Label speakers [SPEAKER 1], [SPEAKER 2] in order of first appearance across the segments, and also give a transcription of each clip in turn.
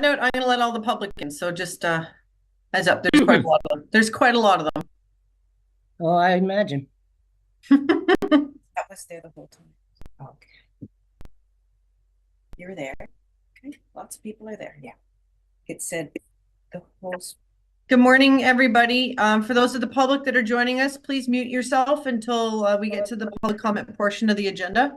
[SPEAKER 1] note, I'm going to let all the public in. So just heads up, there's quite a lot of them. There's quite a lot of them.
[SPEAKER 2] Oh, I imagine.
[SPEAKER 3] That was there the whole time. Okay. You're there. Okay. Lots of people are there. Yeah. It said the host.
[SPEAKER 1] Good morning, everybody. For those of the public that are joining us, please mute yourself until we get to the public comment portion of the agenda.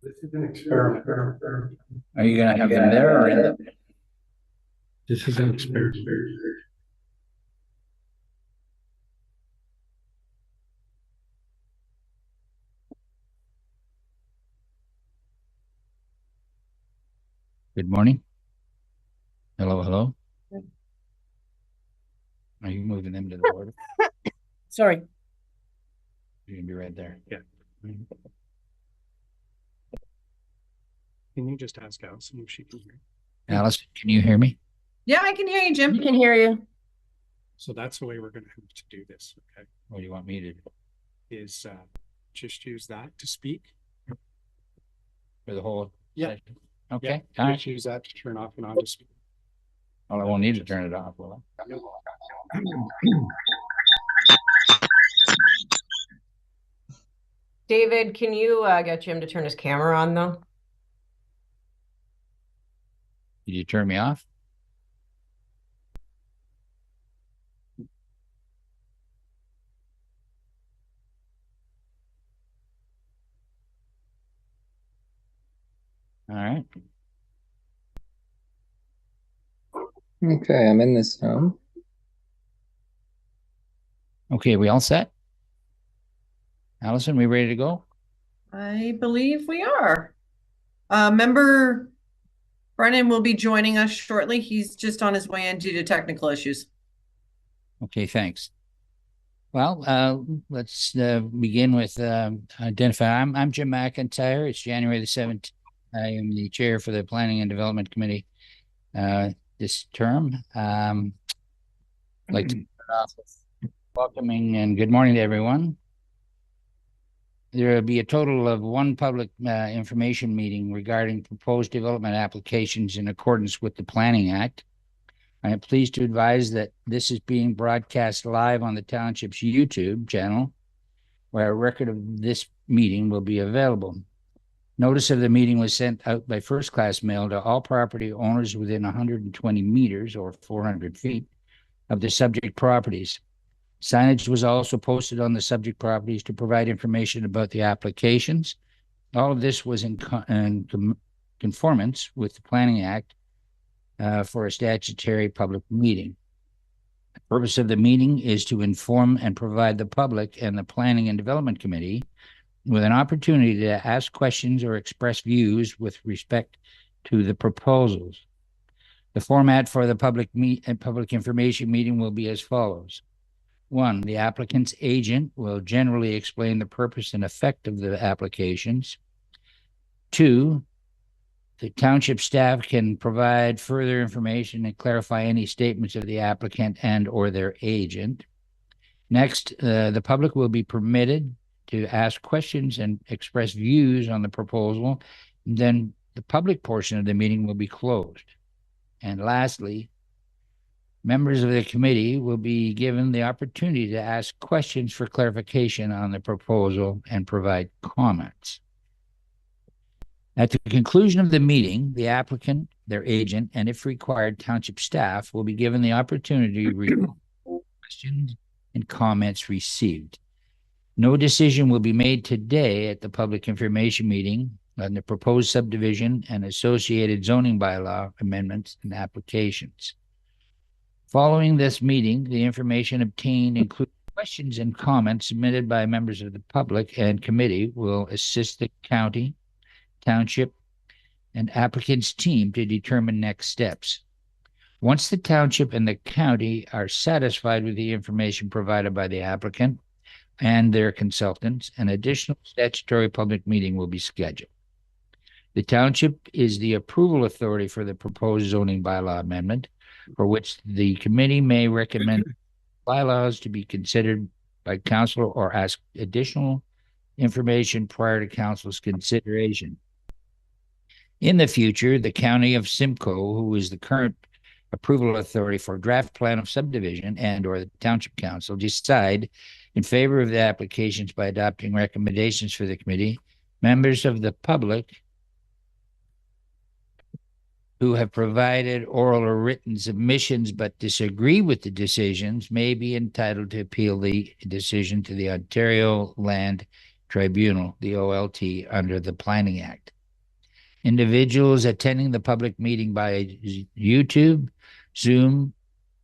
[SPEAKER 4] This is an experiment.
[SPEAKER 2] Are you going to have them there or?
[SPEAKER 4] This is an experiment.
[SPEAKER 2] Good morning. Hello, hello. Are you moving them to the border? Sorry. You're going to be right there.
[SPEAKER 4] Yeah. Can you just ask Allison if she can hear?
[SPEAKER 2] Allison, can you hear me?
[SPEAKER 1] Yeah, I can hear you, Jim.
[SPEAKER 2] I can hear you.
[SPEAKER 4] So that's the way we're going to have to do this. Okay.
[SPEAKER 2] What do you want me to do?
[SPEAKER 4] Is just use that to speak.
[SPEAKER 2] For the whole
[SPEAKER 4] Yeah.
[SPEAKER 2] session? Okay.
[SPEAKER 4] Yeah.
[SPEAKER 2] All right.
[SPEAKER 4] Just use that to turn off and on to speak.
[SPEAKER 2] Well, I won't need to turn it off, will I?
[SPEAKER 5] David, can you get Jim to turn his camera on though?
[SPEAKER 2] Did you turn me off? All right.
[SPEAKER 6] Okay, I'm in this now.
[SPEAKER 2] Okay, we all set? Allison, we ready to go?
[SPEAKER 1] I believe we are. Member Brennan will be joining us shortly. He's just on his way in due to technical issues.
[SPEAKER 2] Okay, thanks. Well, let's begin with identifying. I'm Jim McIntyre. It's January the 17th. I am the chair for the Planning and Development Committee this term. I'd like to start off with welcoming and good morning to everyone. There will be a total of one public information meeting regarding proposed development applications in accordance with the Planning Act. I am pleased to advise that this is being broadcast live on the township's YouTube channel, where a record of this meeting will be available. Notice of the meeting was sent out by first-class mail to all property owners within 120 meters or 400 feet of the subject properties. Signage was also posted on the subject properties to provide information about the applications. All of this was in conformance with the Planning Act for a statutory public meeting. The purpose of the meeting is to inform and provide the public and the Planning and Development Committee with an opportunity to ask questions or express views with respect to the proposals. The format for the public information meeting will be as follows. 1, the applicant's agent will generally explain the purpose and effect of the applications. 2, the township staff can provide further information and clarify any statements of the applicant and or their agent. Next, the public will be permitted to ask questions and express views on the proposal. Then the public portion of the meeting will be closed. And lastly, members of the committee will be given the opportunity to ask questions for clarification on the proposal and provide comments. At the conclusion of the meeting, the applicant, their agent, and if required, township staff will be given the opportunity to read questions and comments received. No decision will be made today at the public information meeting on the proposed subdivision and associated zoning bylaw amendments and applications. Following this meeting, the information obtained, including questions and comments submitted by members of the public and committee, will assist the county, township, and applicant's team to determine next steps. Once the township and the county are satisfied with the information provided by the applicant and their consultants, an additional statutory public meeting will be scheduled. The township is the approval authority for the proposed zoning bylaw amendment, for which the committee may recommend bylaws to be considered by council or ask additional information prior to council's consideration. In the future, the County of Simcoe, who is the current approval authority for draft plan of subdivision and or the Township Council, decide in favor of the applications by adopting recommendations for the committee. Members of the public who have provided oral or written submissions but disagree with the decisions may be entitled to appeal the decision to the Ontario Land Tribunal, the OLT, under the Planning Act. Individuals attending the public meeting by YouTube, Zoom,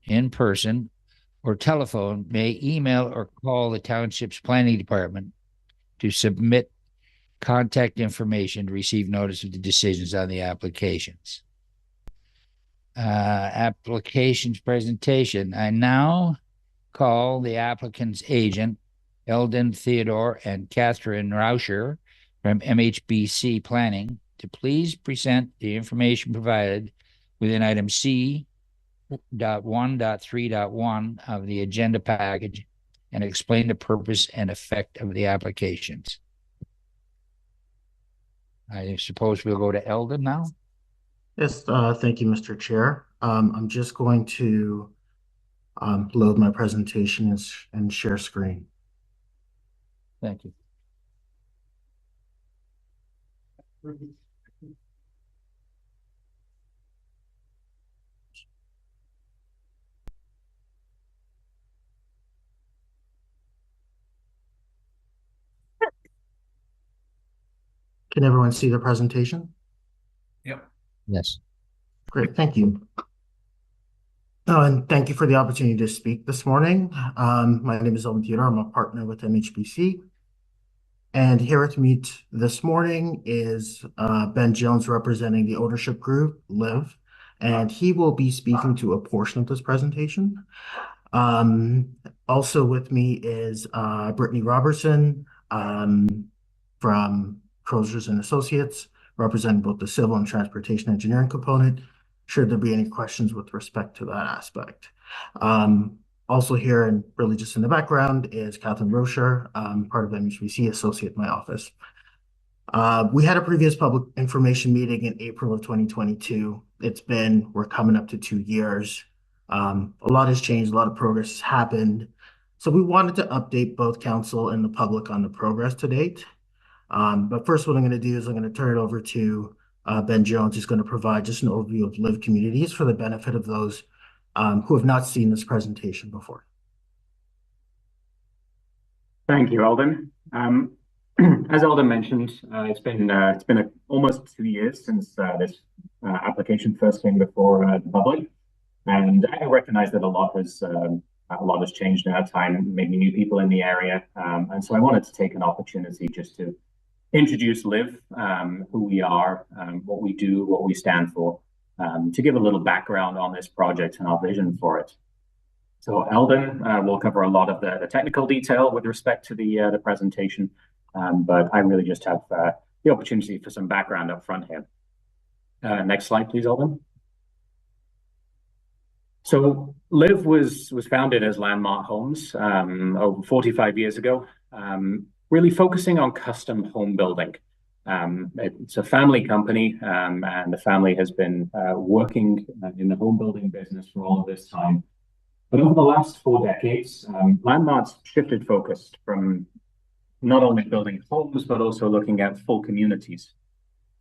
[SPEAKER 2] in person, or telephone may email or call the township's planning department to submit contact information to receive notice of the decisions on the applications. Applications presentation. I now call the applicant's agent, Eldon, Theodore, and Catherine Rauscher from MHBC Planning, to please present the information provided within item C.1.3.1 of the agenda package and explain the purpose and effect of the applications. I suppose we'll go to Eldon now.
[SPEAKER 7] Yes, thank you, Mr. Chair. I'm just going to load my presentation and share screen.
[SPEAKER 2] Thank you.
[SPEAKER 7] Can everyone see the presentation?
[SPEAKER 4] Yep.
[SPEAKER 2] Yes.
[SPEAKER 7] Great, thank you. Oh, and thank you for the opportunity to speak this morning. My name is Eldon Theodore. I'm a partner with MHBC. And here with me this morning is Ben Jones, representing the ownership group, LIV, and he will be speaking to a portion of this presentation. Also with me is Brittany Robertson from Crozers and Associates, representing both the civil and transportation engineering component, should there be any questions with respect to that aspect. Also here, and really just in the background, is Catherine Rauscher, part of MHBC, associate in my office. We had a previous public information meeting in April of 2022. We're coming up to 2 years. A lot has changed, a lot of progress has happened. So we wanted to update both council and the public on the progress to date. But first, what I'm going to do is I'm going to turn it over to Ben Jones, who's going to provide just an overview of LIV communities for the benefit of those who have not seen this presentation before.
[SPEAKER 4] Thank you, Eldon. As Eldon mentioned, it's been almost 2 years since this application first came before the public, and I recognize that a lot has changed in that time, maybe new people in the area, and so I wanted to take an opportunity just to introduce LIV, who we are, what we do, what we stand for, to give a little background on this project and our vision for it. So Eldon will cover a lot of the technical detail with respect to the presentation, but I really just have the opportunity for some background up front here. Next slide, please, Eldon. So LIV was founded as Landmark Homes over 45 years ago, really focusing on custom home building. It's a family company, and the family has been working in the home building business for all of this time. But over the last 4 decades, Landmark's shifted focus from not only building homes, but also looking at full communities.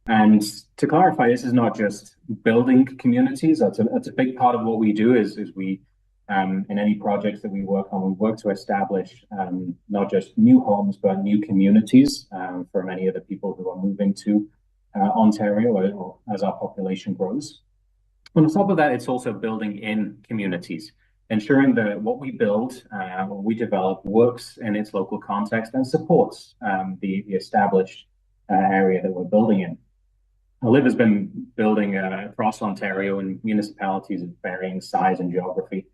[SPEAKER 4] And to clarify, this is not just building communities. That's a big part of what we do is we, in any projects that we work on, we work to establish not just new homes, but new communities for many of the people who are moving to Ontario or as our population grows. On top of that, it's also building in communities, ensuring that what we build, what we develop, works in its local context and supports the established area that we're building in. LIV has been building across Ontario in municipalities of varying size and geography.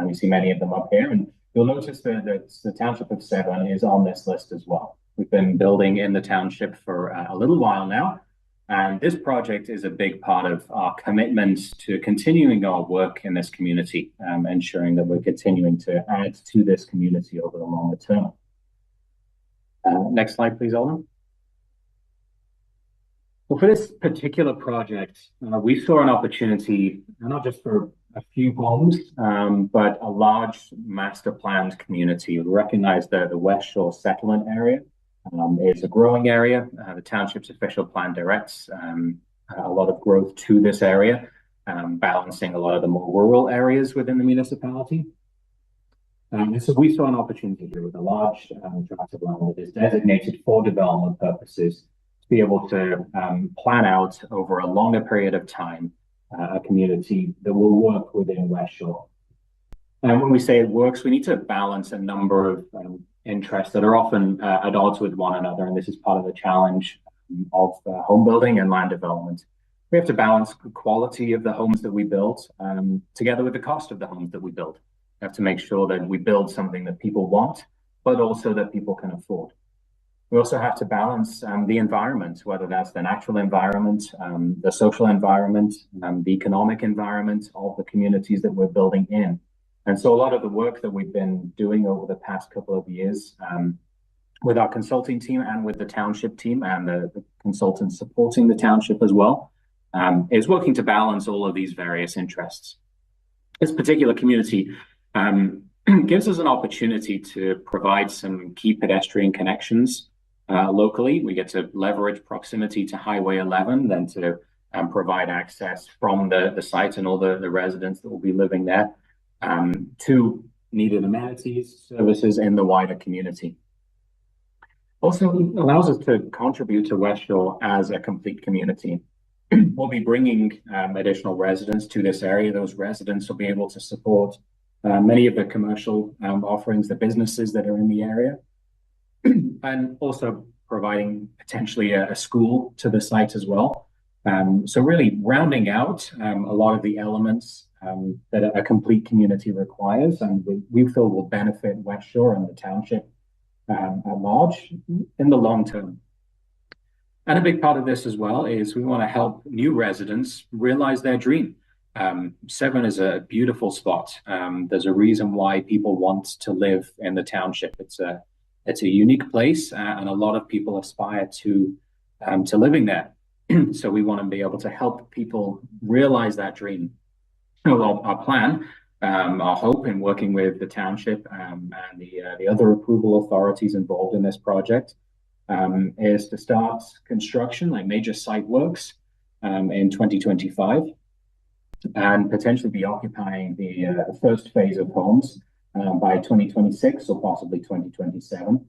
[SPEAKER 4] You see many of them up here, and you'll notice that the township of Severn is on this list as well. We've been building in the township for a little while now, and this project is a big part of our commitment to continuing our work in this community, ensuring that we're continuing to add to this community over the longer term. Next slide, please, Eldon. Well, for this particular project, we saw an opportunity not just for a few homes, but a large master planned community. We recognize that the West Shore settlement area is a growing area. The township's official plan directs a lot of growth to this area, balancing a lot of the more rural areas within the municipality. And so we saw an opportunity here with a large tract of land that is designated for development purposes to be able to plan out over a longer period of time a community that will work within West Shore. And when we say it works, we need to balance a number of interests that are often at odds with one another. And this is part of the challenge of home building and land development. We have to balance the quality of the homes that we build together with the cost of the homes that we build. We have to make sure that we build something that people want, but also that people can afford. We also have to balance the environment, whether that's the natural environment, the social environment, the economic environment of the communities that we're building in. And so a lot of the work that we've been doing over the past couple of years with our consulting team and with the township team and the consultants supporting the township as well is working to balance all of these various interests. This particular community gives us an opportunity to provide some key pedestrian connections locally. We get to leverage proximity to Highway 11, then to provide access from the site and all the residents that will be living there to needed amenities, services in the wider community. Also allows us to contribute to West Shore as a complete community. We'll be bringing additional residents to this area. Those residents will be able to support many of the commercial offerings, the businesses that are in the area, and also providing potentially a school to the site as well. So really rounding out a lot of the elements that a complete community requires, and we feel will benefit West Shore and the township at large in the long term. And a big part of this as well is we want to help new residents realize their dream. Severn is a beautiful spot. There's a reason why people want to live in the township. It's a unique place, and a lot of people aspire to living there. So we want to be able to help people realize that dream. Well, our plan, our hope in working with the township and the other approval authorities involved in this project is to start construction, like major site works, in 2025, and potentially be occupying the first phase of homes by 2026 or possibly 2027.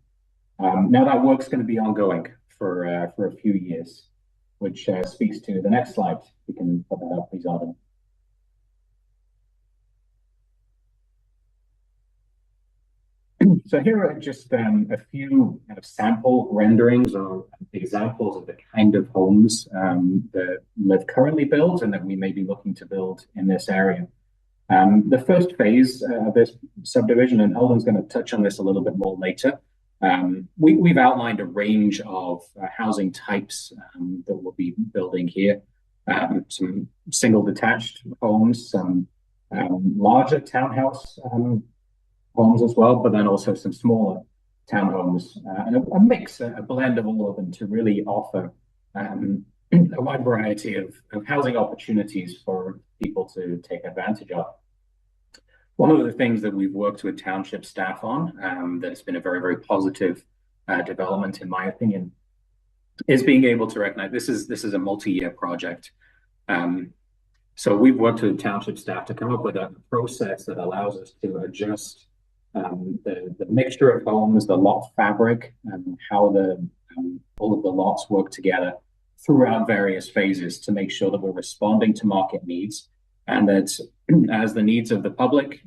[SPEAKER 4] Now that work's going to be ongoing for a few years, which speaks to the next slide. We can put that up, please, Eldon. So here are just a few kind of sample renderings or examples of the kind of homes that Live currently builds and that we may be looking to build in this area. The first phase of this subdivision, and Eldon's going to touch on this a little bit more later, we've outlined a range of housing types that we'll be building here. Some single detached homes, some larger townhouse homes as well, but then also some smaller townhomes, and a mix, a blend of all of them to really offer a wide variety of housing opportunities for people to take advantage of. One of the things that we've worked with township staff on that's been a very, very positive development, in my opinion, is being able to recognize this is a multi-year project. So we've worked with township staff to come up with a process that allows us to adjust the mixture of homes, the lot fabric, and how all of the lots work together throughout various phases to make sure that we're responding to market needs, and that as the needs of the public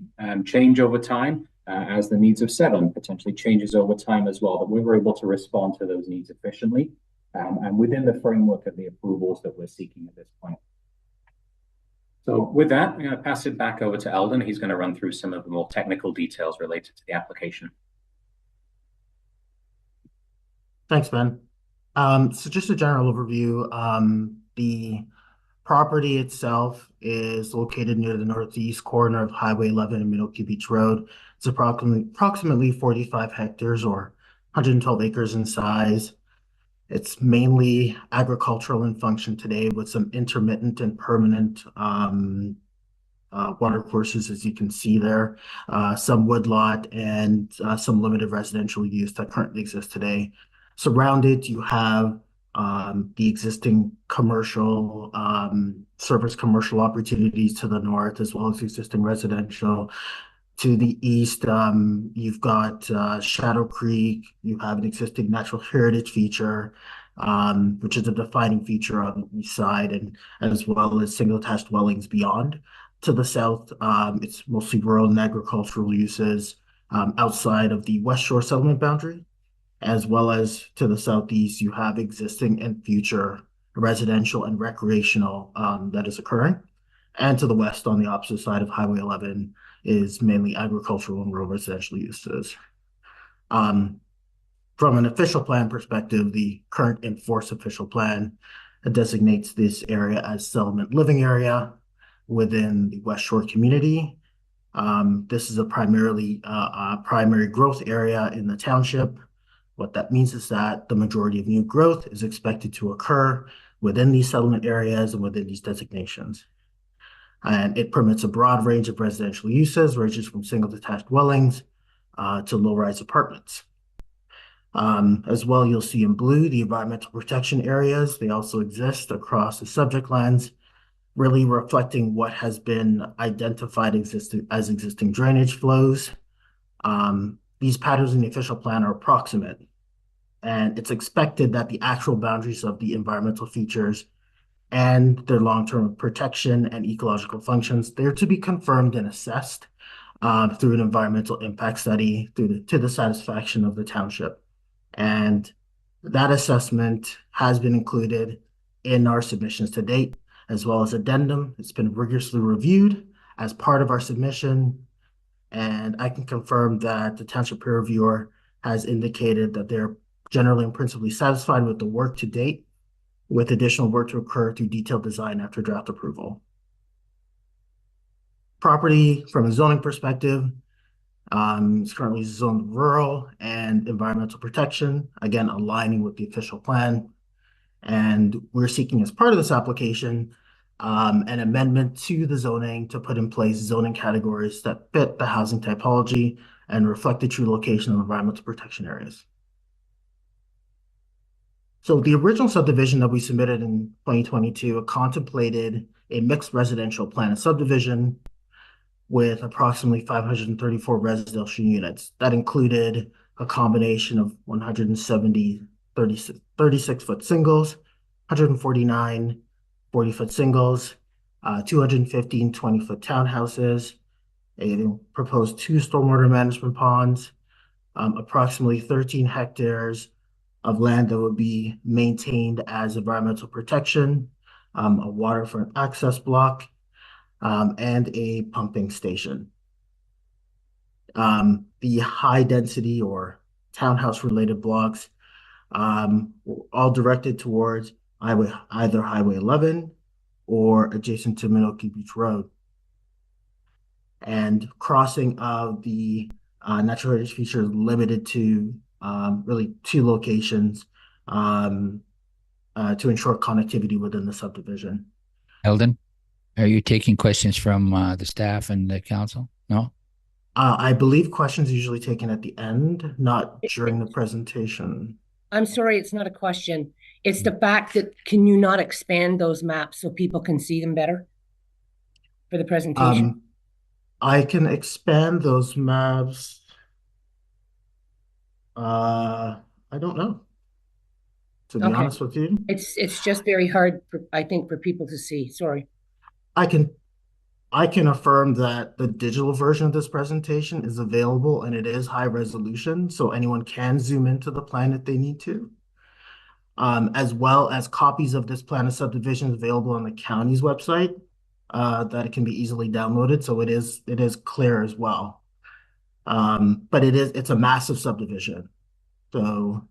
[SPEAKER 4] change over time, as the needs of Severn potentially changes over time as well, that we were able to respond to those needs efficiently and within the framework of the approvals that we're seeking at this point. So with that, I'm going to pass it back over to Eldon. He's going to run through some of the more technical details related to the application.
[SPEAKER 7] Thanks, Ben. So just a general overview, the property itself is located near the northeast corner of Highway 11 and Menoke Beach Road. It's approximately 45 hectares or 112 acres in size. It's mainly agricultural in function today with some intermittent and permanent water courses, as you can see there, some woodlot and some limited residential use that currently exists today. Surrounded, you have the existing commercial service commercial opportunities to the north, as well as existing residential. To the east, you've got Shadow Creek. You have an existing natural heritage feature, which is a defining feature on the east side, and as well as single attached dwellings beyond. To the south, it's mostly rural and agricultural uses outside of the West Shore settlement boundary, as well as to the southeast, you have existing and future residential and recreational that is occurring. And to the west, on the opposite side of Highway 11, is mainly agricultural and rural residential uses. From an official plan perspective, the current enforced official plan designates this area as settlement living area within the West Shore community. This is a primary growth area in the township. What that means is that the majority of new growth is expected to occur within these settlement areas and within these designations. And it permits a broad range of residential uses, ranges from single detached dwellings to low-rise apartments. As well, you'll see in blue the environmental protection areas. They also exist across the subject lands, really reflecting what has been identified as existing drainage flows. These patterns in the official plan are approximate, and it's expected that the actual boundaries of the environmental features and their long-term protection and ecological functions, they're to be confirmed and assessed through an environmental impact study to the satisfaction of the township. And that assessment has been included in our submissions to date, as well as addendum. It's been rigorously reviewed as part of our submission, and I can confirm that the township peer reviewer has indicated that they're generally and principally satisfied with the work to date, with additional work to occur through detailed design after draft approval. Property from a zoning perspective is currently zoned rural and environmental protection, again, aligning with the official plan. And we're seeking, as part of this application, an amendment to the zoning to put in place zoning categories that fit the housing typology and reflect the true location of environmental protection areas. So the original subdivision that we submitted in 2022 contemplated a mixed residential plan and subdivision with approximately 534 residential units. That included a combination of 170 36-foot singles, 149 40-foot singles, 215 20-foot townhouses, a proposed 2 stormwater management ponds, approximately 13 hectares of land that would be maintained as environmental protection, a waterfront access block, and a pumping station. The high density or townhouse related blocks all directed towards either Highway 11 or adjacent to Menoke Beach Road. And crossing of the natural heritage feature is limited to really 2 locations to ensure connectivity within the subdivision.
[SPEAKER 2] Eldon, are you taking questions from the staff and the council? No?
[SPEAKER 7] I believe questions are usually taken at the end, not during the presentation.
[SPEAKER 8] I'm sorry, it's not a question. It's the fact that, can you not expand those maps so people can see them better for the presentation?
[SPEAKER 7] I can expand those maps. I don't know, to be honest with you.
[SPEAKER 8] It's just very hard, I think, for people to see. Sorry.
[SPEAKER 7] I can affirm that the digital version of this presentation is available and it is high resolution, so anyone can zoom into the plan if they need to. As well as copies of this plan of subdivision available on the county's website that it can be easily downloaded, so it is clear as well. But it's a massive subdivision. So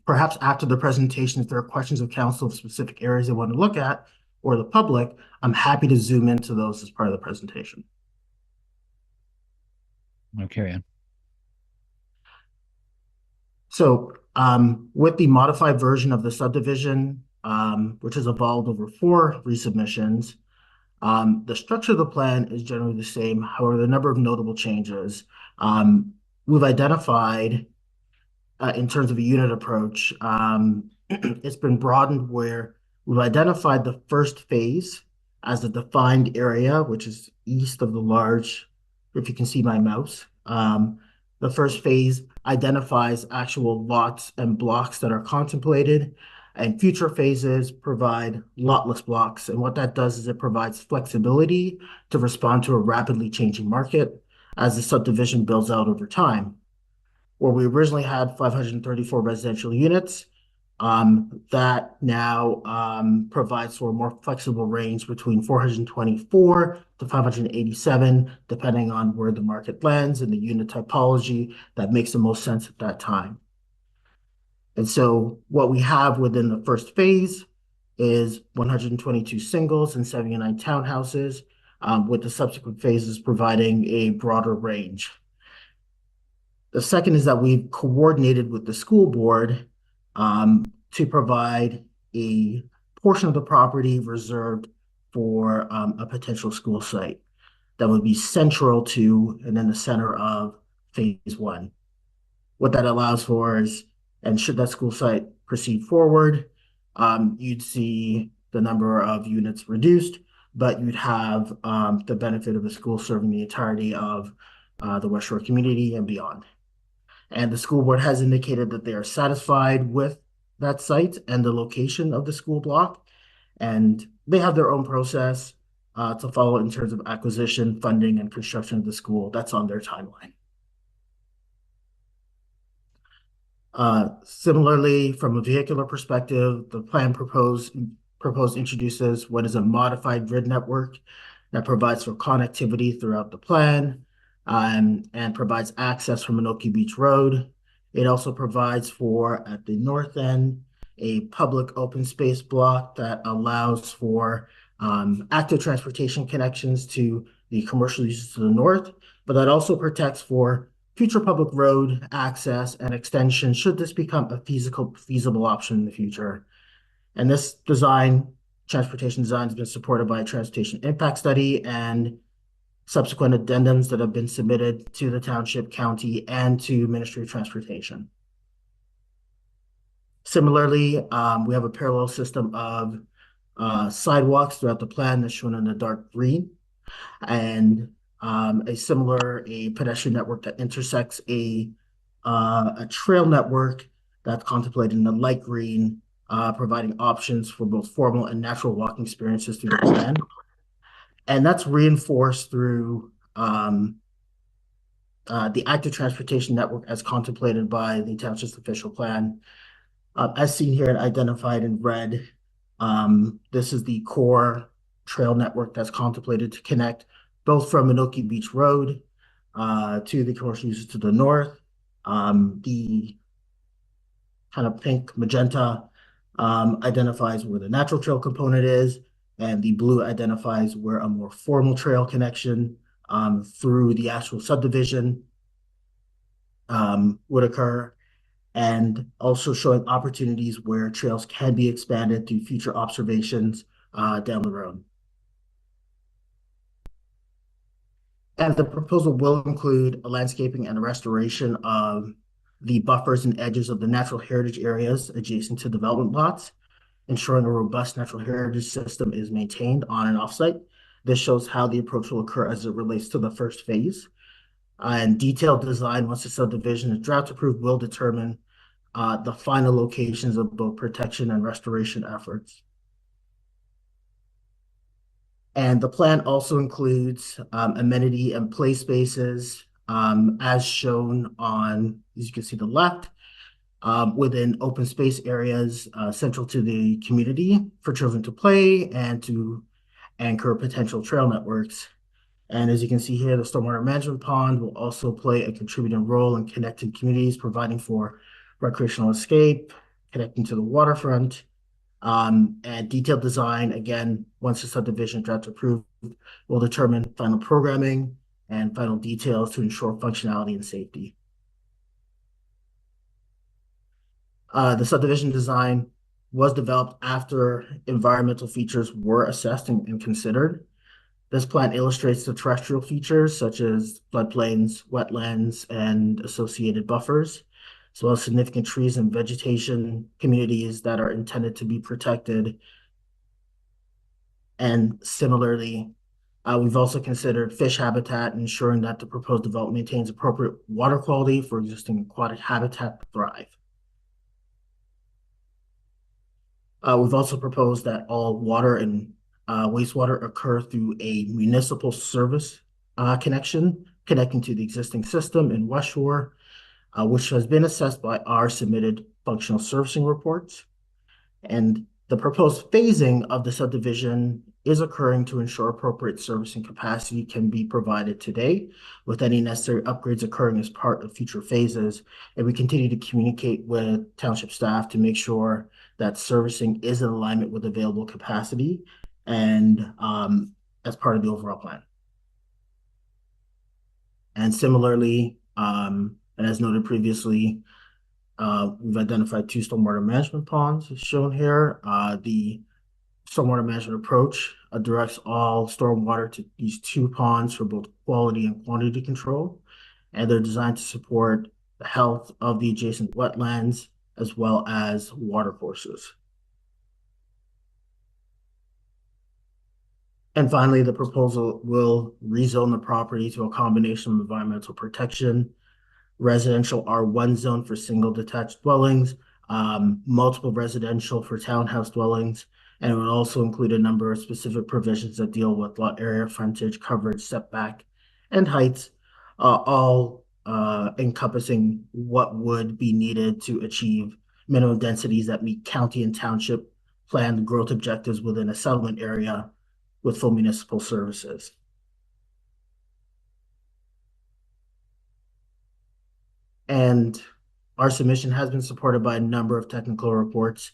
[SPEAKER 7] perhaps after the presentation, if there are questions of council of specific areas they want to look at, or the public, I'm happy to zoom into those as part of the presentation.
[SPEAKER 2] I'll carry on.
[SPEAKER 7] So with the modified version of the subdivision, which has evolved over 4 resubmissions, the structure of the plan is generally the same. However, the number of notable changes we've identified in terms of a unit approach, it's been broadened where we've identified the first phase as a defined area, which is east of the large, if you can see my mouse. The first phase identifies actual lots and blocks that are contemplated, and future phases provide lotless blocks. And what that does is it provides flexibility to respond to a rapidly changing market as the subdivision builds out over time. Where we originally had 534 residential units, that now provides for a more flexible range between 424 to 587, depending on where the market lands and the unit typology that makes the most sense at that time. And so what we have within the first phase is 122 singles and 79 townhouses, with the subsequent phases providing a broader range. The second is that we've coordinated with the school board to provide a portion of the property reserved for a potential school site that would be central to and in the center of phase 1. What that allows for is, and should that school site proceed forward, you'd see the number of units reduced, but you'd have the benefit of the school serving the entirety of the West Shore community and beyond. And the school board has indicated that they are satisfied with that site and the location of the school block. And they have their own process to follow in terms of acquisition, funding, and construction of the school. That's on their timeline. Similarly, from a vehicular perspective, the plan proposed introduces what is a modified grid network that provides for connectivity throughout the plan, and provides access from Menoke Beach Road. It also provides for, at the north end, a public open space block that allows for active transportation connections to the commercial uses to the north, but that also protects for future public road access and extension should this become a feasible option in the future. And this transportation design has been supported by a transportation impact study and subsequent addendums that have been submitted to the township, county, and to Ministry of Transportation. Similarly, we have a parallel system of sidewalks throughout the plan that's shown in the dark green, and a pedestrian network that intersects a trail network that's contemplated in the light green, providing options for both formal and natural walking experiences through the plan. And that's reinforced through the active transportation network as contemplated by the township's official plan. As seen here and identified in red, this is the core trail network that's contemplated to connect both from Menoke Beach Road to the commercial uses to the north. The kind of pink magenta identifies where the natural trail component is, and the blue identifies where a more formal trail connection through the actual subdivision would occur, and also showing opportunities where trails can be expanded through future observations down the road. And the proposal will include a landscaping and a restoration of the buffers and edges of the natural heritage areas adjacent to development lots, ensuring a robust natural heritage system is maintained on and off-site. This shows how the approach will occur as it relates to the first phase. And detailed design, once the subdivision is draft approved, will determine the final locations of both protection and restoration efforts. And the plan also includes amenity and play spaces, as shown on, as you can see, the left, within open space areas central to the community for children to play and to anchor potential trail networks. And as you can see here, the stormwater management pond will also play a contributing role in connecting communities, providing for recreational escape, connecting to the waterfront, and detailed design, again, once the subdivision draft approved, will determine final programming and final details to ensure functionality and safety. The subdivision design was developed after environmental features were assessed and considered. This plan illustrates the terrestrial features such as floodplains, wetlands, and associated buffers, as well as significant trees and vegetation communities that are intended to be protected. And similarly, we've also considered fish habitat, ensuring that the proposed development maintains appropriate water quality for existing aquatic habitat to thrive. We've also proposed that all water and wastewater occur through a municipal service connection connecting to the existing system in West Shore, which has been assessed by our submitted functional servicing reports. And the proposed phasing of the subdivision is occurring to ensure appropriate servicing capacity can be provided today, with any necessary upgrades occurring as part of future phases. And we continue to communicate with township staff to make sure that servicing is in alignment with available capacity and as part of the overall plan. And similarly, and as noted previously, we've identified 2 stormwater management ponds as shown here. The stormwater management approach directs all stormwater to these 2 ponds for both quality and quantity control. And they're designed to support the health of the adjacent wetlands as well as water courses. And finally, the proposal will rezone the property to a combination of environmental protection, residential R1 zone for single detached dwellings, multiple residential for townhouse dwellings, and it would also include a number of specific provisions that deal with lot area, frontage, coverage, setback, and heights, all encompassing what would be needed to achieve minimum densities that meet county and township planned growth objectives within a settlement area with full municipal services. And our submission has been supported by a number of technical reports.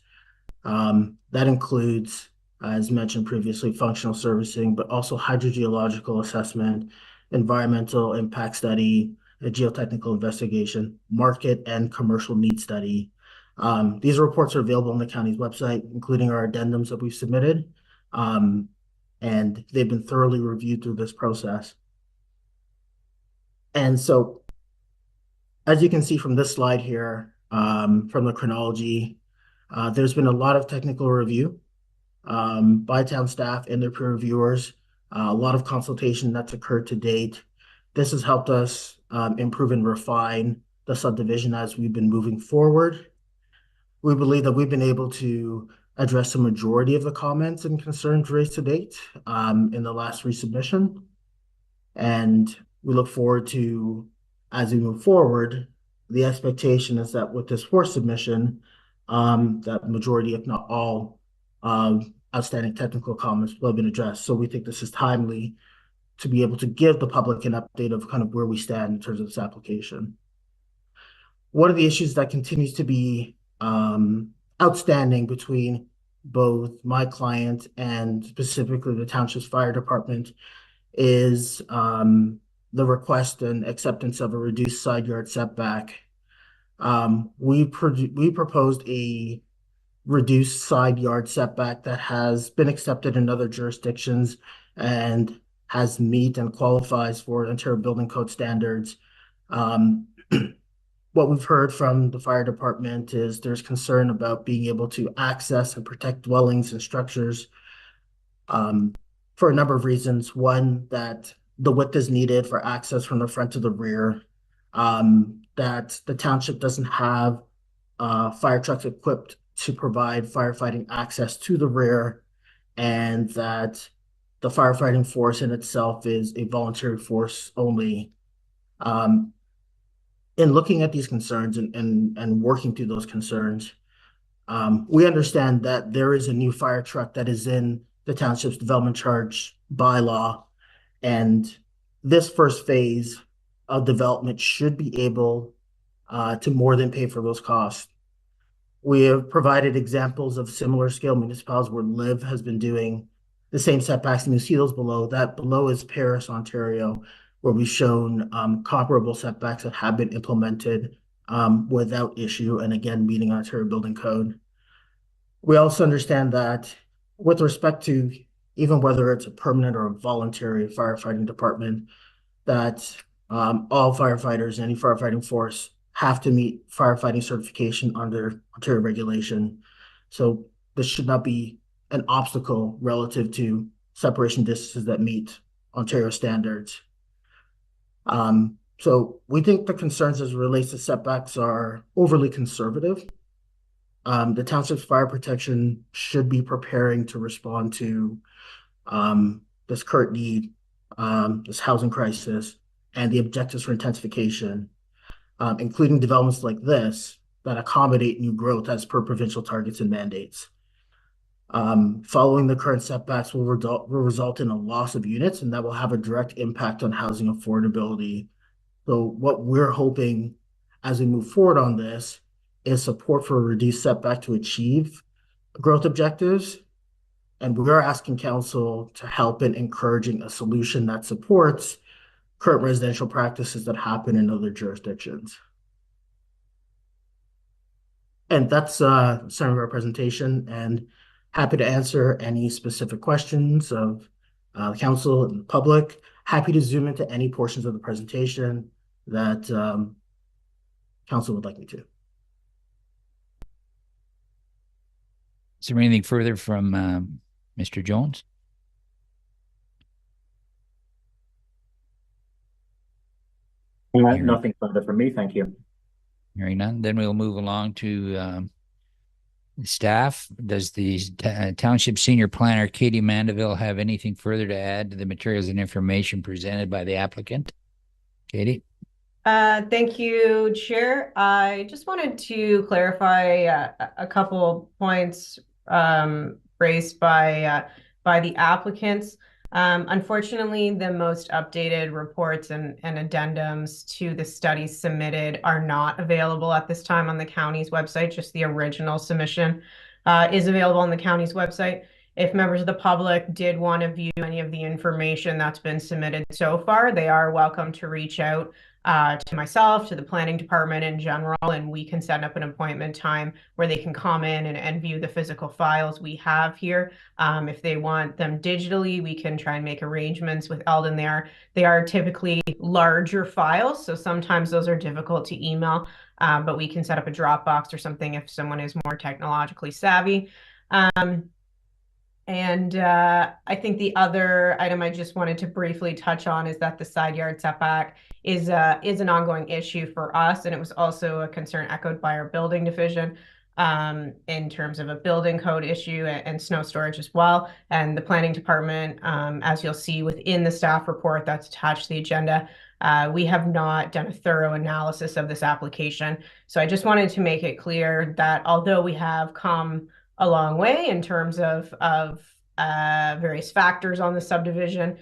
[SPEAKER 7] That includes, as mentioned previously, functional servicing, but also hydrogeological assessment, environmental impact study, a geotechnical investigation, market and commercial need study. These reports are available on the county's website, including our addendums that we've submitted. And they've been thoroughly reviewed through this process. And so, as you can see from this slide here, from the chronology, there's been a lot of technical review by town staff and their peer reviewers, a lot of consultation that's occurred to date. This has helped us improve and refine the subdivision as we've been moving forward. We believe that we've been able to address the majority of the comments and concerns raised to date in the last resubmission. And we look forward to, as we move forward, the expectation is that with this 4th submission, that majority, if not all, outstanding technical comments will have been addressed. So we think this is timely to be able to give the public an update of kind of where we stand in terms of this application. One of the issues that continues to be outstanding between both my client and specifically the township's fire department is the request and acceptance of a reduced side yard setback. We proposed a reduced side yard setback that has been accepted in other jurisdictions and has meet and qualifies for Ontario Building Code standards. What we've heard from the fire department is there's concern about being able to access and protect dwellings and structures for a number of reasons. One, that the width is needed for access from the front to the rear, that the township doesn't have fire trucks equipped to provide firefighting access to the rear, and that the firefighting force in itself is a voluntary force only. In looking at these concerns and working through those concerns, we understand that there is a new fire truck that is in the township's development charge bylaw, and this first phase of development should be able to more than pay for those costs. We have provided examples of similar scale municipalities where LIV has been doing the same setbacks, and you see those below. That below is Paris, Ontario, where we've shown comparable setbacks that have been implemented without issue, and again, meeting Ontario Building Code. We also understand that with respect to even whether it's a permanent or a voluntary firefighting department, that all firefighters, any firefighting force have to meet firefighting certification under Ontario regulation. So this should not be an obstacle relative to separation distances that meet Ontario standards. So we think the concerns as it relates to setbacks are overly conservative. The township's fire protection should be preparing to respond to this current need, this housing crisis, and the objectives for intensification, including developments like this that accommodate new growth as per provincial targets and mandates. Following the current setbacks will result in a loss of units, and that will have a direct impact on housing affordability. So what we're hoping as we move forward on this is support for a reduced setback to achieve growth objectives. And we're asking council to help in encouraging a solution that supports current residential practices that happen in other jurisdictions. And that's the summary of our presentation, and happy to answer any specific questions of the council and the public. Happy to zoom into any portions of the presentation that council would like me to.
[SPEAKER 2] Is there anything further from Mr. Jones?
[SPEAKER 4] Nothing further from me, thank you.
[SPEAKER 2] Hearing none, then we'll move along to staff. Does the Township Senior Planner, Katie Mandeville, have anything further to add to the materials and information presented by the applicant? Katie?
[SPEAKER 5] Thank you, Chair. I just wanted to clarify a couple points raised by the applicants. Unfortunately, the most updated reports and addendums to the studies submitted are not available at this time on the county's website. Just the original submission is available on the county's website. If members of the public did want to view any of the information that's been submitted so far, they are welcome to reach out to myself, to the planning department in general, and we can set up an appointment time where they can come in and view the physical files we have here. If they want them digitally, we can try and make arrangements with Eldon there. They are typically larger files, so sometimes those are difficult to email, but we can set up a Dropbox or something if someone is more technologically savvy. And I think the other item I just wanted to briefly touch on is that the side yard setback is an ongoing issue for us, and it was also a concern echoed by our building division in terms of a building code issue and snow storage as well. And the planning department, as you'll see within the staff report that's attached to the agenda, we have not done a thorough analysis of this application. So I just wanted to make it clear that although we have come a long way in terms of various factors on the subdivision,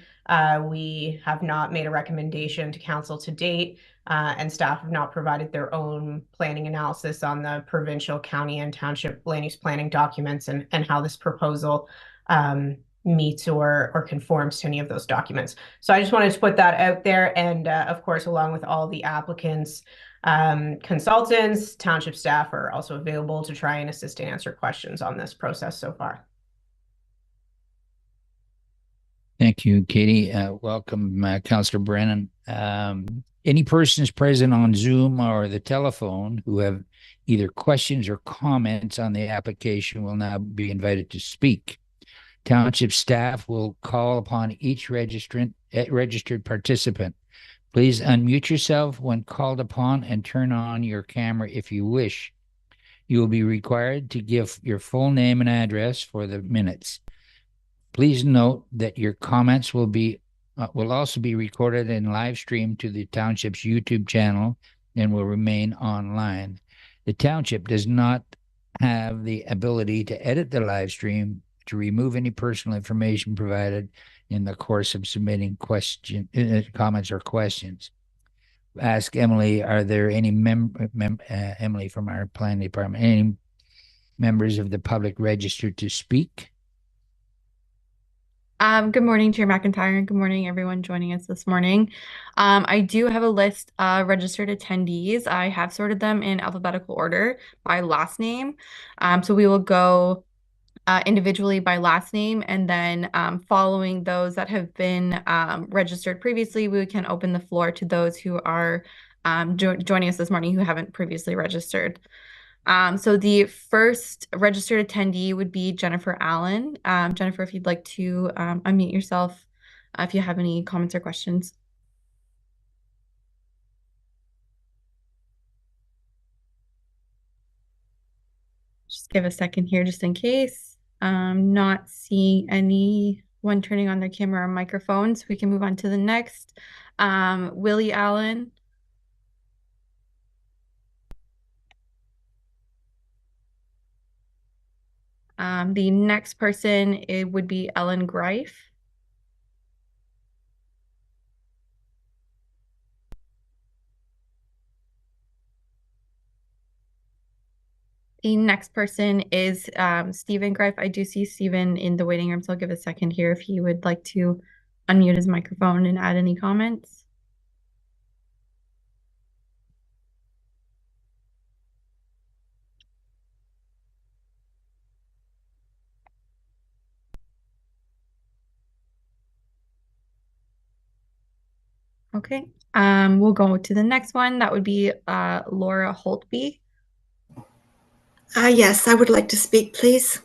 [SPEAKER 5] we have not made a recommendation to council to date, and staff have not provided their own planning analysis on the provincial, county, and township land use planning documents and how this proposal meets or conforms to any of those documents. So I just wanted to put that out there, and of course, along with all the applicants, consultants, township staff are also available to try and assist and answer questions on this process so far.
[SPEAKER 2] Thank you, Katie. Welcome, Councillor Brennan. Any persons present on Zoom or the telephone who have either questions or comments on the application will now be invited to speak. Township staff will call upon each registered participant. Please unmute yourself when called upon and turn on your camera if you wish. You will be required to give your full name and address for the minutes. Please note that your comments will also be recorded and live streamed to the Township's YouTube channel and will remain online. The Township does not have the ability to edit the live stream, to remove any personal information provided in the course of submitting comments or questions. Ask Emily, are there any Emily from our planning department, any members of the public registered to speak?
[SPEAKER 9] Good morning, Chair McIntyre, and good morning, everyone joining us this morning. I do have a list of registered attendees. I have sorted them in alphabetical order by last name. So we will go individually by last name, and then following those that have been registered previously, we can open the floor to those who are joining us this morning who haven't previously registered. So the first registered attendee would be Jennifer Allen. Jennifer, if you'd like to unmute yourself, if you have any comments or questions. Just give a second here, just in case. Not seeing anyone turning on their camera or microphone, so we can move on to the next. Willie Allen. The next person, it would be Ellen Greif. The next person is Stephen Greif. I do see Stephen in the waiting room, so I'll give a second here if he would like to unmute his microphone and add any comments. Okay, we'll go to the next one. That would be Laura Holtby.
[SPEAKER 10] Yes, I would like to speak, please.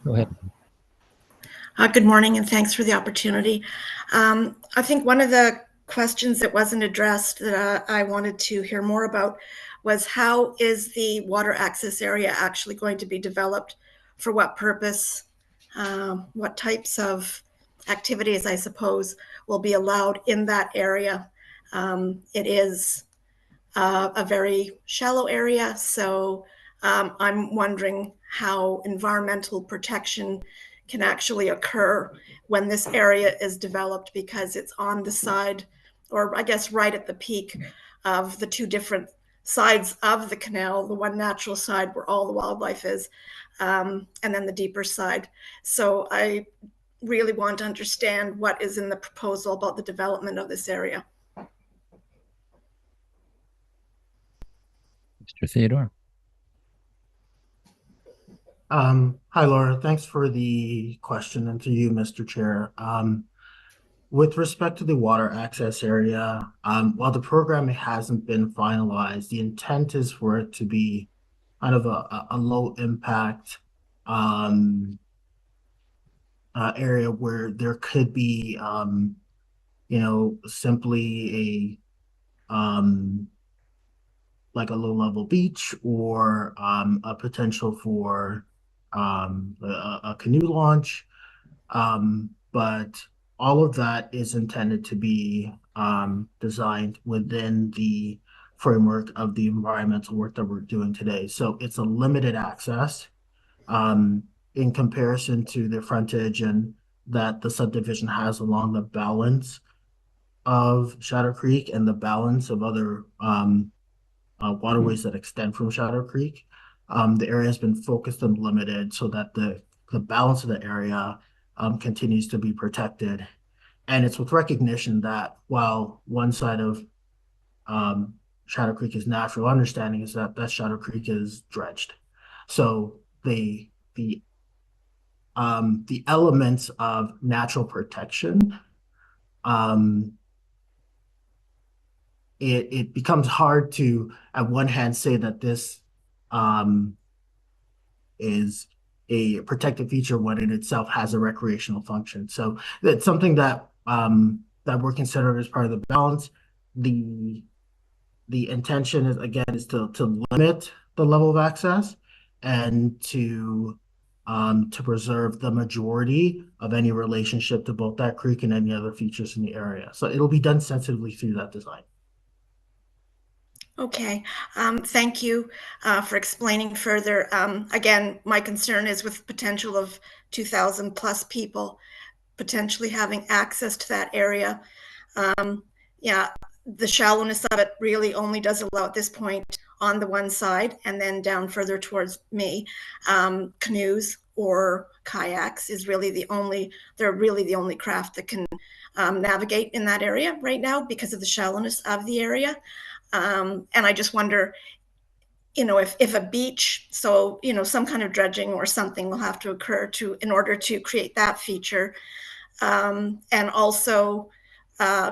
[SPEAKER 2] Go ahead.
[SPEAKER 10] Good morning, and thanks for the opportunity. I think one of the questions that wasn't addressed that I wanted to hear more about was how is the water access area actually going to be developed? For what purpose? What types of activities, I suppose, will be allowed in that area? It is a very shallow area, so I'm wondering how environmental protection can actually occur when this area is developed, because it's on the side, or I guess right at the peak of the two different sides of the canal, the one natural side where all the wildlife is, and then the deeper side. So I really want to understand what is in the proposal about the development of this area.
[SPEAKER 2] Mr. Theodore.
[SPEAKER 7] Hi, Laura. Thanks for the question, and to you, Mr. Chair. With respect to the water access area, while the program hasn't been finalized, the intent is for it to be kind of a low impact area where there could be, simply like a low level beach, or a potential for a canoe launch. But all of that is intended to be designed within the framework of the environmental work that we're doing today. So it's a limited access in comparison to the frontage and that the subdivision has along the balance of Shadow Creek and the balance of other waterways that extend from Shadow Creek. The area has been focused and limited so that the balance of the area continues to be protected. And it's with recognition that while one side of Shadow Creek is natural, understanding is that Shadow Creek is dredged. So the elements of natural protection, it becomes hard to, at one hand, say that this is a protected feature when it itself has a recreational function. So that's something that that we're considering as part of the balance. The intention is, again, is to limit the level of access and to preserve the majority of any relationship to both that creek and any other features in the area. So it'll be done sensitively through that design.
[SPEAKER 10] Okay, thank you for explaining further. Again, my concern is with potential of 2,000 plus people potentially having access to that area. Yeah, the shallowness of it really only does allow at this point on the one side, and then down further towards me, canoes or kayaks is really they're really the only craft that can navigate in that area right now because of the shallowness of the area. And I just wonder, if a beach, so, some kind of dredging or something will have to occur in order to create that feature. And also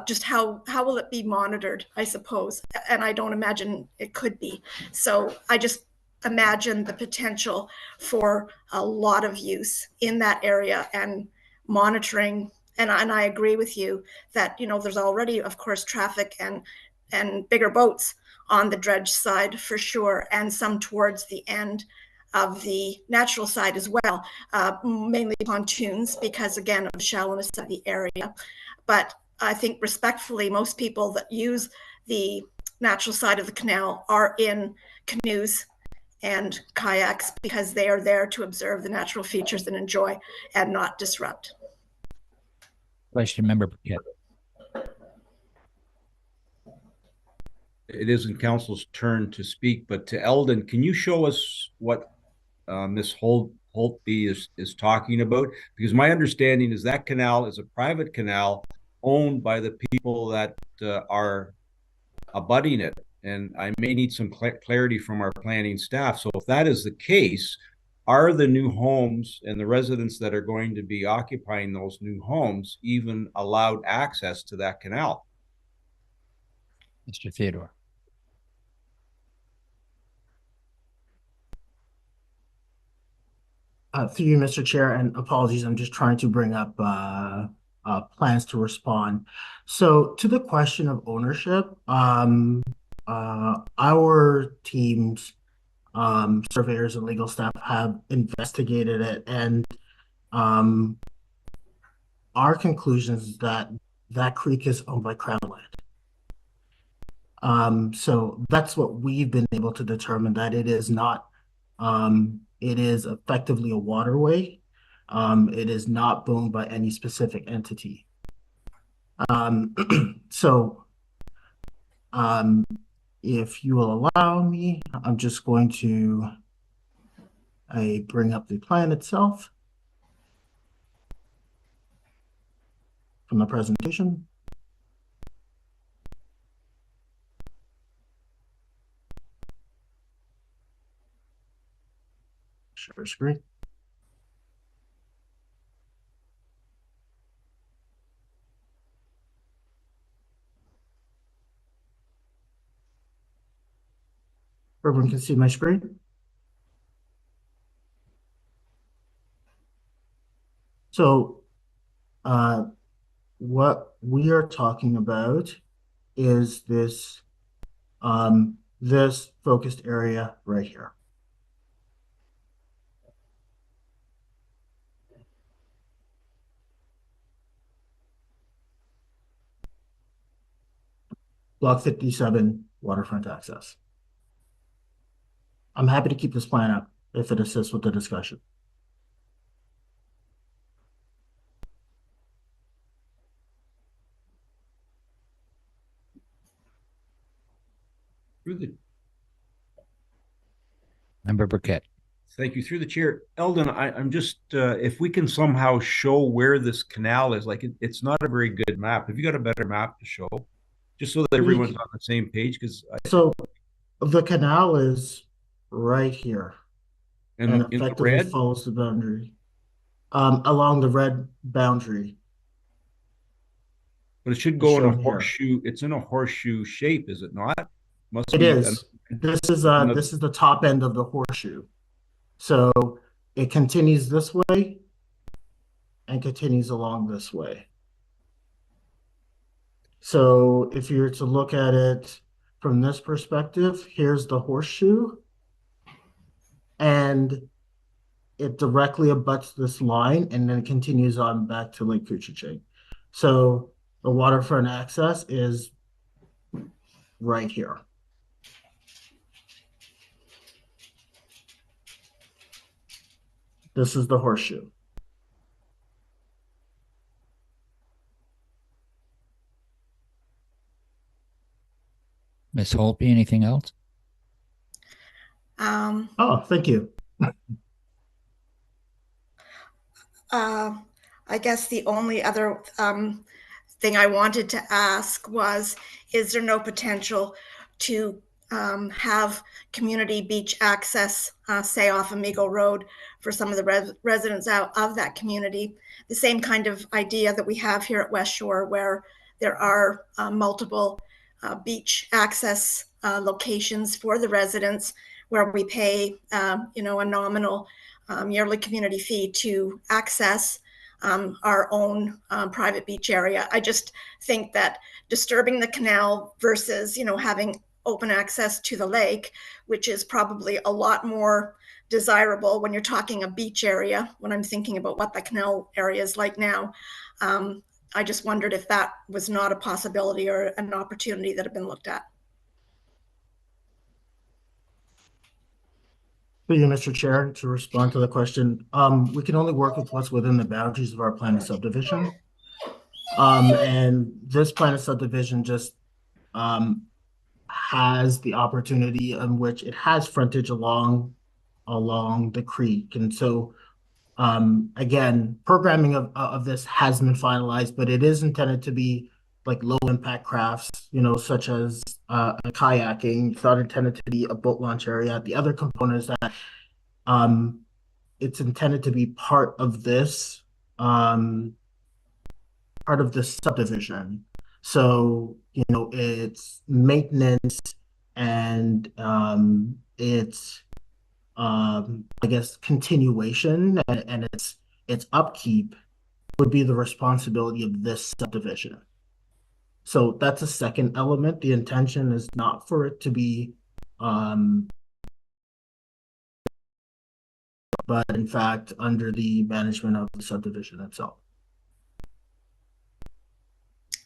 [SPEAKER 10] just how will it be monitored, I suppose. And I don't imagine it could be. So I just imagine the potential for a lot of use in that area and monitoring. And I agree with you that, there's already, of course, traffic and bigger boats on the dredge side for sure, and some towards the end of the natural side as well, mainly pontoons because, again, of the shallowness of the area. But I think respectfully, most people that use the natural side of the canal are in canoes and kayaks because they are there to observe the natural features and enjoy and not disrupt.
[SPEAKER 2] Question, Member Paquette.
[SPEAKER 11] It isn't council's turn to speak, but to Eldon, can you show us what Ms. Holtby is talking about? Because my understanding is that canal is a private canal owned by the people that are abutting it. And I may need some clarity from our planning staff. So if that is the case, are the new homes and the residents that are going to be occupying those new homes even allowed access to that canal?
[SPEAKER 2] Mr. Theodore.
[SPEAKER 7] Through you, Mr. Chair, and apologies, I'm just trying to bring up plans to respond. So to the question of ownership, our teams, surveyors and legal staff have investigated it, and our conclusion is that that creek is owned by Crown Land. So that's what we've been able to determine, that it is not, it is effectively a waterway. It is not owned by any specific entity. So if you will allow me, I'm just going to bring up the plan itself from the presentation. Share screen. Everyone can see my screen. So what we are talking about is this this focused area right here. Block 57, waterfront access. I'm happy to keep this plan up if it assists with the discussion.
[SPEAKER 2] Member Burkett.
[SPEAKER 11] Thank you. Through the chair. Eldon, I'm just, if we can somehow show where this canal is, like it's not a very good map. Have you got a better map to show? Just so that everyone's on the same page, because
[SPEAKER 7] so the canal is right here and effectively follows the boundary along the red boundary.
[SPEAKER 11] But it should go in a horseshoe. It's in a horseshoe shape, is it not?
[SPEAKER 7] It is. This is the top end of the horseshoe. So it continues this way and continues along this way. So if you were to look at it from this perspective, here's the horseshoe, and it directly abuts this line, and then it continues on back to Lake Couchiching. So the waterfront access is right here. This is the horseshoe.
[SPEAKER 2] Ms. Holtby, anything else?
[SPEAKER 7] Oh, thank you.
[SPEAKER 10] I guess the only other thing I wanted to ask was, is there no potential to have community beach access, say off Amigo Road, for some of the residents out of that community? The same kind of idea that we have here at West Shore, where there are multiple beach access locations for the residents, where we pay, a nominal yearly community fee to access our own private beach area. I just think that disturbing the canal versus, having open access to the lake, which is probably a lot more desirable when you're talking a beach area, when I'm thinking about what the canal area is like now. I just wondered if that was not a possibility or an opportunity that had been looked at.
[SPEAKER 7] Through you, Mr. Chair, to respond to the question, we can only work with what's within the boundaries of our plan of subdivision. And this plan of subdivision just has the opportunity in which it has frontage along the creek. And so, again, programming of this hasn't been finalized, but it is intended to be like low impact crafts, such as kayaking. It's not intended to be a boat launch area. The other component is that it's intended to be part of this subdivision. So, it's maintenance and it's I guess continuation and its upkeep would be the responsibility of this subdivision. So that's a second element. The intention is not for it to be but in fact under the management of the subdivision itself.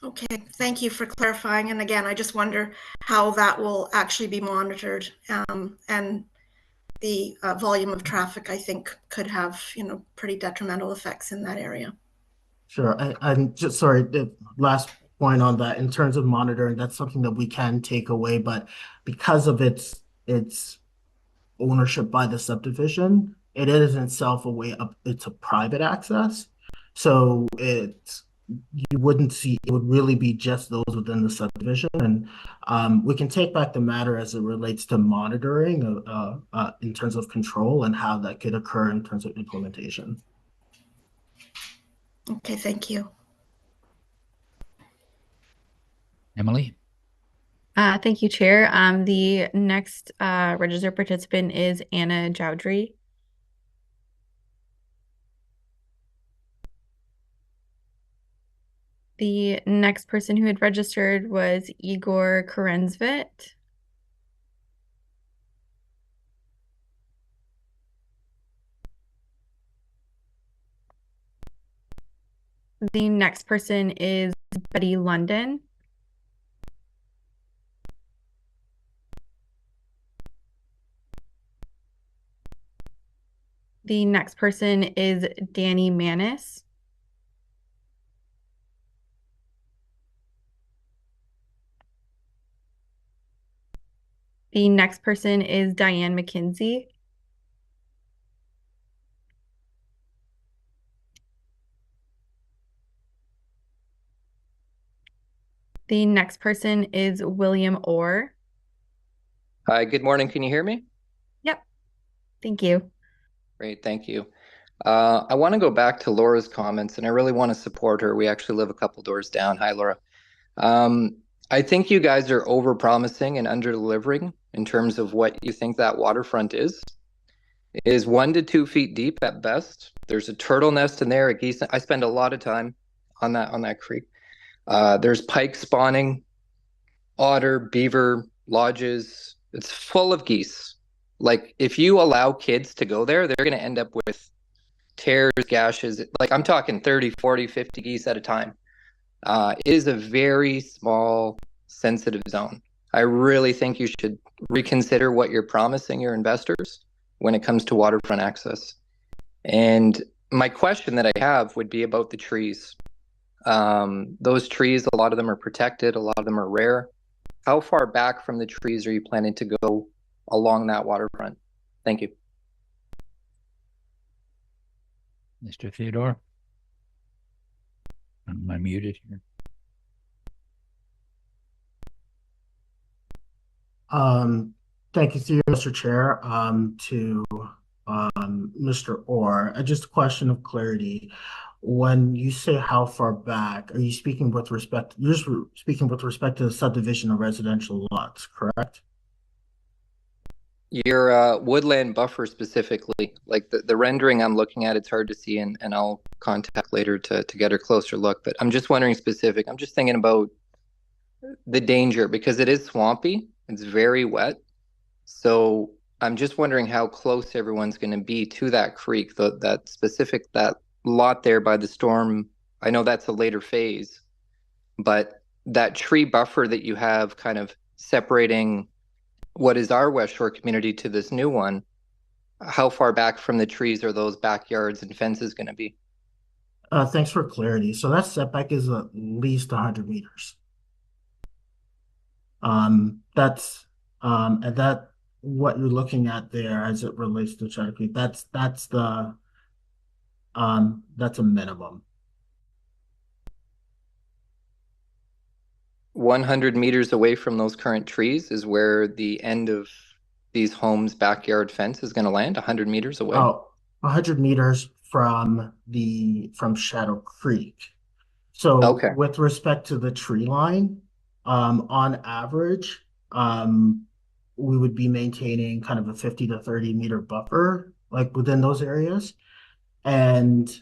[SPEAKER 10] Okay, thank you for clarifying. And again, I just wonder how that will actually be monitored, and the volume of traffic, I think, could have, pretty detrimental effects in that area.
[SPEAKER 7] Sure. I'm just sorry, the last point on that, in terms of monitoring, that's something that we can take away, but because of its ownership by the subdivision, it is in itself a way up, it's a private access. So you wouldn't see, it would really be just those within the subdivision. And we can take back the matter as it relates to monitoring in terms of control and how that could occur in terms of implementation.
[SPEAKER 10] Okay, thank you.
[SPEAKER 2] Emily?
[SPEAKER 9] Thank you, Chair. The next registered participant is Anna Jowdry. The next person who had registered was Igor Kerensvit. The next person is Betty London. The next person is Danny Manis. The next person is Diane McKinsey. The next person is William Orr.
[SPEAKER 12] Hi, good morning. Can you hear me?
[SPEAKER 9] Yep. Thank you.
[SPEAKER 12] Great, thank you. I want to go back to Laura's comments, and I really want to support her. We actually live a couple doors down. Hi, Laura. I think you guys are over-promising and under-delivering in terms of what you think that waterfront is. It is 1 to 2 feet deep at best. There's a turtle nest in there, a geese. I spend a lot of time on that creek. There's pike spawning, otter, beaver, lodges. It's full of geese. Like, if you allow kids to go there, they're going to end up with tears, gashes. Like, I'm talking 30, 40, 50 geese at a time. It is a very small, sensitive zone. I really think you should reconsider what you're promising your investors when it comes to waterfront access. And my question that I have would be about the trees. Those trees, a lot of them are protected, a lot of them are rare. How far back from the trees are you planning to go along that waterfront? Thank you.
[SPEAKER 2] Mr. Theodore? Am I muted here?
[SPEAKER 7] Thank you, through Mr. Chair. To Mr. Orr, just a question of clarity. When you say how far back, are you speaking with respect? You're just speaking with respect to the subdivision of residential lots, correct?
[SPEAKER 12] Your woodland buffer specifically, like the rendering I'm looking at, it's hard to see, and I'll contact later to get a closer look. But I'm just wondering specific. I'm just thinking about the danger because it is swampy. It's very wet. So I'm just wondering how close everyone's going to be to that creek, that lot there by the storm. I know that's a later phase, but that tree buffer that you have kind of separating what is our West Shore community to this new one, how far back from the trees are those backyards and fences going to be?
[SPEAKER 7] Thanks for clarity. So that setback is at least 100 meters. That's and that what you're looking at there as it relates to Shadow Creek, that's a minimum.
[SPEAKER 12] 100 meters away from those current trees is where the end of these homes' backyard fence is going to land, 100 meters away?
[SPEAKER 7] Oh, 100 meters from Shadow Creek. So
[SPEAKER 12] okay.
[SPEAKER 7] With respect to the tree line, on average, we would be maintaining kind of a 50 to 30 meter buffer, like within those areas. And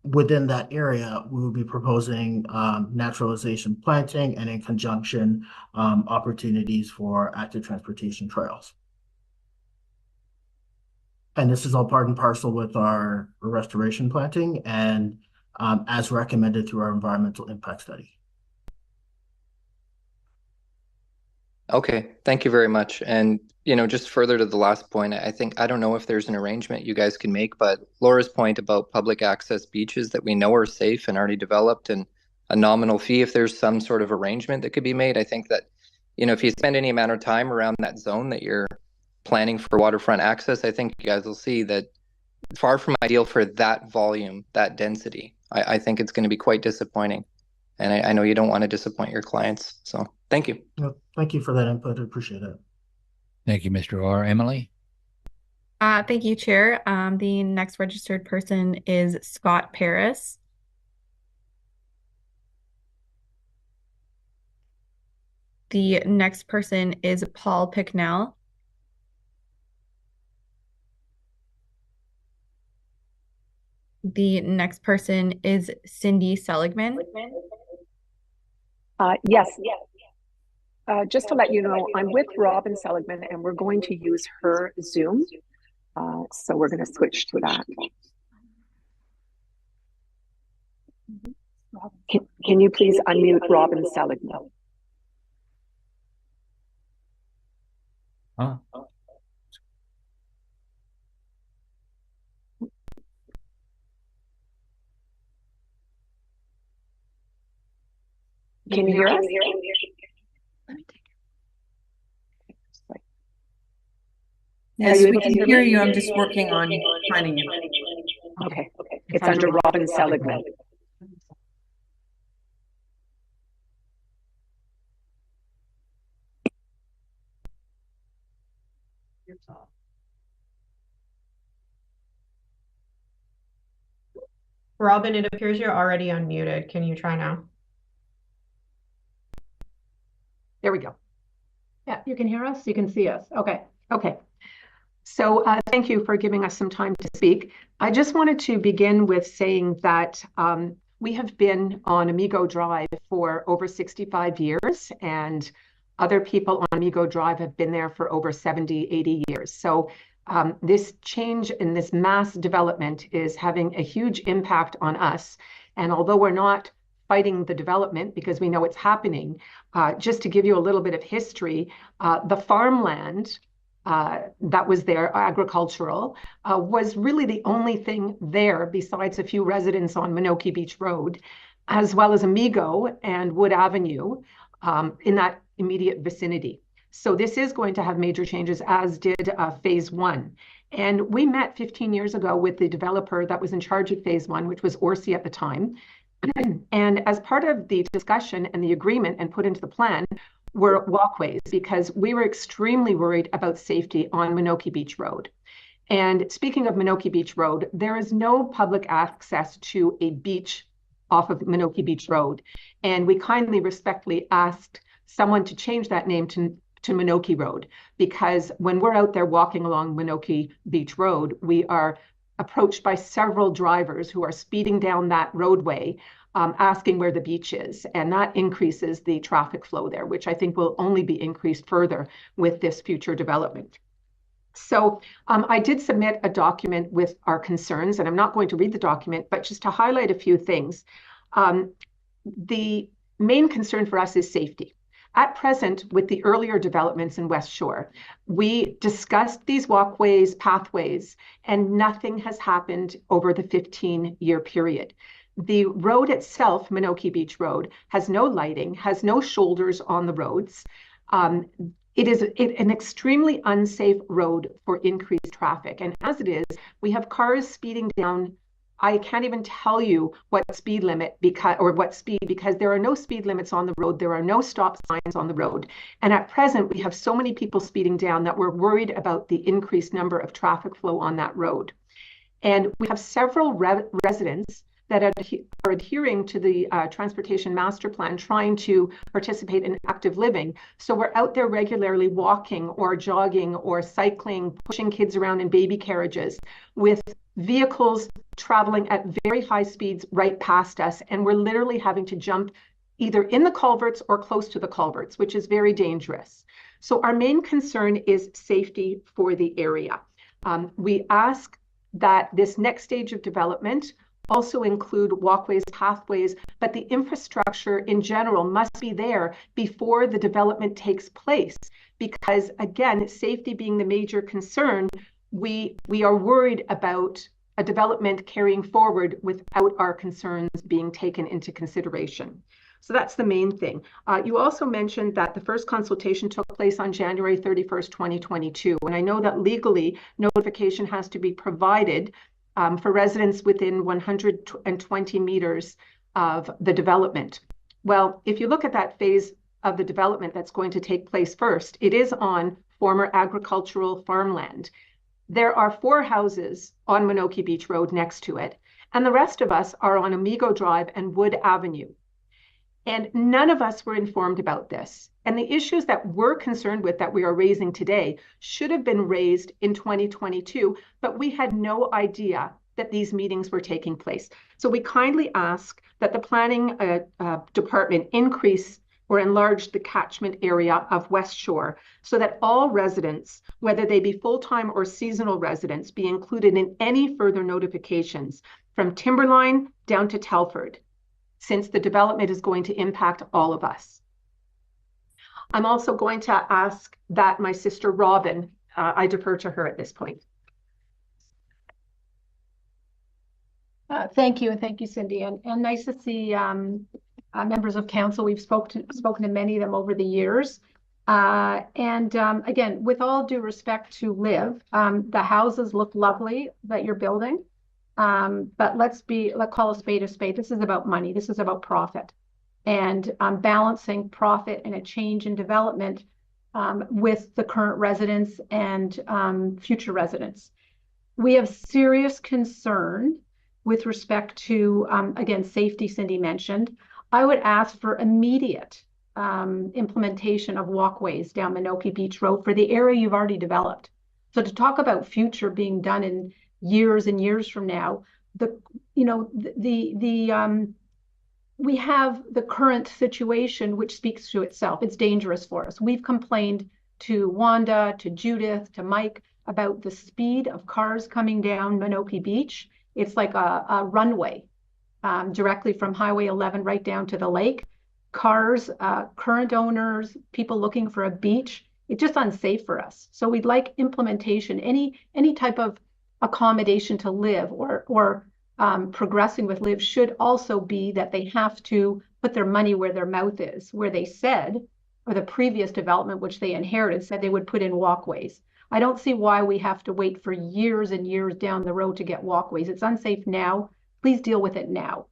[SPEAKER 7] within that area, we will be proposing naturalization planting and in conjunction opportunities for active transportation trails. And this is all part and parcel with our restoration planting and as recommended through our environmental impact study.
[SPEAKER 12] Okay, thank you very much. And, just further to the last point, I don't know if there's an arrangement you guys can make, but Laura's point about public access beaches that we know are safe and already developed and a nominal fee, if there's some sort of arrangement that could be made, I think that, if you spend any amount of time around that zone that you're planning for waterfront access, I think you guys will see that far from ideal for that volume, that density. I think it's going to be quite disappointing. And I know you don't want to disappoint your clients. So thank you.
[SPEAKER 7] Thank you for that input. I appreciate it.
[SPEAKER 2] Thank you, Mr. Orr. Emily?
[SPEAKER 9] Thank you, Chair. The next registered person is Scott Paris. The next person is Paul Picknell. The next person is Cindy Seligman.
[SPEAKER 13] Yes. Just to let you know, I'm with Robin Seligman and we're going to use her Zoom. So we're going to switch to that. Can you please unmute Robin Seligman? Can you hear us?
[SPEAKER 1] Yes, we can hear you. I'm just working on finding you.
[SPEAKER 13] Okay. It's under Robin Seligman.
[SPEAKER 5] Robin, it appears you're already unmuted. Can you try now?
[SPEAKER 13] There we go. Yeah, you can hear us, you can see us. Okay. So thank you for giving us some time to speak. I just wanted to begin with saying that we have been on Amigo Drive for over 65 years, and other people on Amigo Drive have been there for over 70, 80 years. So this change in this mass development is having a huge impact on us. And although we're not fighting the development because we know it's happening, just to give you a little bit of history, the farmland that was there, agricultural, was really the only thing there besides a few residents on Menoke Beach Road, as well as Amigo and Wood Avenue in that immediate vicinity. So this is going to have major changes, as did phase 1. And we met 15 years ago with the developer that was in charge of phase 1, which was Orsi at the time. And as part of the discussion and the agreement and put into the plan were walkways, because we were extremely worried about safety on Menoke Beach Road. And speaking of Menoke Beach Road, there is no public access to a beach off of Menoke Beach Road. And we kindly, respectfully asked someone to change that name to Menoke Road, because when we're out there walking along Menoke Beach Road, we are approached by several drivers who are speeding down that roadway, asking where the beach is. And that increases the traffic flow there, which I think will only be increased further with this future development. So I did submit a document with our concerns, and I'm not going to read the document, but just to highlight a few things. The main concern for us is safety. At present, with the earlier developments in West Shore, we discussed these walkways, pathways, and nothing has happened over the 15-year period. The road itself, Menoke Beach Road, has no lighting, has no shoulders on the roads. It is an extremely unsafe road for increased traffic. And as it is, we have cars speeding down. I can't even tell you what speed limit because there are no speed limits on the road. There are no stop signs on the road. And at present, we have so many people speeding down that we're worried about the increased number of traffic flow on that road. And we have several residents that are adhering to the Transportation Master Plan, trying to participate in active living. So we're out there regularly walking or jogging or cycling, pushing kids around in baby carriages with vehicles traveling at very high speeds right past us. And we're literally having to jump either in the culverts or close to the culverts, which is very dangerous. So our main concern is safety for the area. We ask that this next stage of development also include walkways, pathways, but the infrastructure in general must be there before the development takes place. Because again, safety being the major concern, we are worried about a development carrying forward without our concerns being taken into consideration. So that's the main thing. You also mentioned that the first consultation took place on January 31st, 2022. And I know that legally notification has to be provided for residents within 120 meters of the development. Well, if you look at that phase of the development that's going to take place first, it is on former agricultural farmland. There are 4 houses on Menoke Beach Road next to it, and the rest of us are on Amigo Drive and Wood Avenue. And none of us were informed about this. And the issues that we're concerned with that we are raising today should have been raised in 2022, but we had no idea that these meetings were taking place. So we kindly ask that the planning department increase or enlarge the catchment area of West Shore so that all residents, whether they be full-time or seasonal residents, be included in any further notifications from Timberline down to Telford, since the development is going to impact all of us. I'm also going to ask that my sister Robin, I defer to her at this point.
[SPEAKER 14] Thank you, and thank you, Cindy. And nice to see members of council. We've spoken to many of them over the years. Again, with all due respect to Liv, the houses look lovely that you're building. But let's call a spade a spade. This is about money. This is about profit, and balancing profit and a change in development with the current residents and future residents. We have serious concern with respect to, again, safety, Cindy mentioned. I would ask for immediate implementation of walkways down Menoke Beach Road for the area you've already developed. So to talk about future being done in years and years from now, we have the current situation which speaks to itself. It's dangerous for us. We've complained to Wanda, to Judith, to Mike about the speed of cars coming down Menoke Beach. It's like a runway directly from Highway 11 right down to the lake. Cars, current owners, people looking for a beach. It's just unsafe for us. So we'd like implementation, any type of accommodation to live or progressing with Live should also be that they have to put their money where their mouth is, where they said or the previous development, which they inherited, said they would put in walkways. I don't see why we have to wait for years and years down the road to get walkways. It's unsafe now. Please deal with it now.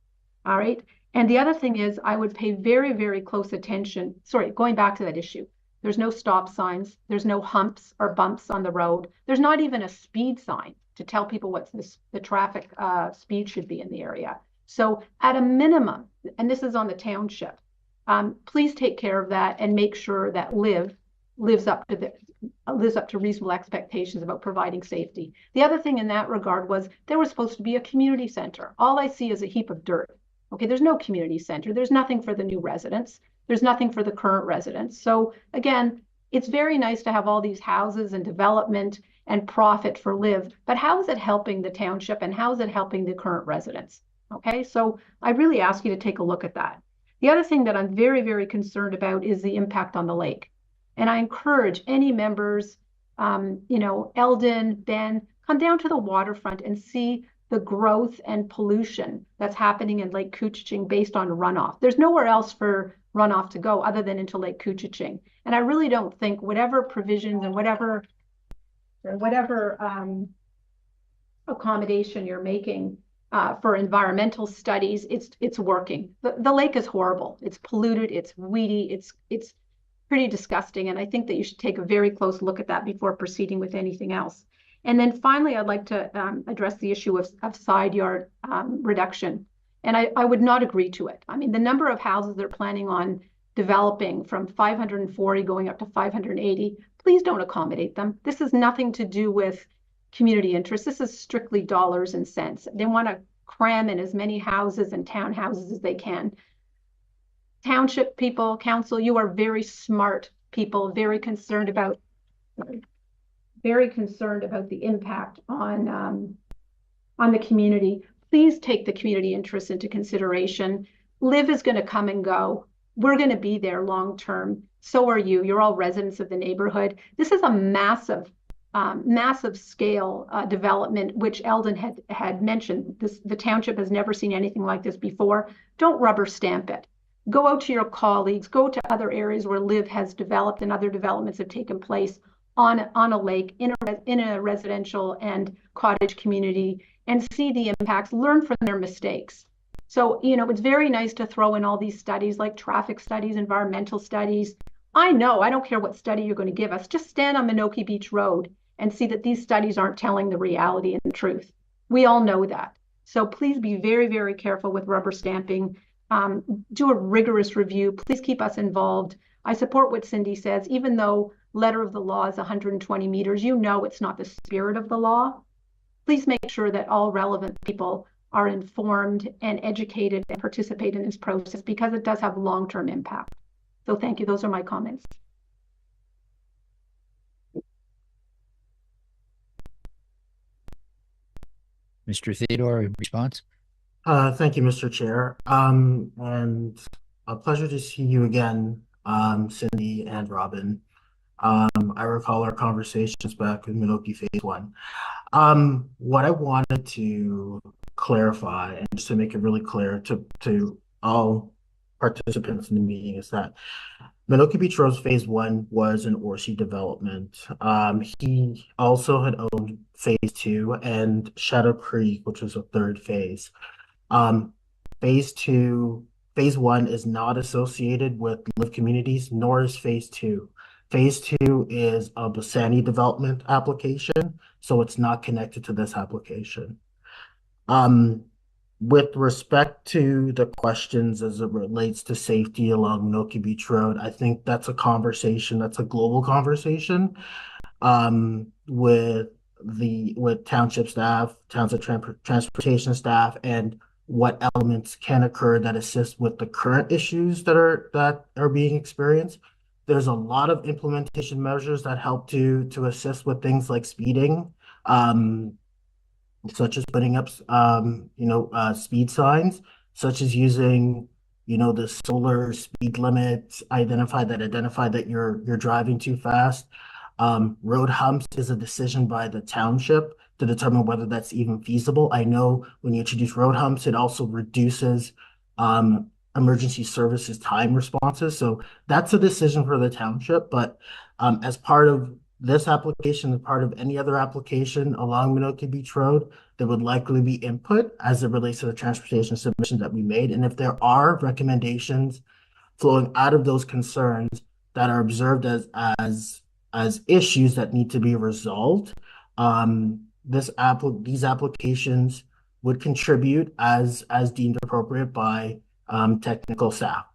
[SPEAKER 14] All right. And the other thing is, I would pay very, very close attention. Sorry, going back to that issue. There's no stop signs. There's no humps or bumps on the road. There's not even a speed sign to tell people what the traffic speed should be in the area. So at a minimum, and this is on the township, please take care of that and make sure that lives up to reasonable expectations about providing safety. The other thing in that regard was there was supposed to be a community center. All I see is a heap of dirt. Okay, there's no community center. There's nothing for the new residents. There's nothing for the current residents. So again, it's very nice to have all these houses and development and profit for Live, but how is it helping the township and how is it helping the current residents? Okay, so I really ask you to take a look at that. The other thing that I'm very, very concerned about is the impact on the lake. And I encourage any members, Eldon, Ben, come down to the waterfront and see the growth and pollution that's happening in Lake Couchiching based on runoff. There's nowhere else for runoff to go other than into Lake Couchiching. And I really don't think whatever provisions and whatever accommodation you're making for environmental studies, it's working. The lake is horrible. It's polluted. It's weedy. It's pretty disgusting. And I think that you should take a very close look at that before proceeding with anything else. And then finally, I'd like to address the issue of side yard reduction. And I would not agree to it. I mean, the number of houses they're planning on developing from 540 going up to 580, please don't accommodate them. This has nothing to do with community interest. This is strictly dollars and cents. They want to cram in as many houses and townhouses as they can. Township people, council, you are very smart people, very concerned about the impact on the community. Please take the community interest into consideration. Live is going to come and go. We're going to be there long term. So are you. You're all residents of the neighborhood. This is a massive scale development, which Eldon had mentioned. The township has never seen anything like this before. Don't rubber stamp it. Go out to your colleagues, go to other areas where Live has developed and other developments have taken place on a lake, in a residential and cottage community, and see the impacts, learn from their mistakes. So, it's very nice to throw in all these studies like traffic studies, environmental studies. I don't care what study you're going to give us, just stand on Menoke Beach Road and see that these studies aren't telling the reality and the truth. We all know that. So please be very, very careful with rubber stamping. Do a rigorous review. Please keep us involved. I support what Cindy says, even though letter of the law is 120 meters, it's not the spirit of the law. Please make sure that all relevant people are informed and educated and participate in this process because it does have long-term impact. So thank you. Those are my comments.
[SPEAKER 2] Mr. Theodore, response?
[SPEAKER 7] Thank you, Mr. Chair. And a pleasure to see you again, Cindy and Robin. I recall our conversations back in Menoke Phase 1. What I wanted to clarify, and just to make it really clear to all participants in the meeting, is that Menoke Beach Road Phase 1 was an Orsi development. He also had owned Phase 2 and Shadow Creek, which was a third phase. Phase 1 is not associated with Live Communities, nor is Phase 2. Phase 2 is a Bosani development application, so it's not connected to this application. With respect to the questions as it relates to safety along Menoke Beach Road, I think that's a global conversation with township staff, township transportation staff, and what elements can occur that assist with the current issues that are being experienced. There's a lot of implementation measures that help to assist with things like speeding, such as putting up speed signs, such as using the solar speed limit identify that you're driving too fast. Road humps is a decision by the township to determine whether that's even feasible. I know when you introduce road humps, it also reduces emergency services time responses. So that's a decision for the township, but as part of this application, as part of any other application along Menoke Beach Road, there would likely be input as it relates to the transportation submission that we made. And if there are recommendations flowing out of those concerns that are observed as issues that need to be resolved, these applications would contribute as deemed appropriate by technical staff.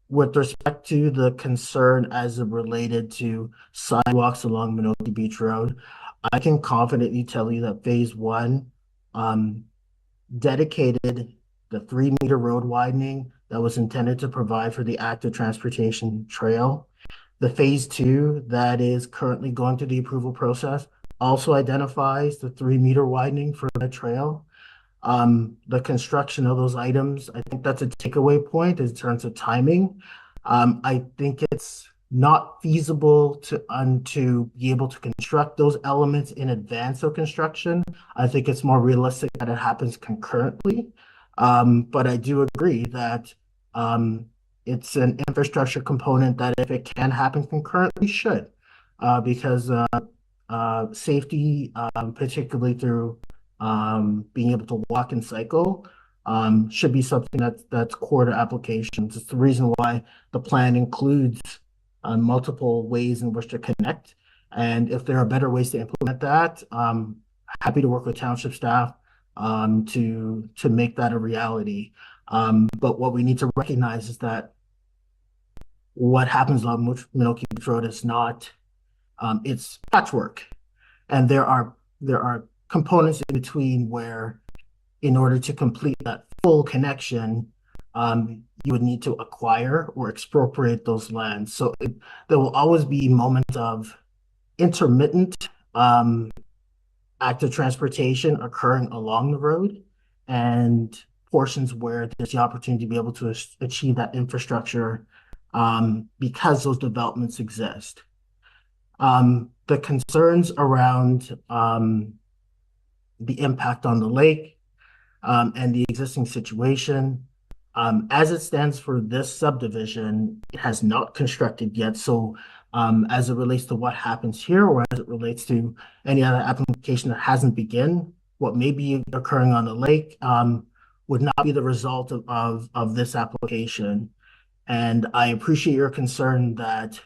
[SPEAKER 7] With respect to the concern as it related to sidewalks along Menoke Beach Road, I can confidently tell you that phase one dedicated the 3-meter road widening that was intended to provide for the active transportation trail. The phase two that is currently going through the approval process also identifies the 3-meter widening for the trail. The construction of those items, I think that's a takeaway point in terms of timing. I think it's not feasible to be able to construct those elements in advance of construction. I think it's more realistic that it happens concurrently. But I do agree that it's an infrastructure component that if it can happen concurrently, should, because safety, particularly through being able to walk and cycle, should be something that's core to applications. It's the reason why the plan includes multiple ways in which to connect. And if there are better ways to implement that, happy to work with township staff to make that a reality. But what we need to recognize is that what happens on Menoke Beach Road is not, it's patchwork. And there are components in between where in order to complete that full connection, you would need to acquire or expropriate those lands. So there will always be moments of intermittent active transportation occurring along the road and portions where there's the opportunity to be able to achieve that infrastructure because those developments exist. The concerns around the impact on the lake and the existing situation, as it stands for this subdivision, it has not constructed yet. So as it relates to what happens here or as it relates to any other application that hasn't begun, what may be occurring on the lake would not be the result of this application. And I appreciate your concern that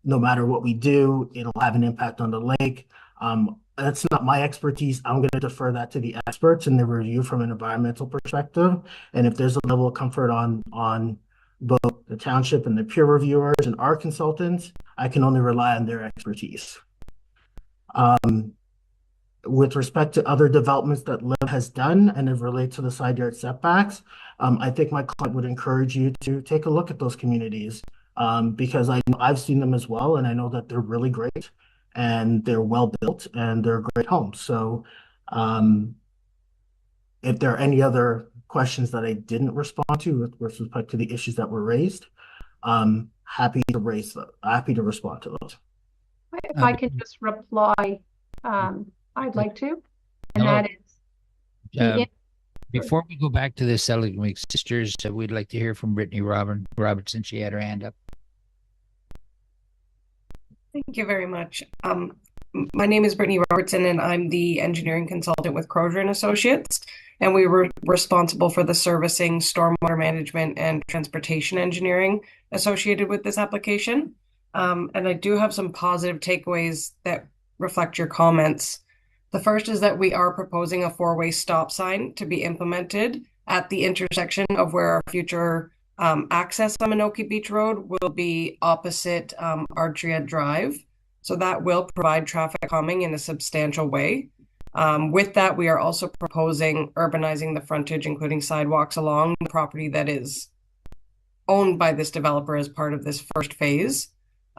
[SPEAKER 7] no matter what we do, it'll have an impact on the lake. That's not my expertise. I'm going to defer that to the experts in the review from an environmental perspective. And if there's a level of comfort on both the township and the peer reviewers and our consultants, I can only rely on their expertise. With respect to other developments that LIV has done and it relates to the side yard setbacks, I think my client would encourage you to take a look at those communities because I've seen them as well, and I know that they're really great and they're well built and they're great homes. So if there are any other questions that I didn't respond to with respect to the issues that were raised, happy to respond to those.
[SPEAKER 13] If I can just reply, I'd like to, and that is
[SPEAKER 2] before we go back to the Seligman sisters, we'd like to hear from Brittany Robertson. She had her hand up.
[SPEAKER 15] Thank you very much. My name is Brittany Robertson, and I'm the engineering consultant with Crozier and Associates, and we were responsible for the servicing, stormwater management, and transportation engineering associated with this application. And I do have some positive takeaways that reflect your comments. The first is that we are proposing a 4-way stop sign to be implemented at the intersection of where our future access on Menoke Beach Road will be opposite Artria Drive. So that will provide traffic calming in a substantial way. With that, we are also proposing urbanizing the frontage, including sidewalks along the property that is owned by this developer as part of this first phase.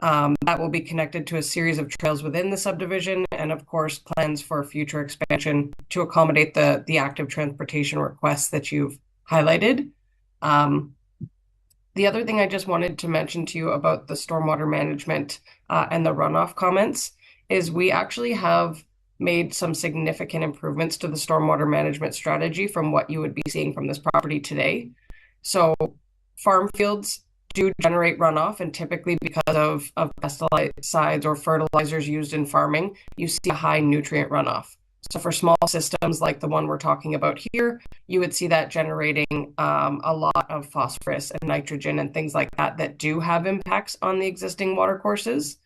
[SPEAKER 15] That will be connected to a series of trails within the subdivision and, of course, plans for future expansion to accommodate the active transportation requests that you've highlighted. The other thing I just wanted to mention to you about the stormwater management and the runoff comments is we actually have made some significant improvements to the stormwater management strategy from what you would be seeing from this property today. So farm fields do generate runoff, and typically because of pesticides or fertilizers used in farming, you see a high nutrient runoff. So for small systems like the one we're talking about here, you would see that generating a lot of phosphorus and nitrogen and things like that that do have impacts on the existing watercourses.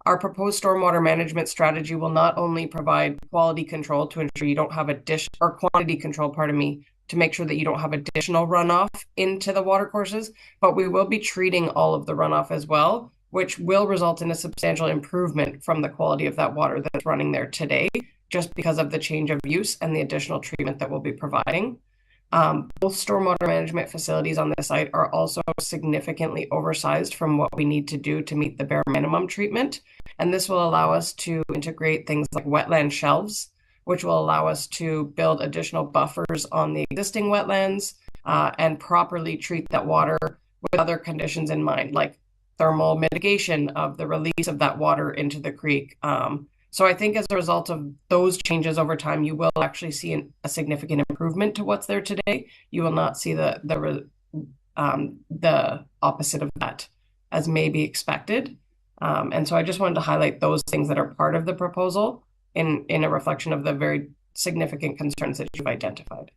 [SPEAKER 15] Our proposed stormwater management strategy will not only provide quality control to ensure you don't have quantity control, pardon me, to make sure that you don't have additional runoff into the watercourses, but we will be treating all of the runoff as well, which will result in a substantial improvement from the quality of that water that's running there today, just because of the change of use and the additional treatment that we'll be providing. Both stormwater management facilities on this site are also significantly oversized from what we need to do to meet the bare minimum treatment. And this will allow us to integrate things like wetland shelves, which will allow us to build additional buffers on the existing wetlands and properly treat that water with other conditions in mind, like thermal mitigation of the release of that water into the creek. So I think as a result of those changes over time, you will actually see a significant improvement to what's there today. You will not see the opposite of that as may be expected. And so I just wanted to highlight those things that are part of the proposal in a reflection of the very significant concerns that you've identified.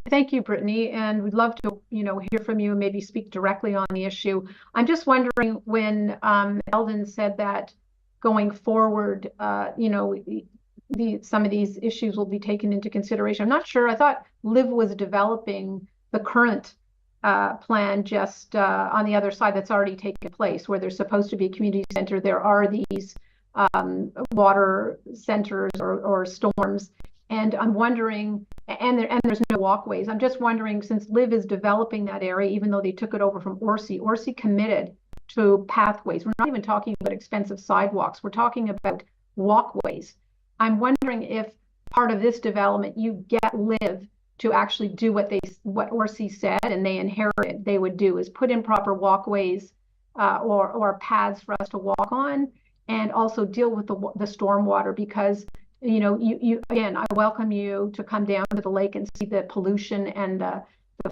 [SPEAKER 13] Thank you, Brittany, and we'd love to, hear from you and maybe speak directly on the issue. I'm just wondering when Eldon said that going forward, some of these issues will be taken into consideration. I'm not sure. I thought LIV was developing the current plan just on the other side that's already taken place, where there's supposed to be a community center. There are these water centers or storms, and I'm wondering, and there's no walkways. I'm just wondering, since LIV is developing that area, even though they took it over from Orsi committed to pathways. We're not even talking about expensive sidewalks. We're talking about walkways. I'm wondering if part of this development, you get LIV to actually do what Orsi said and they inherited they would do, is put in proper walkways or paths for us to walk on, and also deal with the stormwater, because you again, I welcome you to come down to the lake and see the pollution and the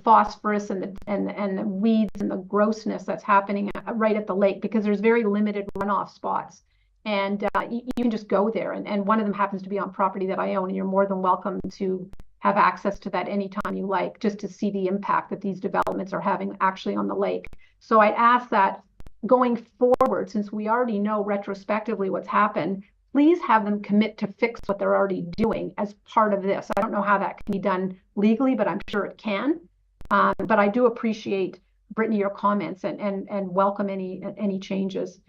[SPEAKER 13] phosphorus and the weeds and the grossness that's happening right at the lake, because there's very limited runoff spots, and you can just go there, and one of them happens to be on property that I own, and you're more than welcome to have access to that anytime you like, just to see the impact that these developments are having actually on the lake. So I ask that going forward, since we already know retrospectively what's happened, please have them commit to fix what they're already doing as part of this. I don't know how that can be done legally, but I'm sure it can. But I do appreciate, Brittany, your comments and welcome any changes.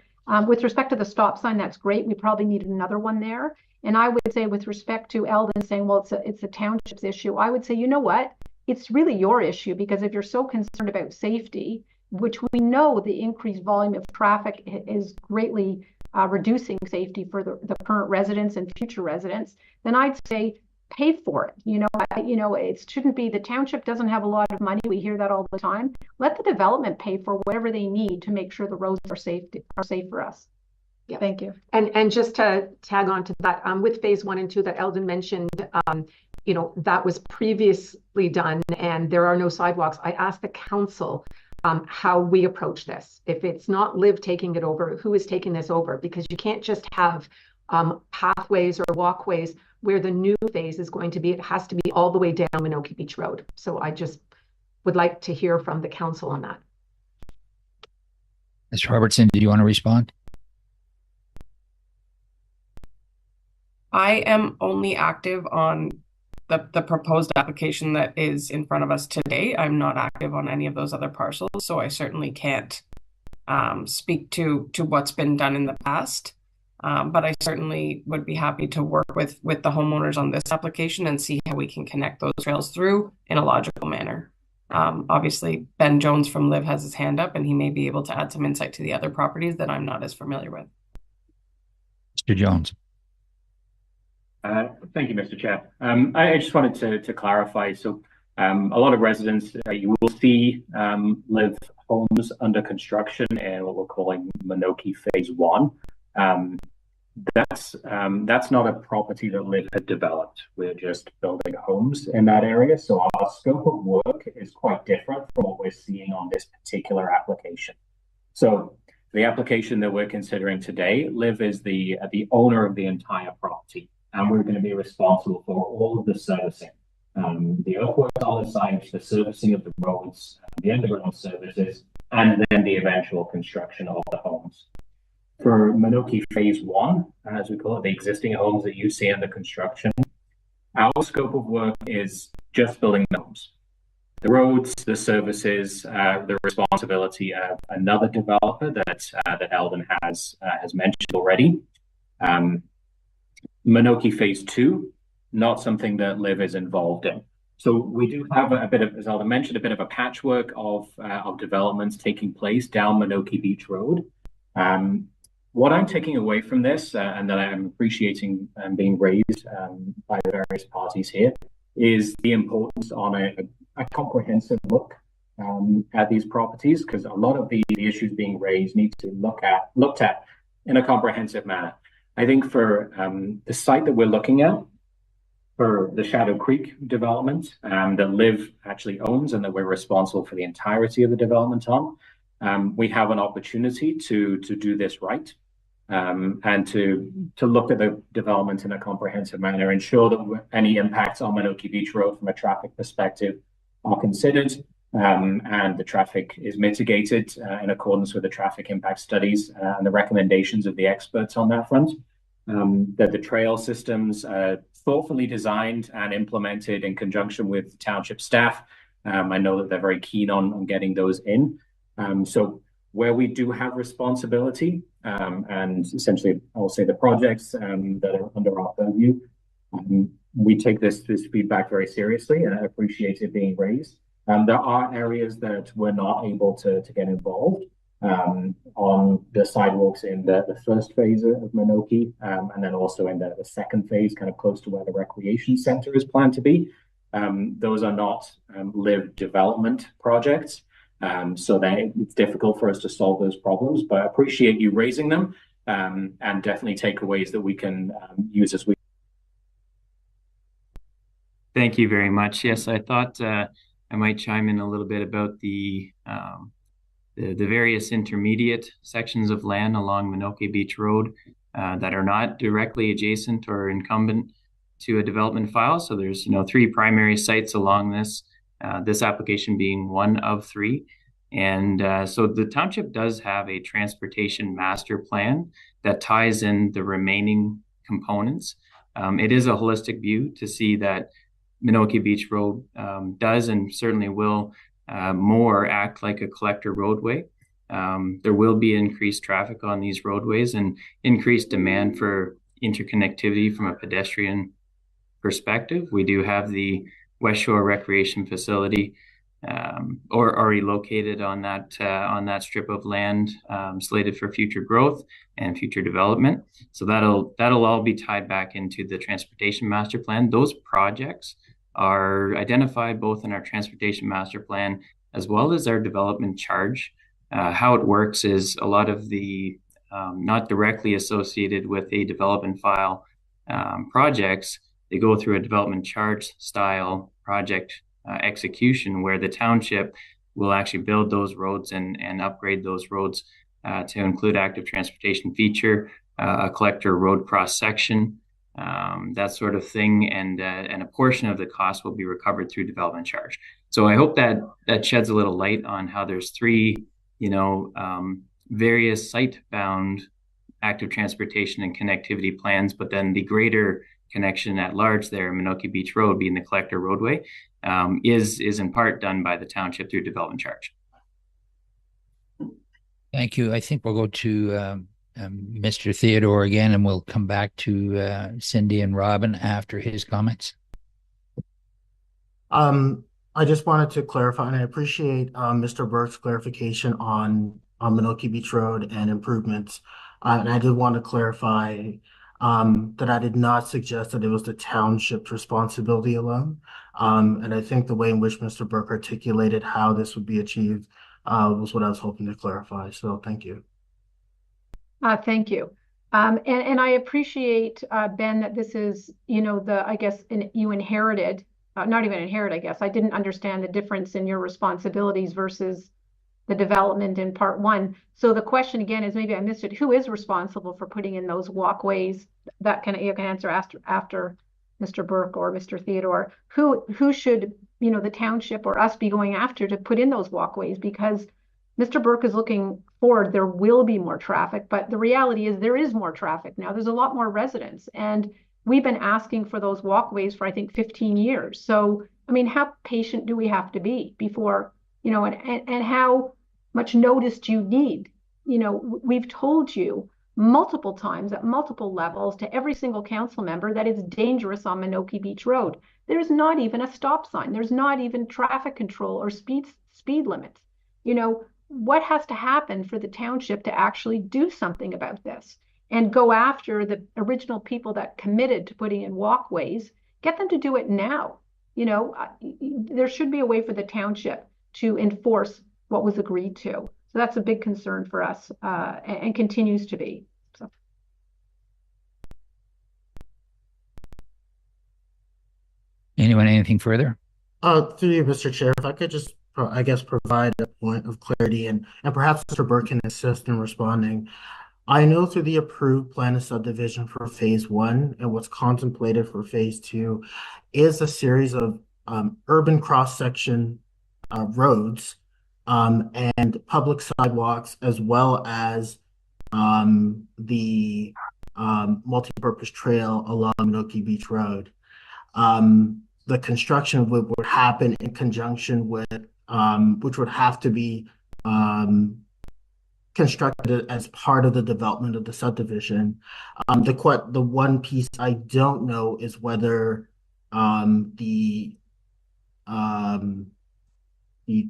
[SPEAKER 13] With respect to the stop sign, that's great. We probably need another one there. And I would say, with respect to Eldon saying, well, it's a township's issue, I would say, you know what? It's really your issue, because if you're so concerned about safety, which we know the increased volume of traffic is greatly reducing safety for the current residents and future residents, then I'd say pay for it. It shouldn't be, the township doesn't have a lot of money. We hear that all the time. Let the development pay for whatever they need to make sure the roads are safe for us. Yeah. Thank you.
[SPEAKER 14] And just to tag on to that, with phase 1 and 2 that Eldon mentioned, that was previously done and there are no sidewalks. I asked the council how we approach this. If it's not LIV taking it over, who is taking this over? Because you can't just have pathways or walkways where the new phase is going to be. It has to be all the way down Menoke Beach Road. So I just would like to hear from the council on that.
[SPEAKER 2] Ms. Robertson, do you want to respond?
[SPEAKER 15] I am only active on the proposed application that is in front of us today. I'm not active on any of those other parcels, so I certainly can't speak to what's been done in the past. But I certainly would be happy to work with the homeowners on this application and see how we can connect those trails through in a logical manner. Obviously, Ben Jones from LIV has his hand up, and he may be able to add some insight to the other properties that I'm not as familiar with.
[SPEAKER 2] Mr. Jones.
[SPEAKER 4] Thank you, Mr. Chair. I just wanted to clarify. So a lot of residents, you will see LIV homes under construction in what we're calling Menoke Phase 1. That's not a property that Liv had developed. We're just building homes in that area. So our scope of work is quite different from what we're seeing on this particular application. So the application that we're considering today, Liv is the owner of the entire property, and we're going to be responsible for all of the servicing. The earthworks on the site, the servicing of the roads, the underground services, and then the eventual construction of the homes. For Menoke Phase 1, as we call it, the existing homes that you see under construction, our scope of work is just building the homes. The roads, the services, the responsibility of another developer that Eldon has mentioned already. Menoke Phase 2, not something that Liv is involved in. So we do have a bit of, as Eldon mentioned, a bit of a patchwork of developments taking place down Menoke Beach Road. What I'm taking away from this, and that I'm appreciating being raised by the various parties here, is the importance on a comprehensive look at these properties, because a lot of the issues being raised need to be looked at in a comprehensive manner. I think for the site that we're looking at, for the Shadow Creek development that Liv actually owns and that we're responsible for the entirety of the development on, we have an opportunity to do this right. And to look at the development in a comprehensive manner, ensure that any impacts on Menoke Beach Road from a traffic perspective are considered, and the traffic is mitigated in accordance with the traffic impact studies and the recommendations of the experts on that front. That the trail systems are thoughtfully designed and implemented in conjunction with township staff. I know that they're very keen on getting those in. So where we do have responsibility, and essentially I will say the projects that are under our purview, we take this feedback very seriously, and I appreciate it being raised. There are areas that we're not able to get involved on the sidewalks in the first phase of Menoke, and then also in the second phase, kind of close to where the recreation center is planned to be. Those are not Liv development projects. So then it's difficult for us to solve those problems, but I appreciate you raising them, and definitely takeaways that we can use as we.
[SPEAKER 16] Thank you very much. Yes, I thought I might chime in a little bit about the various intermediate sections of land along Menoke Beach Road that are not directly adjacent or incumbent to a development file. So there's 3 primary sites along this application being one of 3. And so the township does have a transportation master plan that ties in the remaining components. It is a holistic view to see that Menoke Beach Road does and certainly will more act like a collector roadway. There will be increased traffic on these roadways and increased demand for interconnectivity from a pedestrian perspective. We do have the West Shore Recreation Facility already located on that strip of land, slated for future growth and future development. So that'll all be tied back into the transportation master plan. Those projects are identified both in our transportation master plan as well as our development charge. How it works is a lot of the not directly associated with a development file projects, they go through a development charge style project execution where the township will actually build those roads and upgrade those roads to include active transportation feature, a collector road cross section, that sort of thing, and a portion of the cost will be recovered through development charge. So I hope that sheds a little light on how there's 3, various site-bound active transportation and connectivity plans, but then the greater connection at large there, Menoke Beach Road being the collector roadway, is in part done by the township through development charge.
[SPEAKER 2] Thank you. I think we'll go to Mr. Theodore again, and we'll come back to Cindy and Robin after his comments.
[SPEAKER 7] I just wanted to clarify, and I appreciate Mr. Burke's clarification on Menoke Beach Road and improvements. And I did want to clarify that I did not suggest that it was the township's responsibility alone. And I think the way in which Mr. Burke articulated how this would be achieved was what I was hoping to clarify. So thank you.
[SPEAKER 14] Thank you.
[SPEAKER 13] And I appreciate, Ben, that this is, I guess you inherited, not even inherit, I guess. I didn't understand the difference in your responsibilities versus the development in part one. So the question again is, maybe I missed it, who is responsible for putting in those walkways? That you can answer after Mr. Burke or Mr. Theodore. Who should, the township or us be going after to put in those walkways? Because Mr. Burke is looking forward, there will be more traffic, but the reality is there is more traffic now. There's a lot more residents, and we've been asking for those walkways for, I think, 15 years. So, I mean, how patient do we have to be before, and how much notice do you need? We've told you multiple times at multiple levels to every single council member that it's dangerous on Menoke Beach Road. There's not even a stop sign. There's not even traffic control or speed limits. What has to happen for the township to actually do something about this and go after the original people that committed to putting in walkways, get them to do it now? There should be a way for the township to enforce what was agreed to. So that's a big concern for us, and continues to be. So.
[SPEAKER 2] Anyone, anything further?
[SPEAKER 7] Through you, Mr. Chair, if I could just, I guess, provide a point of clarity, and perhaps Mr. Burke can assist in responding. I know through the approved plan of subdivision for phase one and what's contemplated for phase two is a series of urban cross-section roads and public sidewalks, as well as the multi-purpose trail along Menoke Beach Road. The construction of which would happen in conjunction with, which would have to be constructed as part of the development of the subdivision. The one piece I don't know is whether the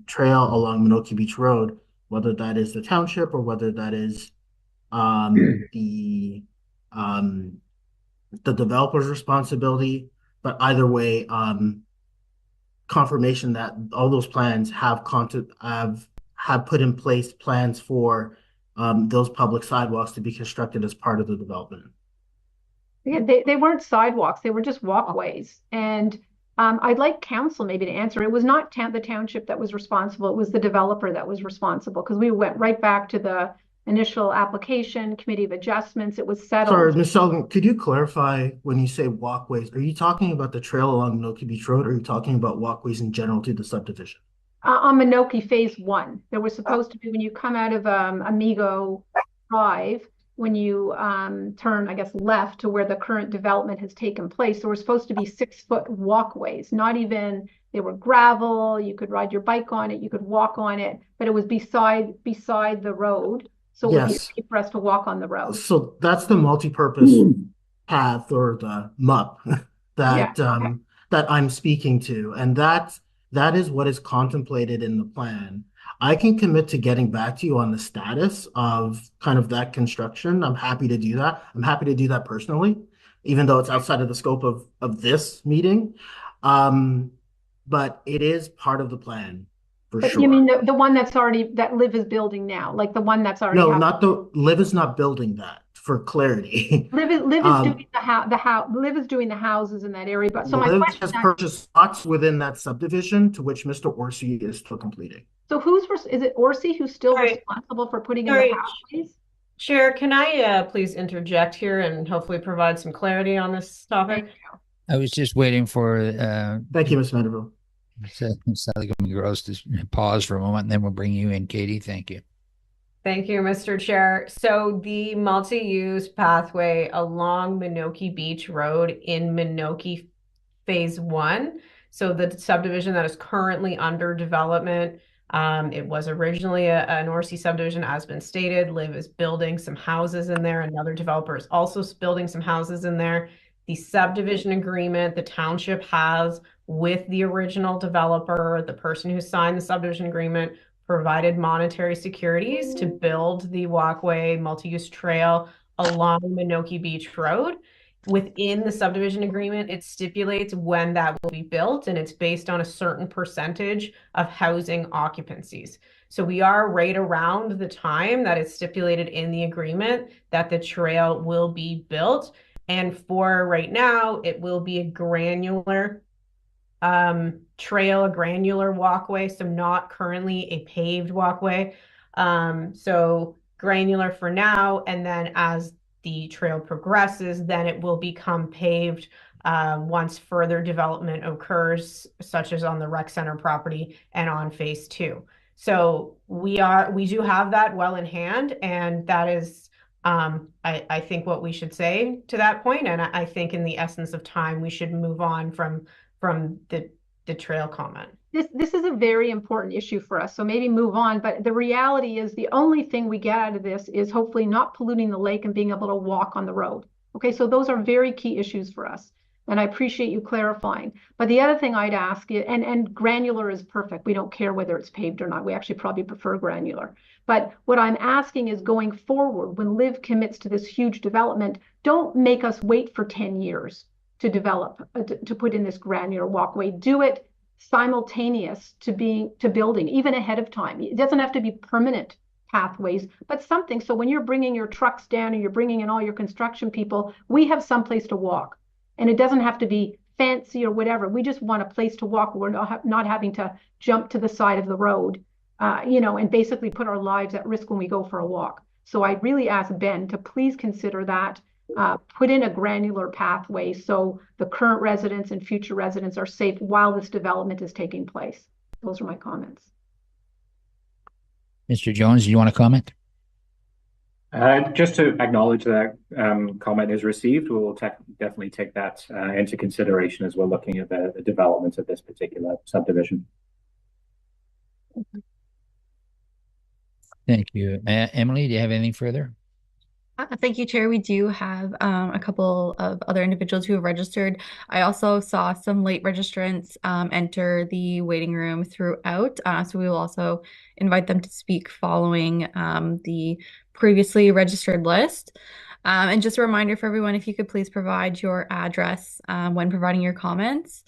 [SPEAKER 7] trail along Menoke Beach Road, whether that is the township or whether that is the developer's responsibility. But either way, confirmation that all those plans have put in place plans for those public sidewalks to be constructed as part of the development.
[SPEAKER 13] Yeah, they weren't sidewalks; they were just walkways. And I'd like council maybe to answer. It was not the township that was responsible; it was the developer that was responsible, because we went right back to the initial application, committee of adjustments. It was settled.
[SPEAKER 7] Sorry, Ms. Seligman, could you clarify when you say walkways? Are you talking about the trail along Menoke Beach Road, or are you talking about walkways in general to the subdivision?
[SPEAKER 13] On Menoke phase one, there was supposed to be, when you come out of Amigo Drive, when you turn, I guess, left to where the current development has taken place, there were supposed to be 6-foot walkways. Not even, they were gravel. You could ride your bike on it. You could walk on it, but it was beside the road. So it would be safe for us to walk on the road.
[SPEAKER 7] So that's the multi-purpose path, or the MUP that that I'm speaking to, and that is what is contemplated in the plan. I can commit to getting back to you on the status of kind of that construction. I'm happy to do that. I'm happy to do that personally, even though it's outside of the scope of this meeting. But it is part of the plan.
[SPEAKER 13] But you mean the one that's already, that Liv is building now, like the one that's already
[SPEAKER 7] Liv is not building that, for clarity.
[SPEAKER 13] Liv is doing Liv is doing the houses in that area. But so
[SPEAKER 7] Liv
[SPEAKER 13] my question
[SPEAKER 7] has purchased lots within that subdivision, to which Mr. Orsi is still completing.
[SPEAKER 13] So is it Orsi who's still responsible for putting in the houses?
[SPEAKER 5] Chair, can I please interject here and hopefully provide some clarity on this topic?
[SPEAKER 2] I was just waiting for
[SPEAKER 7] thank you, Ms. Vanderbilt.
[SPEAKER 2] Seligman Gross to pause for a moment, and then we'll bring you in, Katie. Thank you.
[SPEAKER 5] Thank you, Mr. Chair. So the multi-use pathway along Menoke Beach Road in Menoke phase one, so the subdivision that is currently under development, it was originally an Orsi subdivision, as been stated. Liv is building some houses in there. Another developer is also building some houses in there. The subdivision agreement the township has with the original developer, the person who signed the subdivision agreement, provided monetary securities to build the walkway multi-use trail along Menoke Beach Road. Within the subdivision agreement, it stipulates when that will be built, and it's based on a certain percentage of housing occupancies. So we are right around the time that is stipulated in the agreement that the trail will be built. And for right now, it will be a granular trail, a granular walkway, so not currently a paved walkway. So granular for now, and then as the trail progresses, then it will become paved once further development occurs, such as on the rec center property and on phase 2. So we do have that well in hand, and that is I think what we should say to that point. And I think in the essence of time, we should move on from the trail comment.
[SPEAKER 14] This is a very important issue for us, so maybe move on. But the reality is the only thing we get out of this is hopefully not polluting the lake and being able to walk on the road. Okay, so those are very key issues for us. And I appreciate you clarifying. But the other thing I'd ask you, and granular is perfect. We don't care whether it's paved or not. We actually probably prefer granular. But what I'm asking is going forward, when Liv commits to this huge development, don't make us wait for 10 years to develop, to put in this granular walkway. Do it simultaneous to building, even ahead of time. It doesn't have to be permanent pathways, but something. So when you're bringing your trucks down and you're bringing in all your construction people, we have some place to walk. And it doesn't have to be fancy or whatever. We just want a place to walk. We're not having to jump to the side of the road, and basically put our lives at risk when we go for a walk. So I really ask Ben to please consider that. Put in a granular pathway so the current residents and future residents are safe while this development is taking place. Those are my comments.
[SPEAKER 2] Mr. Jones, do you want to comment?
[SPEAKER 4] Just to acknowledge that comment is received, we will definitely take that into consideration as we're looking at the development of this particular subdivision.
[SPEAKER 2] Thank you. Emily, do you have anything further?
[SPEAKER 9] Thank you, Chair. We do have a couple of other individuals who have registered. I also saw some late registrants enter the waiting room throughout. So we will also invite them to speak following the previously registered list. And just a reminder for everyone, if you could please provide your address when providing your comments.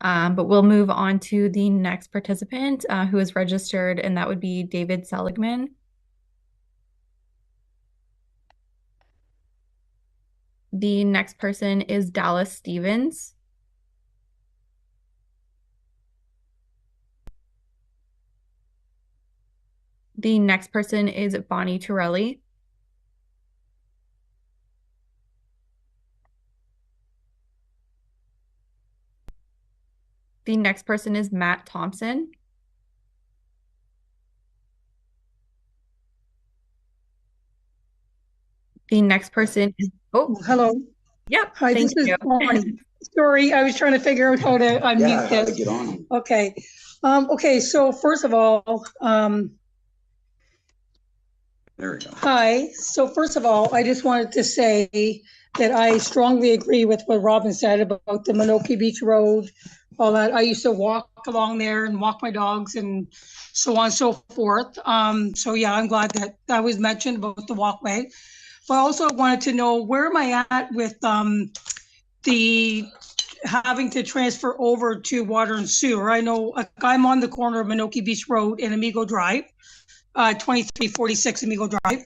[SPEAKER 9] But we'll move on to the next participant who is registered, and that would be David Seligman. The next person is Dallas Stevens. The next person is Bonnie Torelli. The next person is Matt Thompson. The next person is,
[SPEAKER 17] hello.
[SPEAKER 9] Yep.
[SPEAKER 17] Hi, this is Bonnie. Sorry, I was trying to figure out how to unmute this.
[SPEAKER 18] To get on.
[SPEAKER 17] Okay. Okay, so first of all,
[SPEAKER 18] there we go.
[SPEAKER 17] Hi. So first of all, I just wanted to say that I strongly agree with what Robin said about the Menoke Beach Road, all that. I used to walk along there and walk my dogs and so on and so forth. So yeah, I'm glad that that was mentioned about the walkway. But I also wanted to know, where am I at with the having to transfer over to water and sewer? I know I'm on the corner of Menoke Beach Road and Amigo Drive, 2346 Amigo Drive.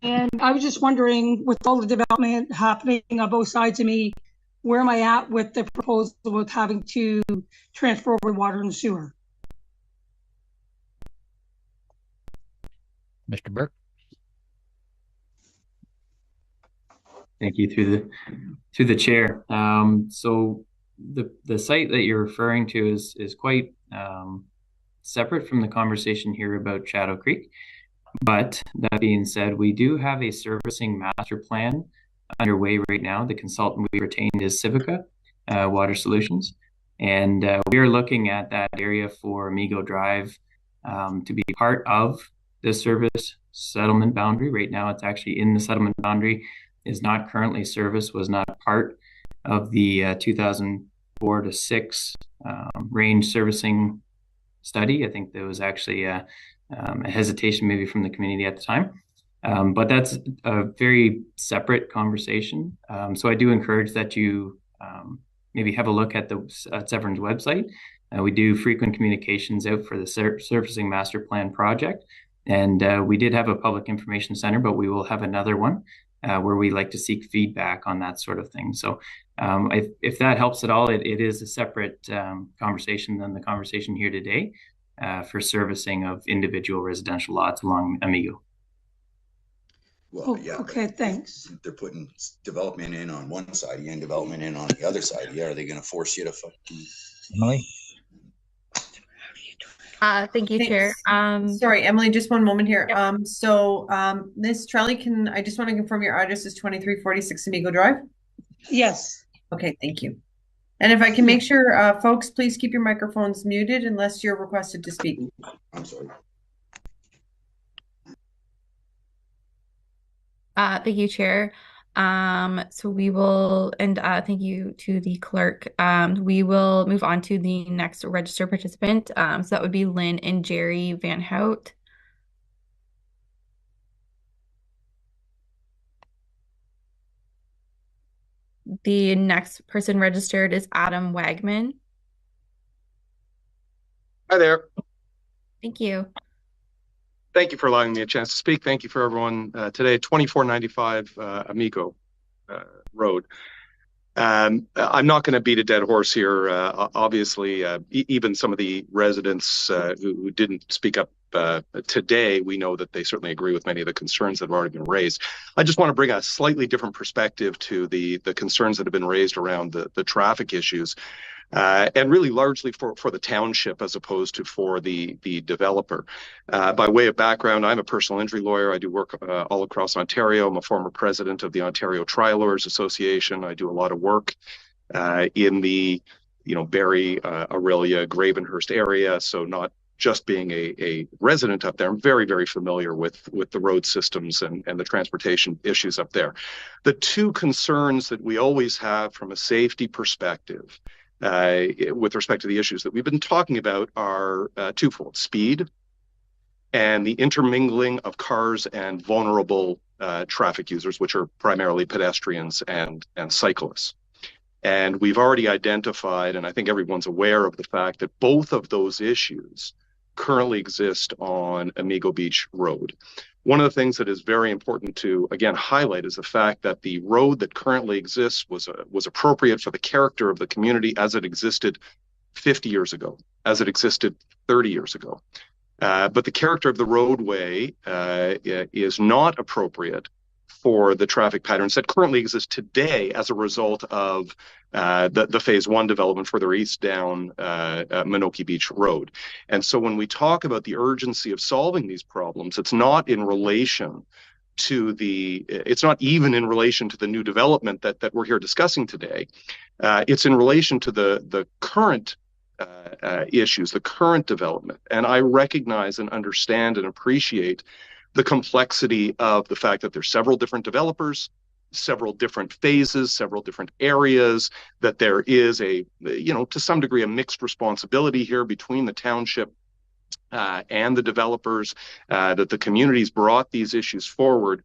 [SPEAKER 17] And I was just wondering, with all the development happening on both sides of me, where am I at with the proposal with having to transfer over water and sewer?
[SPEAKER 2] Mr. Burke.
[SPEAKER 16] Thank you through the chair. So the site that you're referring to is quite separate from the conversation here about Shadow Creek. But that being said, we do have a servicing master plan underway right now. The consultant we retained is Civica Water Solutions, and we are looking at that area for Amigo Drive to be part of the service settlement boundary. Right now, it's actually in the settlement boundary. Is not currently serviced, was not part of the 2004 to 6 range servicing study. I think there was actually a hesitation maybe from the community at the time. But that's a very separate conversation. So I do encourage that you maybe have a look at the Severn's website We do frequent communications out for the surfacing master plan project. And we did have a public information center, but we will have another one where we like to seek feedback on that sort of thing. So if that helps at all, it is a separate conversation than the conversation here today for servicing of individual residential lots along Amigo.
[SPEAKER 18] Well, yeah.
[SPEAKER 17] Okay, thanks.
[SPEAKER 18] They're putting development in on one side and development in on the other side. Yeah, are they going to force you to fucking...
[SPEAKER 2] Emily?
[SPEAKER 9] Thank you, Chair.
[SPEAKER 1] Sorry, Emily, just one moment here. Ms. Trelli, I just want to confirm your address is 2346 Amigo Drive?
[SPEAKER 17] Yes.
[SPEAKER 1] Okay, thank you. And if I can make sure, folks, please keep your microphones muted unless you're requested to speak.
[SPEAKER 18] I'm sorry.
[SPEAKER 9] Thank you, Chair. So we will, and thank you to the clerk. We will move on to the next registered participant. So that would be Lynn and Jerry Van Hout. The next person registered is Adam Wagman.
[SPEAKER 19] Hi there.
[SPEAKER 9] Thank you.
[SPEAKER 19] Thank you for allowing me a chance to speak. Thank you for everyone today. 2495 Amigo Road. I'm not going to beat a dead horse here. Obviously, even some of the residents who didn't speak up today, we know that they certainly agree with many of the concerns that have already been raised. I just want to bring a slightly different perspective to the concerns that have been raised around the traffic issues. And really largely for the township as opposed to for the developer. By way of background, I'm a personal injury lawyer. I do work all across Ontario. I'm a former president of the Ontario Trial Lawyers Association. I do a lot of work in the Barrie, Orillia, Gravenhurst area. So not just being a resident up there, I'm very, very familiar with the road systems and the transportation issues up there. The two concerns that we always have from a safety perspective with respect to the issues that we've been talking about are twofold: speed and the intermingling of cars and vulnerable traffic users, which are primarily pedestrians and cyclists. And we've already identified, and I think everyone's aware of the fact that both of those issues currently exist on Amigo Beach Road. One of the things that is very important to, again, highlight is the fact that the road that currently exists was appropriate for the character of the community as it existed 50 years ago, as it existed 30 years ago. But the character of the roadway is not appropriate for the traffic patterns that currently exist today as a result of the Phase 1 development further east down Menoke Beach Road. And so when we talk about the urgency of solving these problems, it's not in relation to it's not even in relation to the new development that we're here discussing today. It's in relation to the current issues, the current development. And I recognize and understand and appreciate the complexity of the fact that there's several different developers, several different phases, several different areas, that there is to some degree, a mixed responsibility here between the township and the developers, that the communities brought these issues forward.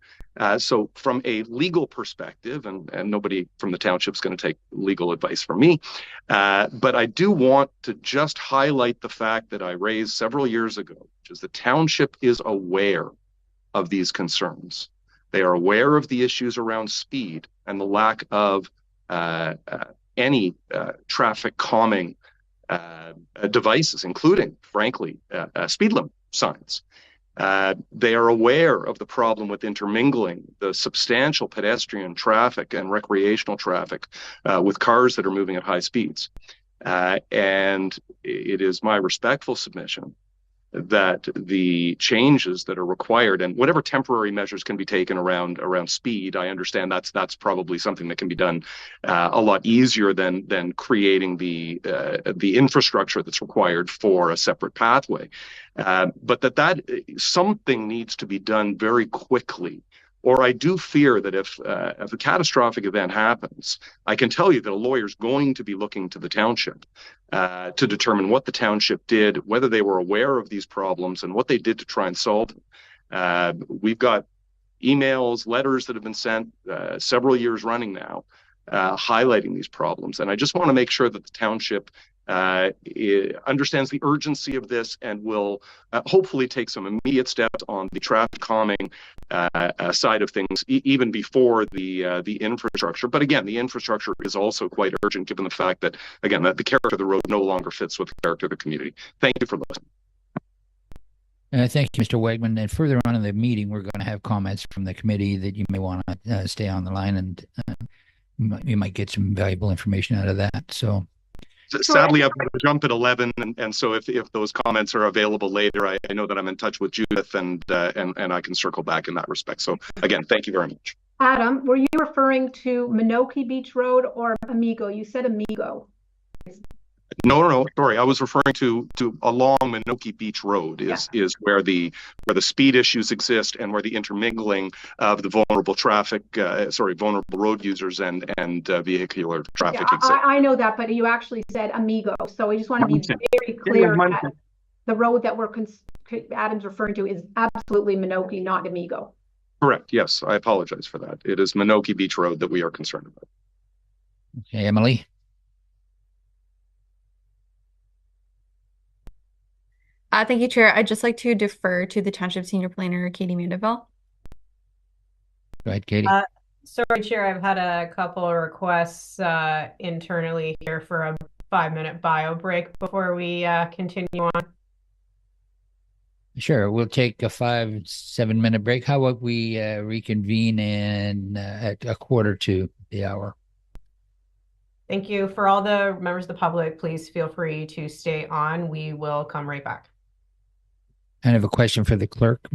[SPEAKER 19] So from a legal perspective, and nobody from the township is going to take legal advice from me, but I do want to just highlight the fact that I raised several years ago, which is the township is aware of these concerns. They are aware of the issues around speed and the lack of any traffic calming devices, including, frankly, speed limit signs. They are aware of the problem with intermingling the substantial pedestrian traffic and recreational traffic with cars that are moving at high speeds. And it is my respectful submission that the changes that are required and whatever temporary measures can be taken around speed, I understand that's probably something that can be done a lot easier than creating the infrastructure that's required for a separate pathway. But that something needs to be done very quickly. Or I do fear that if a catastrophic event happens, I can tell you that a lawyer is going to be looking to the township to determine what the township did, whether they were aware of these problems, and what they did to try and solve them. We've got emails, letters that have been sent several years running now, highlighting these problems. And I just want to make sure that the township understands the urgency of this and will hopefully take some immediate steps on the traffic calming side of things, even before the infrastructure. But again, the infrastructure is also quite urgent, given the fact that, again, that the character of the road no longer fits with the character of the community. Thank you for listening.
[SPEAKER 2] Thank you, Mr. Wegman. And further on in the meeting, we're going to have comments from the committee that you may want to stay on the line, and you might get some valuable information out of that. So,
[SPEAKER 19] sadly, I've got to jump at 11, and so if those comments are available later, I know that I'm in touch with Judith, and I can circle back in that respect. So again, thank you very much.
[SPEAKER 13] Adam, were you referring to Menoke Beach Road or Amigo? You said Amigo.
[SPEAKER 19] No, sorry. I was referring to along Menoke Beach Road is where the speed issues exist and where the intermingling of the vulnerable traffic, vulnerable road users and vehicular traffic exists.
[SPEAKER 13] I know that, but you actually said Amigo, so I just want to be very clear that the road that Adam's referring to is absolutely Menoke, not Amigo.
[SPEAKER 19] Correct. Yes, I apologize for that. It is Menoke Beach Road that we are concerned about.
[SPEAKER 2] Okay, Emily.
[SPEAKER 9] Thank you, Chair. I'd just like to defer to the Township Senior Planner, Katie Mandeville.
[SPEAKER 2] Go ahead, Katie.
[SPEAKER 5] Sorry, Chair, I've had a couple of requests internally here for a 5-minute bio break before we continue on.
[SPEAKER 2] Sure, we'll take a 5-7 minute break. How about we reconvene at 1:45?
[SPEAKER 5] Thank you. For all the members of the public, please feel free to stay on. We will come right back.
[SPEAKER 2] I have a question for the clerk.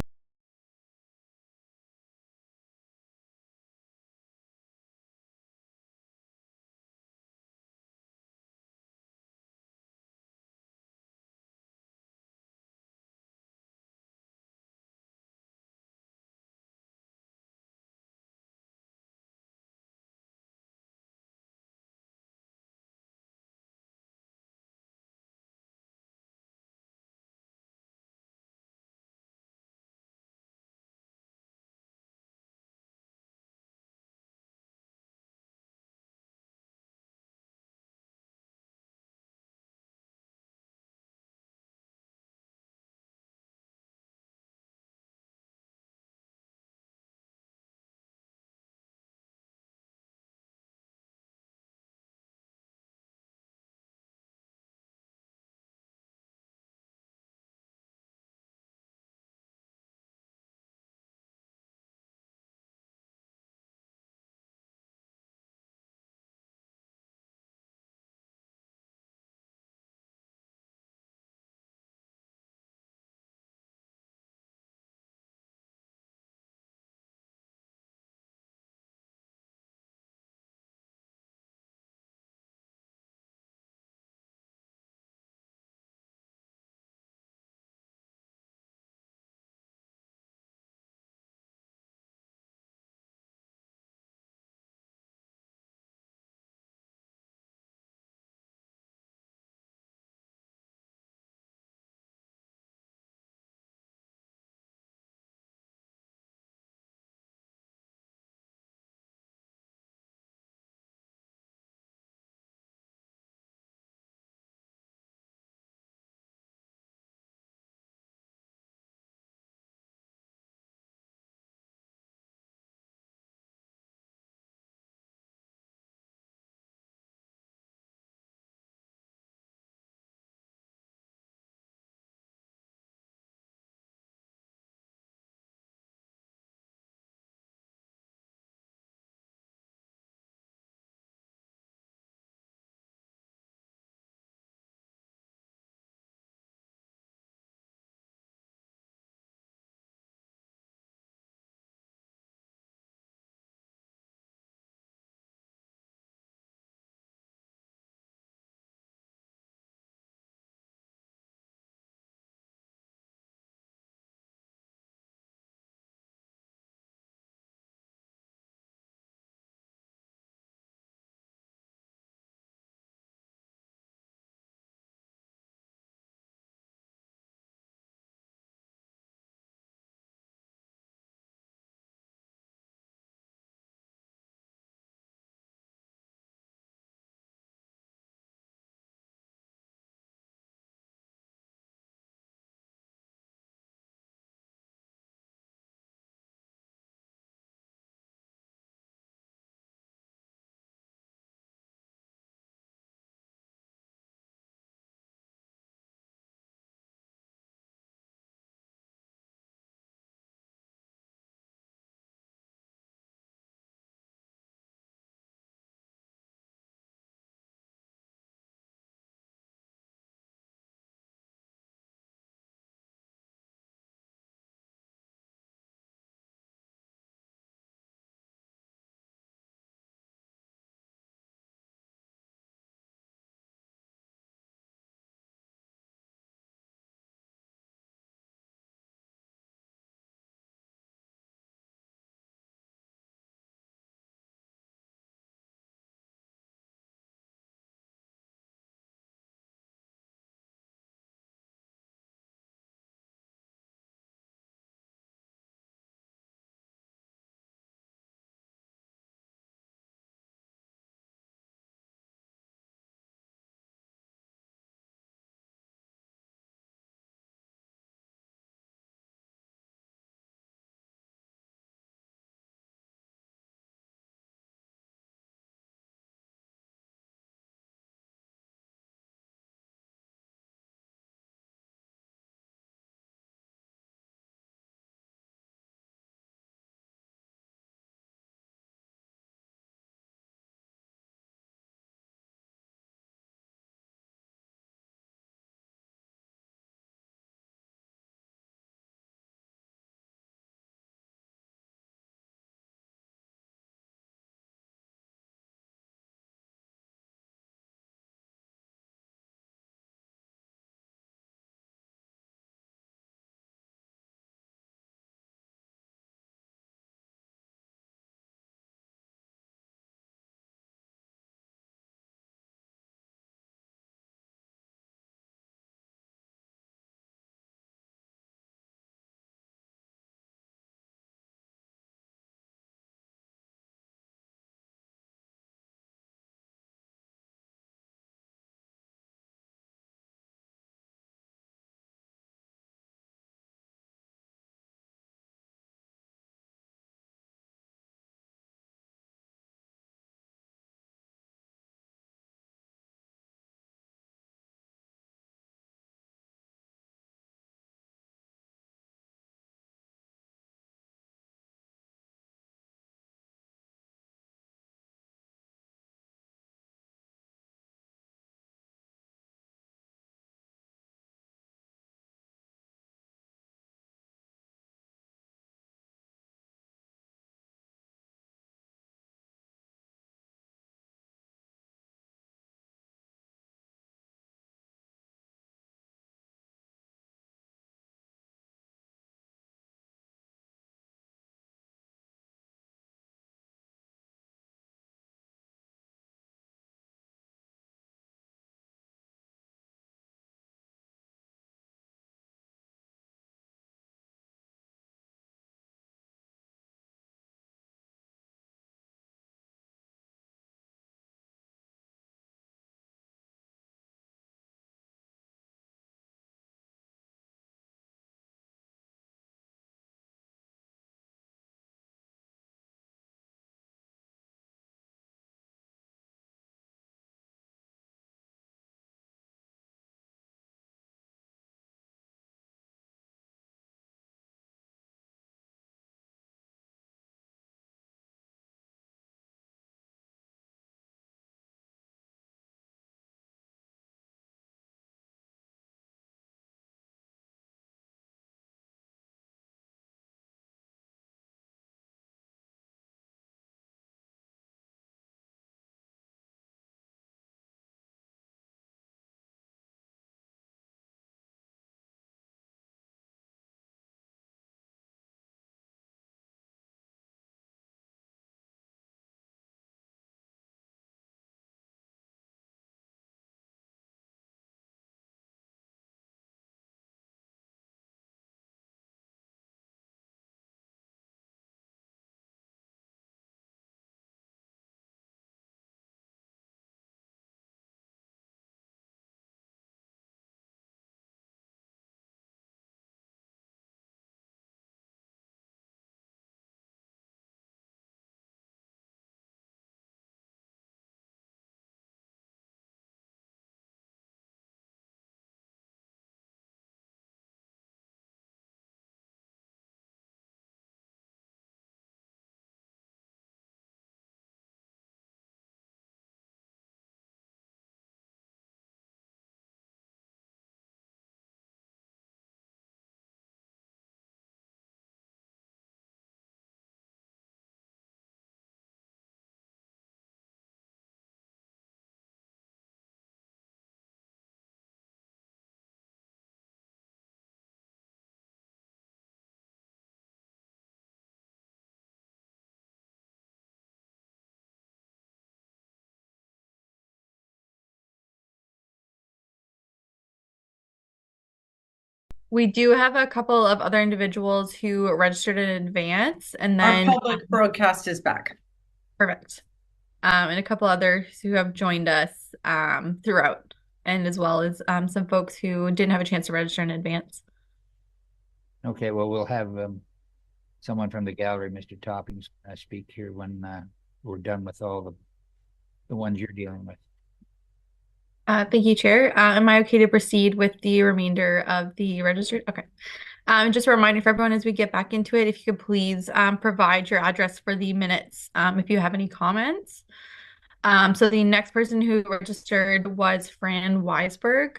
[SPEAKER 9] We do have a couple of other individuals who registered in advance, and then
[SPEAKER 1] Our public broadcast is back.
[SPEAKER 9] Perfect. And a couple others who have joined us throughout, and as well as some folks who didn't have a chance to register in advance.
[SPEAKER 2] Okay, well, we'll have someone from the gallery, Mr. Toppings, speak here when we're done with all the ones you're dealing with.
[SPEAKER 9] Thank you, Chair. Am I okay to proceed with the remainder of the registered? Okay. Just a reminder for everyone as we get back into it, if you could please provide your address for the minutes if you have any comments. So the next person who registered was Fran Weisberg.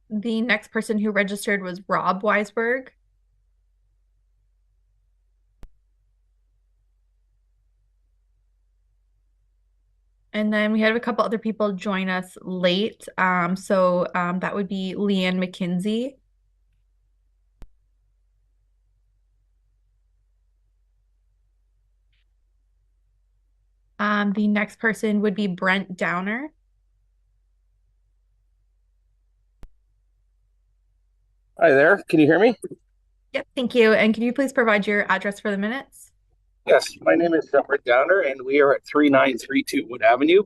[SPEAKER 9] The next person who registered was Rob Weisberg. And then we had a couple other people join us late. That would be Leanne McKinsey. The next person would be Brent Downer.
[SPEAKER 20] Hi there. Can you hear me?
[SPEAKER 9] Yep, thank you. And can you please provide your address for the minutes?
[SPEAKER 20] Yes, my name is Brent Downer, and we are at 3932 Wood Avenue.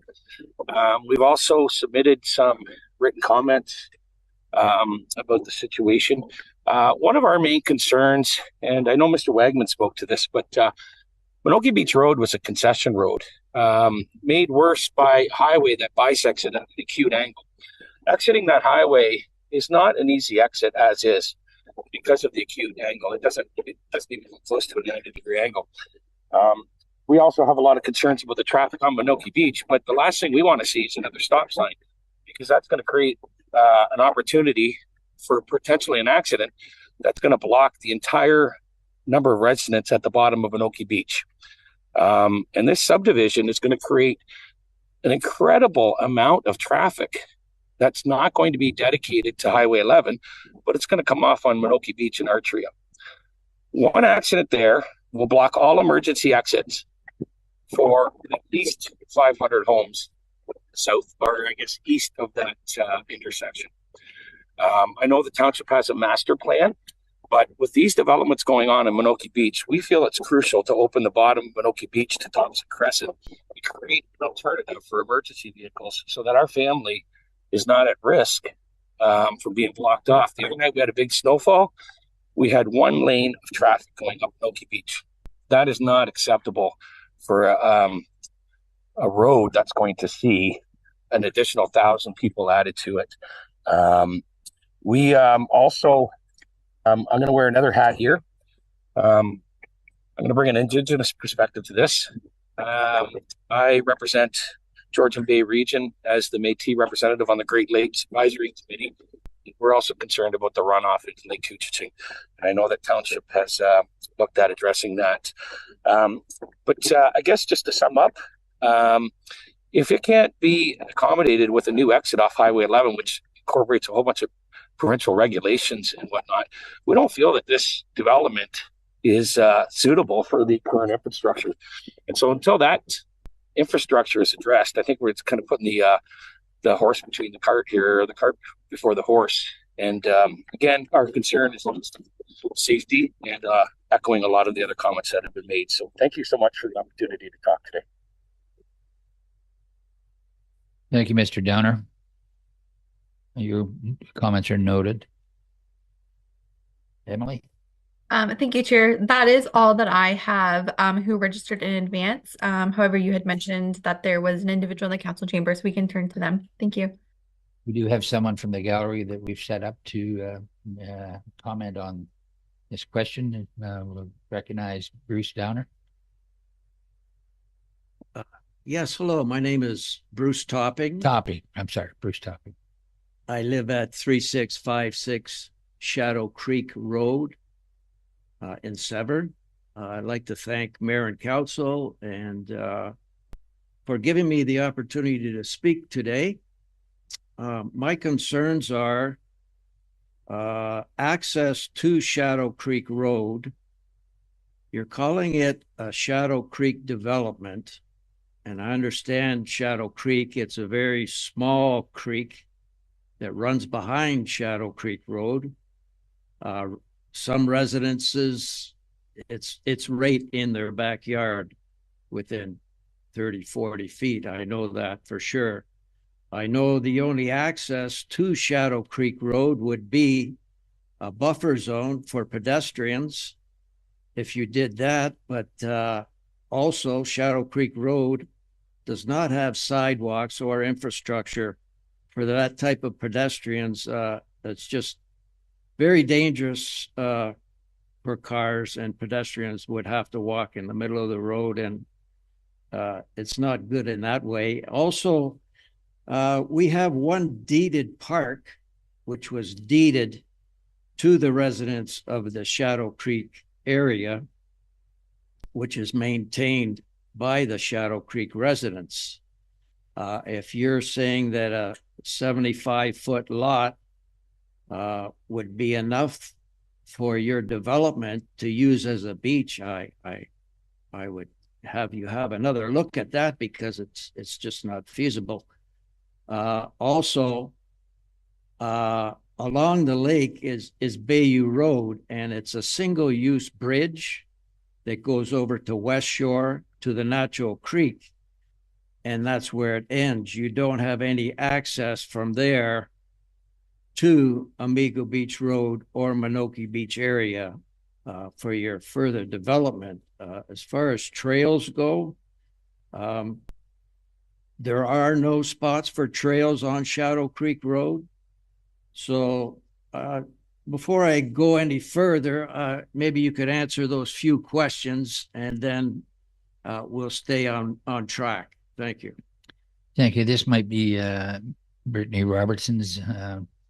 [SPEAKER 20] We've also submitted some written comments about the situation. One of our main concerns, and I know Mr. Wagman spoke to this, but Menoke Beach Road was a concession road, made worse by a highway that bisects it at an acute angle. Exiting that highway is not an easy exit as is because of the acute angle. It doesn't even come close to a 90-degree angle. We also have a lot of concerns about the traffic on Menoke Beach, but the last thing we want to see is another stop sign, because that's going to create an opportunity for potentially an accident that's going to block the entire number of residents at the bottom of Menoke Beach. And this subdivision is going to create an incredible amount of traffic that's not going to be dedicated to Highway 11, but it's going to come off on Menoke Beach and Artria. One accident there will block all emergency exits for at least 500 homes south, or I guess east of that intersection. I know the township has a master plan, but with these developments going on in Menoke Beach, we feel it's crucial to open the bottom of Menoke Beach to Thompson Crescent and create an alternative for emergency vehicles so that our family is not at risk from being blocked off. The other night we had a big snowfall. We had one lane of traffic going up Menoke Beach. That is not acceptable for a road that's going to see an additional 1,000 people added to it. We also, I'm going to wear another hat here. I'm going to bring an Indigenous perspective to this. I represent Georgian Bay region as the Métis representative on the Great Lakes Advisory Committee. We're also concerned about the runoff into Lake Couchiching. And I know that Township has looked at addressing that. But I guess just to sum up, if it can't be accommodated with a new exit off Highway 11, which incorporates a whole bunch of provincial regulations and whatnot, we don't feel that this development is suitable for the current infrastructure. And so until that infrastructure is addressed, I think we're kind of putting the horse between the cart here, or the cart before the horse. And again, our concern is safety, and echoing a lot of the other comments that have been made. So thank you so much for the opportunity to talk today.
[SPEAKER 2] Thank you, Mr. Downer. Your comments are noted. Emily?
[SPEAKER 9] Thank you, Chair. That is all that I have who registered in advance. However, you had mentioned that there was an individual in the council chamber, so we can turn to them. Thank you.
[SPEAKER 2] We do have someone from the gallery that we've set up to comment on this question. We'll recognize Bruce Downer.
[SPEAKER 21] Yes, hello. My name is Bruce Topping.
[SPEAKER 2] Bruce Topping.
[SPEAKER 21] I live at 3656 Shadow Creek Road in Severn. I'd like to thank Mayor and Council and for giving me the opportunity to speak today. My concerns are access to Shadow Creek Road. You're calling it a Shadow Creek development, and I understand Shadow Creek. It's a very small creek that runs behind Shadow Creek Road. Some residences, it's right in their backyard within 30, 40 feet. I know that for sure. I know the only access to Shadow Creek Road would be a buffer zone for pedestrians if you did that, but also Shadow Creek Road does not have sidewalks or infrastructure for that type of pedestrians. That's just very dangerous for cars, and pedestrians would have to walk in the middle of the road, and it's not good in that way. Also, we have one deeded park, which was deeded to the residents of the Shadow Creek area, which is maintained by the Shadow Creek residents. If you're saying that a 75-foot lot would be enough for your development to use as a beach, I would have you have another look at that, because it's just not feasible. Also, along the lake is Bayou Road, and it's a single-use bridge that goes over to West Shore to the Natural Creek, and that's where it ends. You don't have any access from there to Amigo Beach Road or Menoke Beach area for your further development. As far as trails go, there are no spots for trails on Shadow Creek Road. So before I go any further, maybe you could answer those few questions, and then we'll stay on track. Thank you.
[SPEAKER 2] Thank you. This might be Brittany Robertson's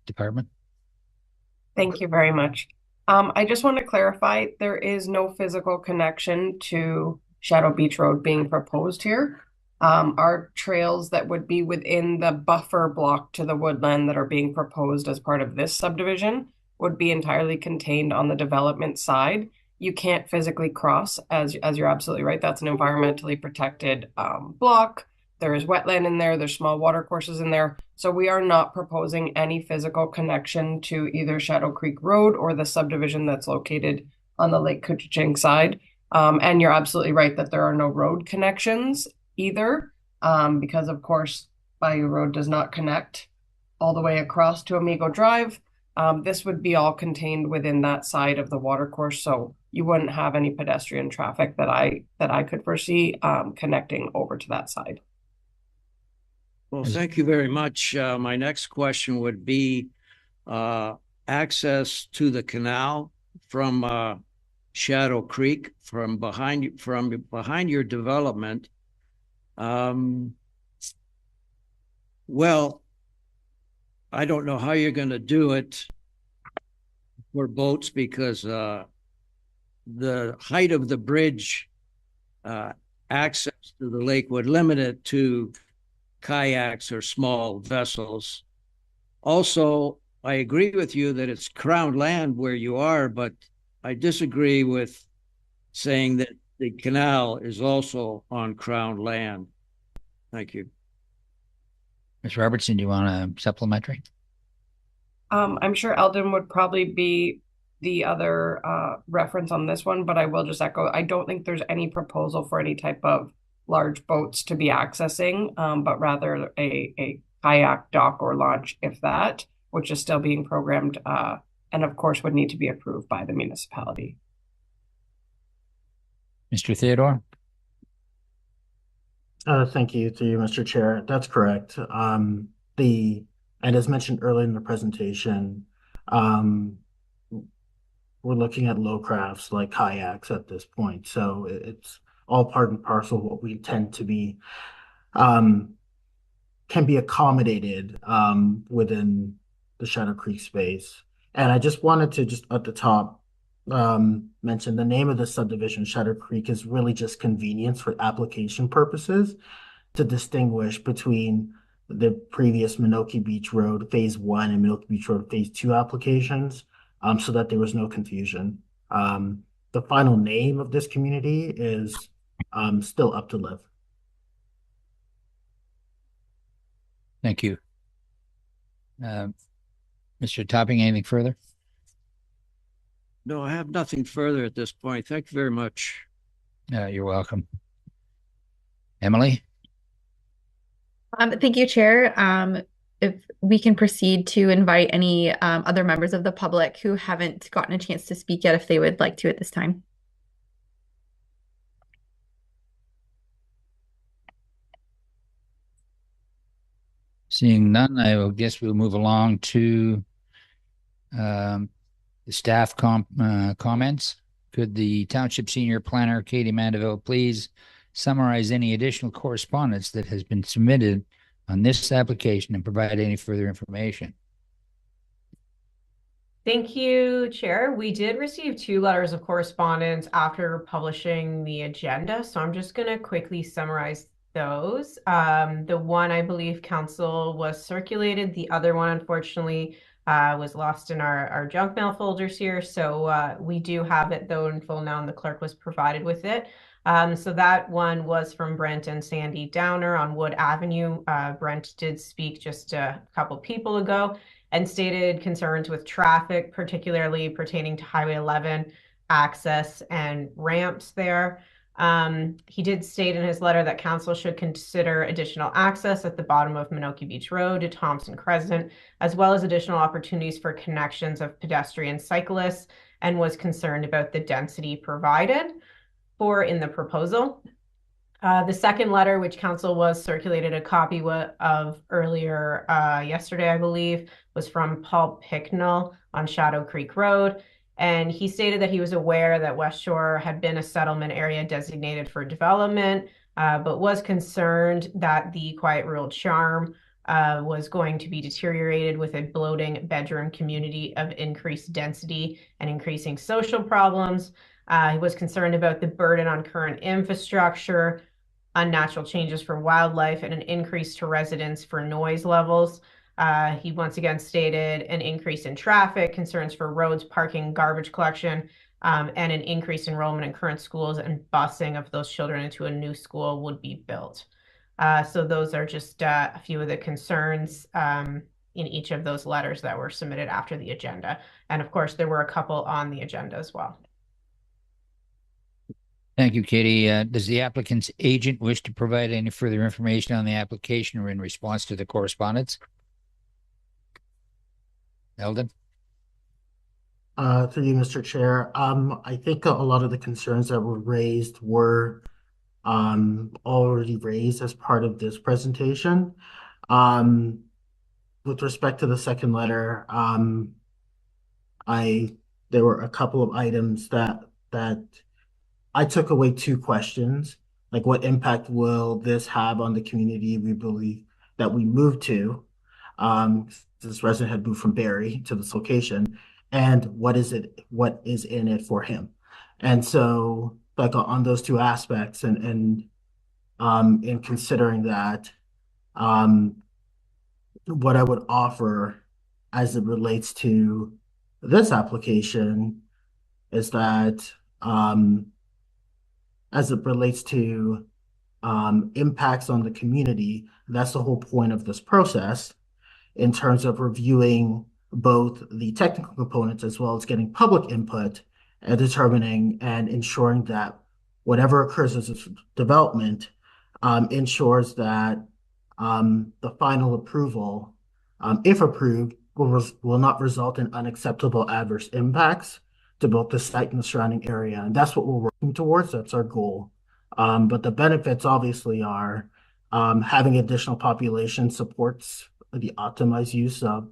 [SPEAKER 2] department.
[SPEAKER 15] Thank you very much. I just want to clarify, there is no physical connection to Shadow Beach Road being proposed here. Our trails that would be within the buffer block to the woodland that are being proposed as part of this subdivision would be entirely contained on the development side. You can't physically cross, as you're absolutely right. That's an environmentally protected block. There is wetland in there. There's small water courses in there. So we are not proposing any physical connection to either Shadow Creek Road or the subdivision that's located on the Lake Couchiching side. And you're absolutely right that there are no road connections either, because of course Bayou Road does not connect all the way across to Amigo Drive. This would be all contained within that side of the watercourse, so you wouldn't have any pedestrian traffic that I could foresee connecting over to that side.
[SPEAKER 21] Well, thank you very much. My next question would be access to the canal from Shadow Creek from behind your development. Well, I don't know how you're going to do it for boats, because the height of the bridge access to the lake would limit it to kayaks or small vessels. Also, I agree with you that it's Crown land where you are, but I disagree with saying that the canal is also on Crown land. Thank you.
[SPEAKER 2] Ms. Robertson, do you want a supplementary?
[SPEAKER 15] I'm sure Eldon would probably be the other reference on this one, but I will just echo, I don't think there's any proposal for any type of large boats to be accessing, but rather a kayak dock or launch, if that, which is still being programmed and of course would need to be approved by the municipality.
[SPEAKER 2] Mr. Theodore?
[SPEAKER 7] Thank you to you, Mr. Chair. That's correct. And as mentioned earlier in the presentation, we're looking at low crafts like kayaks at this point. So it's all part and parcel of what we tend to be, can be accommodated within the Shadow Creek space. And I just wanted to just at the top mention the name of the subdivision, Shadow Creek, is really just convenience for application purposes to distinguish between the previous Menoke Beach Road Phase 1 and Menoke Beach Road Phase 2 applications, so that there was no confusion. The final name of this community is still up to live.
[SPEAKER 2] Thank you. Mr. Topping, anything further?
[SPEAKER 21] No, I have nothing further at this point. Thank you very much.
[SPEAKER 2] You're welcome. Emily?
[SPEAKER 9] Thank you, Chair. If we can proceed to invite any other members of the public who haven't gotten a chance to speak yet, if they would like to at this time.
[SPEAKER 2] Seeing none, I guess we'll move along to the staff comments. Could the Township Senior Planner, Katie Mandeville, please summarize any additional correspondence that has been submitted on this application and provide any further information?
[SPEAKER 5] Thank you, Chair. We did receive 2 letters of correspondence after publishing the agenda, so I'm just going to quickly summarize those. The one, I believe, Council was circulated. The other one, unfortunately, was lost in our junk mail folders here. So we do have it, though, in full now, and the clerk was provided with it. So that one was from Brent and Sandy Downer on Wood Avenue. Brent did speak just a couple people ago and stated concerns with traffic, particularly pertaining to Highway 11 access and ramps there. He did state in his letter that council should consider additional access at the bottom of Menoke Beach Road to Thompson Crescent, as well as additional opportunities for connections of pedestrian cyclists, and was concerned about the density provided for in the proposal. The second letter, which council was circulated a copy of earlier yesterday, I believe, was from Paul Picknell on Shadow Creek Road. And he stated that he was aware that West Shore had been a settlement area designated for development, but was concerned that the quiet rural charm was going to be deteriorated with a bloating bedroom community of increased density and increasing social problems. He was concerned about the burden on current infrastructure, unnatural changes for wildlife, and an increase to residents for noise levels. He once again stated an increase in traffic, concerns for roads, parking, garbage collection, and an increased enrollment in current schools, and busing of those children into a new school would be built. So those are just a few of the concerns in each of those letters that were submitted after the agenda. And of course, there were a couple on the agenda as well.
[SPEAKER 2] Thank you, Katie. Does the applicant's agent wish to provide any further information on the application or in response to the correspondence? Eldon?
[SPEAKER 7] Through you, Mr. Chair. I think a lot of the concerns that were raised were already raised as part of this presentation. With respect to the second letter, there were a couple of items that I took away 2 questions, like what impact will this have on the community we believe that we moved to? This resident had moved from Barrie to this location, and what is in it for him? And so, like on those 2 aspects, and in considering that, what I would offer as it relates to this application is that as it relates to impacts on the community, that's the whole point of this process in terms of reviewing both the technical components as well as getting public input and determining and ensuring that whatever occurs as a development ensures that the final approval, if approved, will not result in unacceptable adverse impacts to both the site and the surrounding area. And that's what we're working towards. That's our goal. But the benefits obviously are having additional population supports the optimized use of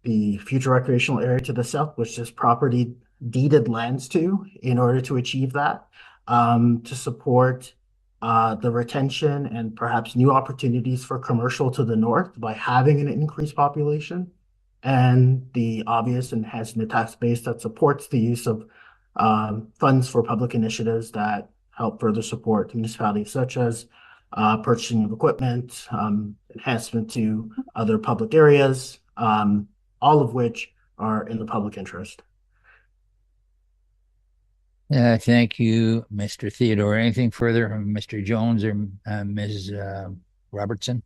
[SPEAKER 7] the future recreational area to the south, which this property deeded lands to in order to achieve that, to support the retention and perhaps new opportunities for commercial to the north by having an increased population, and the obvious enhancing the tax base that supports the use of funds for public initiatives that help further support municipalities, such as purchasing of equipment, enhancement to other public areas, all of which are in the public interest.
[SPEAKER 2] Thank you, Mr. Theodore. Anything further from Mr. Jones or Ms. Robertson?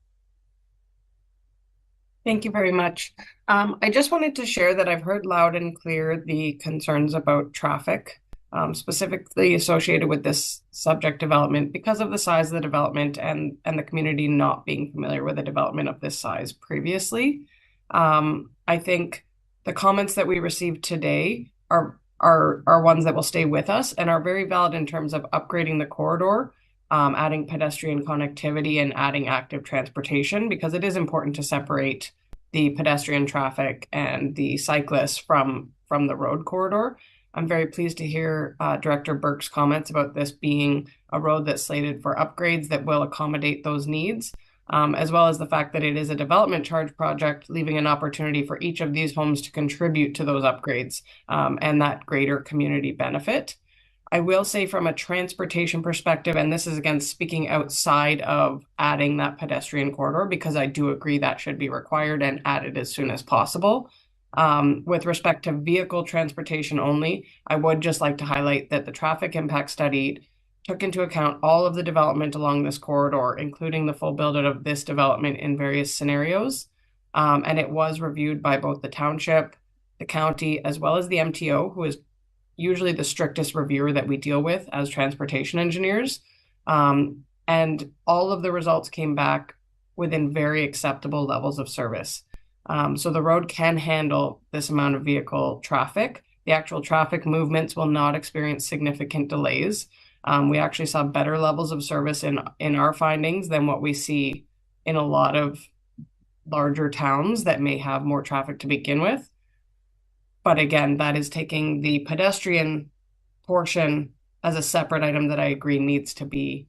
[SPEAKER 15] Thank you very much. I just wanted to share that I've heard loud and clear the concerns about traffic, specifically associated with this subject development because of the size of the development and the community not being familiar with a development of this size previously. I think the comments that we received today are ones that will stay with us and are very valid in terms of upgrading the corridor, adding pedestrian connectivity and adding active transportation, because it is important to separate the pedestrian traffic and the cyclists from the road corridor. I'm very pleased to hear Director Burke's comments about this being a road that's slated for upgrades that will accommodate those needs, as well as the fact that it is a development charge project, leaving an opportunity for each of these homes to contribute to those upgrades and that greater community benefit. I will say from a transportation perspective, and this is again speaking outside of adding that pedestrian corridor, because I do agree that should be required and added as soon as possible. With respect to vehicle transportation only, I would just like to highlight that the traffic impact study took into account all of the development along this corridor, including the full build out of this development in various scenarios. And it was reviewed by both the township, the county, as well as the MTO, who is usually the strictest reviewer that we deal with as transportation engineers. And all of the results came back within very acceptable levels of service. So the road can handle this amount of vehicle traffic. The actual traffic movements will not experience significant delays. We actually saw better levels of service in our findings than what we see in a lot of larger towns that may have more traffic to begin with. But again, that is taking the pedestrian portion as a separate item that I agree needs to be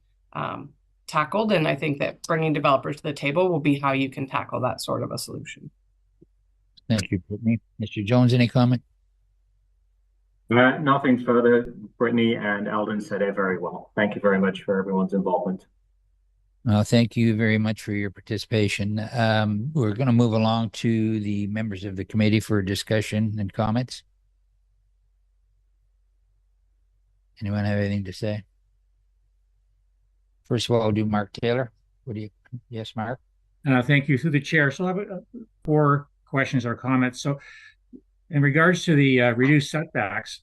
[SPEAKER 15] tackled. And I think that bringing developers to the table will be how you can tackle that sort of a solution.
[SPEAKER 2] Thank you, Brittany. Mr. Jones, any comment?
[SPEAKER 4] Nothing further. Brittany and Eldon said it very well. Thank you very much for everyone's involvement.
[SPEAKER 2] Thank you very much for your participation. We're going to move along to the members of the committee for discussion and comments. Anyone have anything to say? First of all, I'll do Mark Taylor. Yes, Mark?
[SPEAKER 3] Thank you, through the chair. So I have 4 questions or comments. So in regards to the reduced setbacks,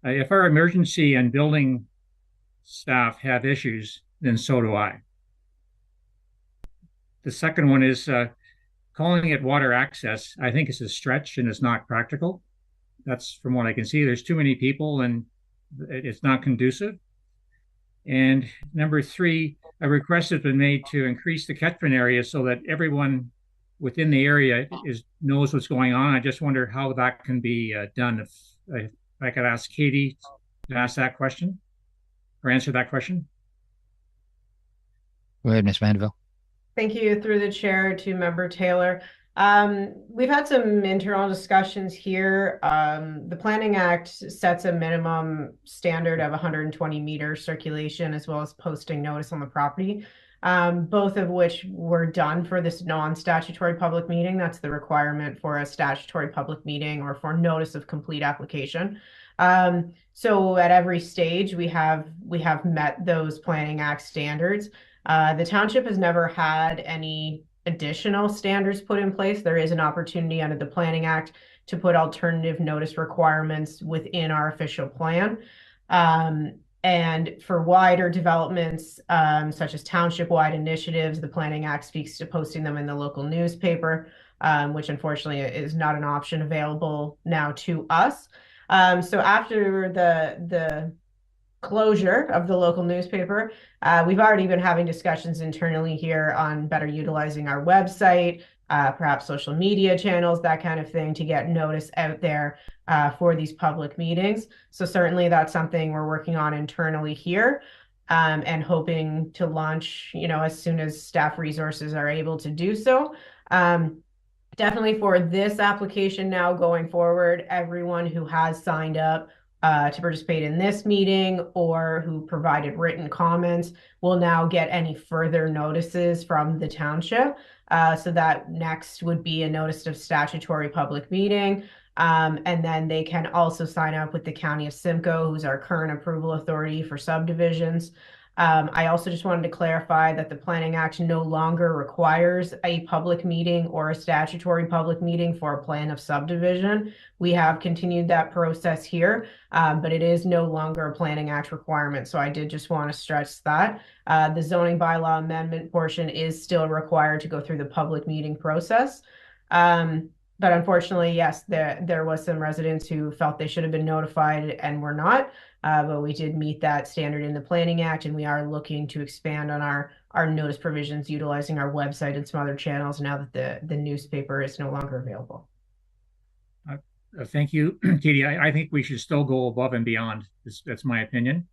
[SPEAKER 3] if our emergency and building staff have issues, then so do I. The second one is calling it water access. I think it's a stretch and it's not practical. That's from what I can see. There's too many people and it's not conducive. And number 3, a request has been made to increase the catchment area so that everyone within the area knows what's going on. I just wonder how that can be done. If I could ask Katie to ask that question or answer that question.
[SPEAKER 2] Go ahead, Ms. Mandeville.
[SPEAKER 5] Thank you, through the chair, to Member Taylor. We've had some internal discussions here. The Planning Act sets a minimum standard of 120 meter circulation as well as posting notice on the property, both of which were done for this non-statutory public meeting. That's the requirement for a statutory public meeting or for notice of complete application. So at every stage, we have met those Planning Act standards. The township has never had any additional standards put in place. There is an opportunity under the Planning Act to put alternative notice requirements within our official plan. And for wider developments, such as township-wide initiatives, the Planning Act speaks to posting them in the local newspaper, which unfortunately is not an option available now to us. So after the closure of the local newspaper, we've already been having discussions internally here on better utilizing our website, perhaps social media channels, that kind of thing, to get notice out there for these public meetings. So certainly that's something we're working on internally here, and hoping to launch, as soon as staff resources are able to do so. Definitely for this application now going forward, everyone who has signed up to participate in this meeting or who provided written comments will now get any further notices from the township. So that next would be a notice of statutory public meeting. And then they can also sign up with the County of Simcoe, who's our current approval authority for subdivisions. I also just wanted to clarify that the Planning Act no longer requires a public meeting or a statutory public meeting for a plan of subdivision. We have continued that process here, but it is no longer a Planning Act requirement. So I did just want to stress that. The zoning bylaw amendment portion is still required to go through the public meeting process. But unfortunately, yes, there was some residents who felt they should have been notified and were not. But we did meet that standard in the Planning Act, and we are looking to expand on our notice provisions utilizing our website and some other channels now that the newspaper is no longer available.
[SPEAKER 3] Thank you, Katie. I think we should still go above and beyond. That's my opinion.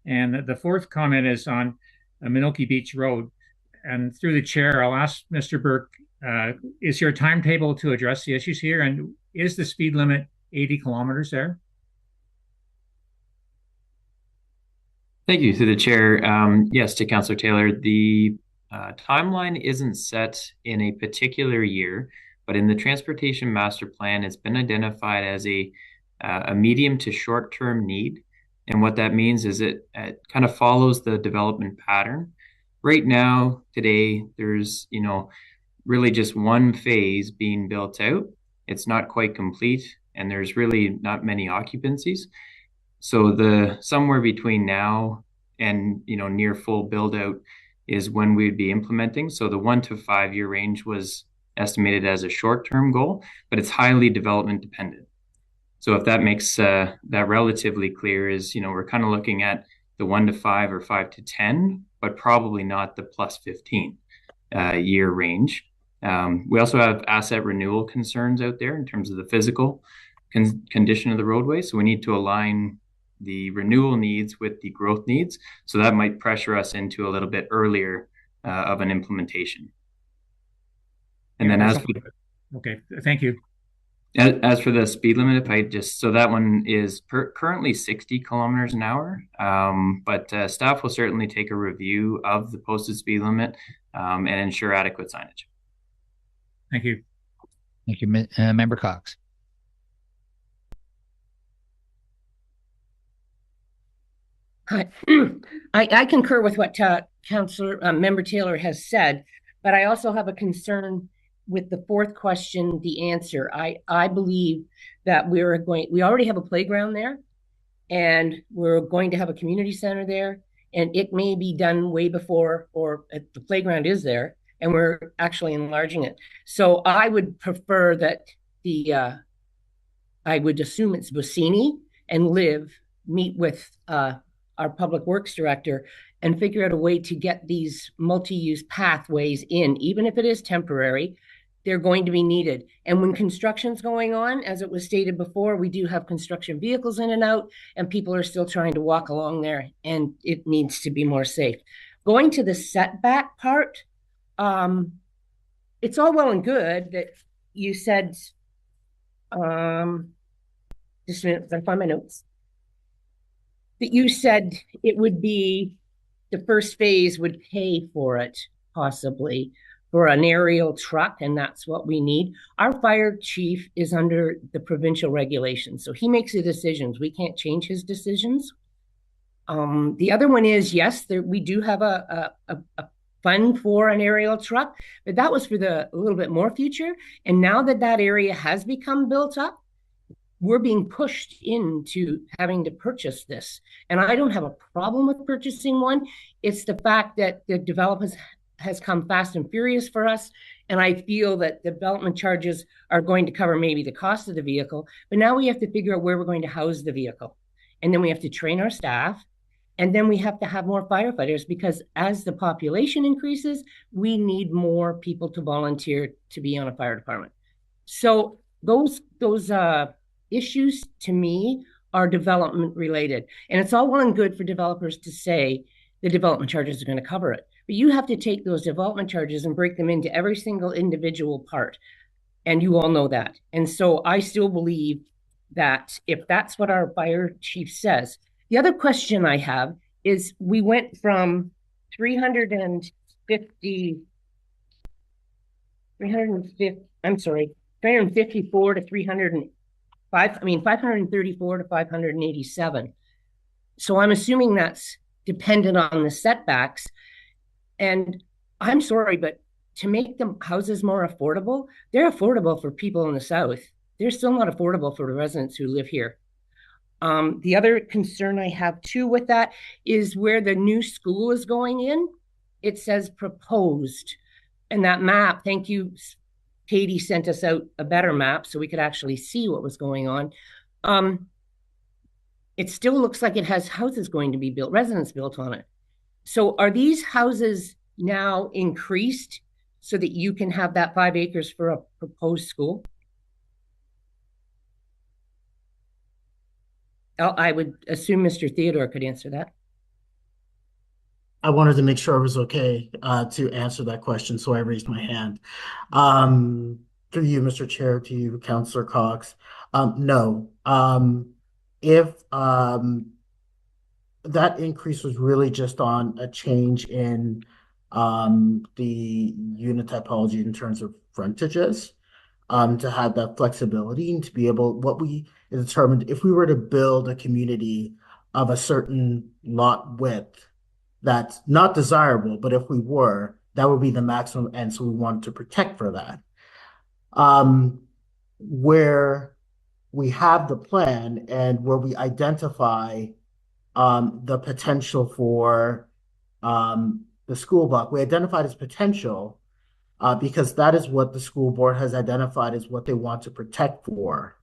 [SPEAKER 3] And the fourth comment is on Menoke Beach Road. And through the chair, I'll ask Mr. Burke, is there a timetable to address the issues here? And is the speed limit 80 kilometers there?
[SPEAKER 16] Thank you, through the chair. Yes, to Councillor Taylor, the timeline isn't set in a particular year, but in the Transportation Master Plan, it's been identified as a medium to short-term need. And what that means is it kind of follows the development pattern. Right now, today, there's, really just one phase being built out. It's not quite complete, and there's really not many occupancies. So the somewhere between now and near full build out is when we'd be implementing. So the 1 to 5 year range was estimated as a short-term goal, but it's highly development dependent. So if that makes that relatively clear, is we're kind of looking at the 1 to 5 or 5 to 10, but probably not the plus 15 year range. We also have asset renewal concerns out there in terms of the physical condition of the roadway. So we need to align the renewal needs with the growth needs. So that might pressure us into a little bit earlier of an implementation. And then
[SPEAKER 3] okay, thank you.
[SPEAKER 16] As for the speed limit, so that one is currently 60 kilometers an hour, but staff will certainly take a review of the posted speed limit and ensure adequate signage.
[SPEAKER 3] Thank you.
[SPEAKER 2] Thank you, Member Cox.
[SPEAKER 8] Hi. I concur with what Member Taylor has said, but I also have a concern with the fourth question, the answer. I believe that we already have a playground there, and we're going to have a community center there, and it may be done way before, or the playground is there, and we're actually enlarging it. So I would prefer that I would assume it's Bossini and meet with our public works director and figure out a way to get these multi-use pathways in, even if it is temporary. They're going to be needed. And when construction's going on, as it was stated before, we do have construction vehicles in and out, and people are still trying to walk along there, and it needs to be more safe. Going to the setback part, it's all well and good that you said, just a minute, I find my notes, that you said it would be, the first phase would pay for it, possibly, for an aerial truck, and that's what we need. Our fire chief is under the provincial regulations, so he makes the decisions. We can't change his decisions. The other one is, yes, we do have a fund for an aerial truck, but that was for a little bit more future. And now that area has become built up, we're being pushed into having to purchase this. And I don't have a problem with purchasing one. It's the fact that the development has come fast and furious for us. And I feel that development charges are going to cover maybe the cost of the vehicle, but now we have to figure out where we're going to house the vehicle. And then we have to train our staff. And then we have to have more firefighters, because as the population increases, we need more people to volunteer to be on a fire department. So those issues to me are development related. And it's all well and good for developers to say the development charges are going to cover it. But you have to take those development charges and break them into every single individual part. And you all know that. And so I still believe that if that's what our fire chief says. The other question I have is, we went from 354 to 534 to 587. So I'm assuming that's dependent on the setbacks. And I'm sorry, but to make the houses more affordable, they're affordable for people in the south. They're still not affordable for the residents who live here. The other concern I have too with that is where the new school is going in. It says proposed. And that map, thank you, Katie sent us out a better map so we could actually see what was going on. It still looks like it has houses going to be built, residents built on it. So are these houses now increased so that you can have that 5 acres for a proposed school? I would assume Mr. Theodore could answer that.
[SPEAKER 7] I wanted to make sure it was okay to answer that question, so I raised my hand. To you, Mr. Chair, to you, Councillor Cox. No. If that increase was really just on a change in the unit typology in terms of frontages, to have that flexibility and to be able, what we determined, if we were to build a community of a certain lot width that's not desirable, but if we were, that would be the maximum, and so we wanted to protect for that. Where we have the plan and where we identify the potential for the school block, we identified as potential because that is what the school board has identified as what they want to protect for.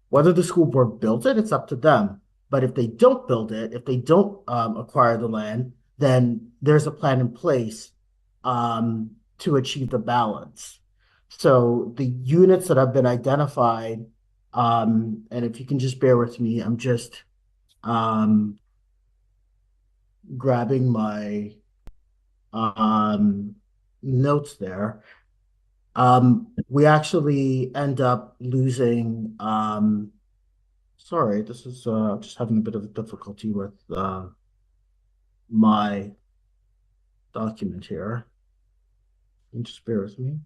[SPEAKER 7] Whether the school board built it, it's up to them. But if they don't build it, if they don't acquire the land, then there's a plan in place to achieve the balance. So the units that have been identified, and if you can just bear with me, I'm just grabbing my notes there. We actually end up losing, sorry, this is just having a bit of difficulty with my document here. You can just bear with me.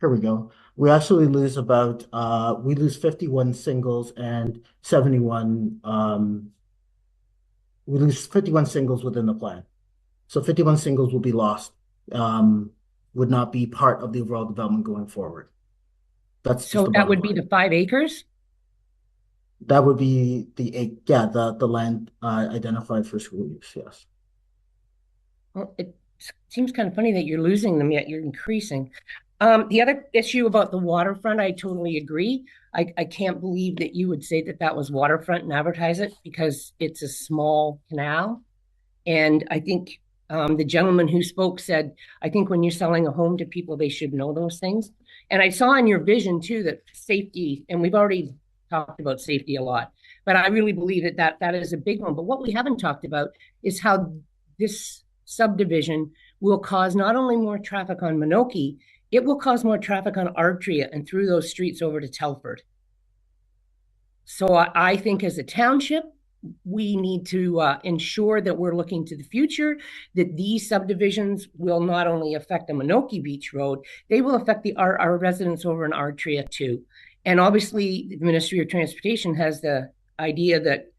[SPEAKER 7] Here we go. We actually lose about, we lose 51 singles and 71, we lose 51 singles within the plan. So 51 singles will be lost, would not be part of the overall development going forward. That's
[SPEAKER 8] so that would be the 5 acres?
[SPEAKER 7] That would be the land identified for school use, yes.
[SPEAKER 8] Well, it seems kind of funny that you're losing them, yet you're increasing. The other issue about the waterfront, I totally agree. I can't believe that you would say that that was waterfront and advertise it, because it's a small canal. And I think the gentleman who spoke said, I think when you're selling a home to people, they should know those things. And I saw in your vision too that safety, and we've already talked about safety a lot, but I really believe that is a big one. But what we haven't talked about is how this subdivision will cause not only more traffic on Menoke, it will cause more traffic on Artria and through those streets over to Telford. So I think as a township, we need to ensure that we're looking to the future, that these subdivisions will not only affect the Menoke Beach Road, they will affect our residents over in Artria too. And obviously, the Ministry of Transportation has the idea that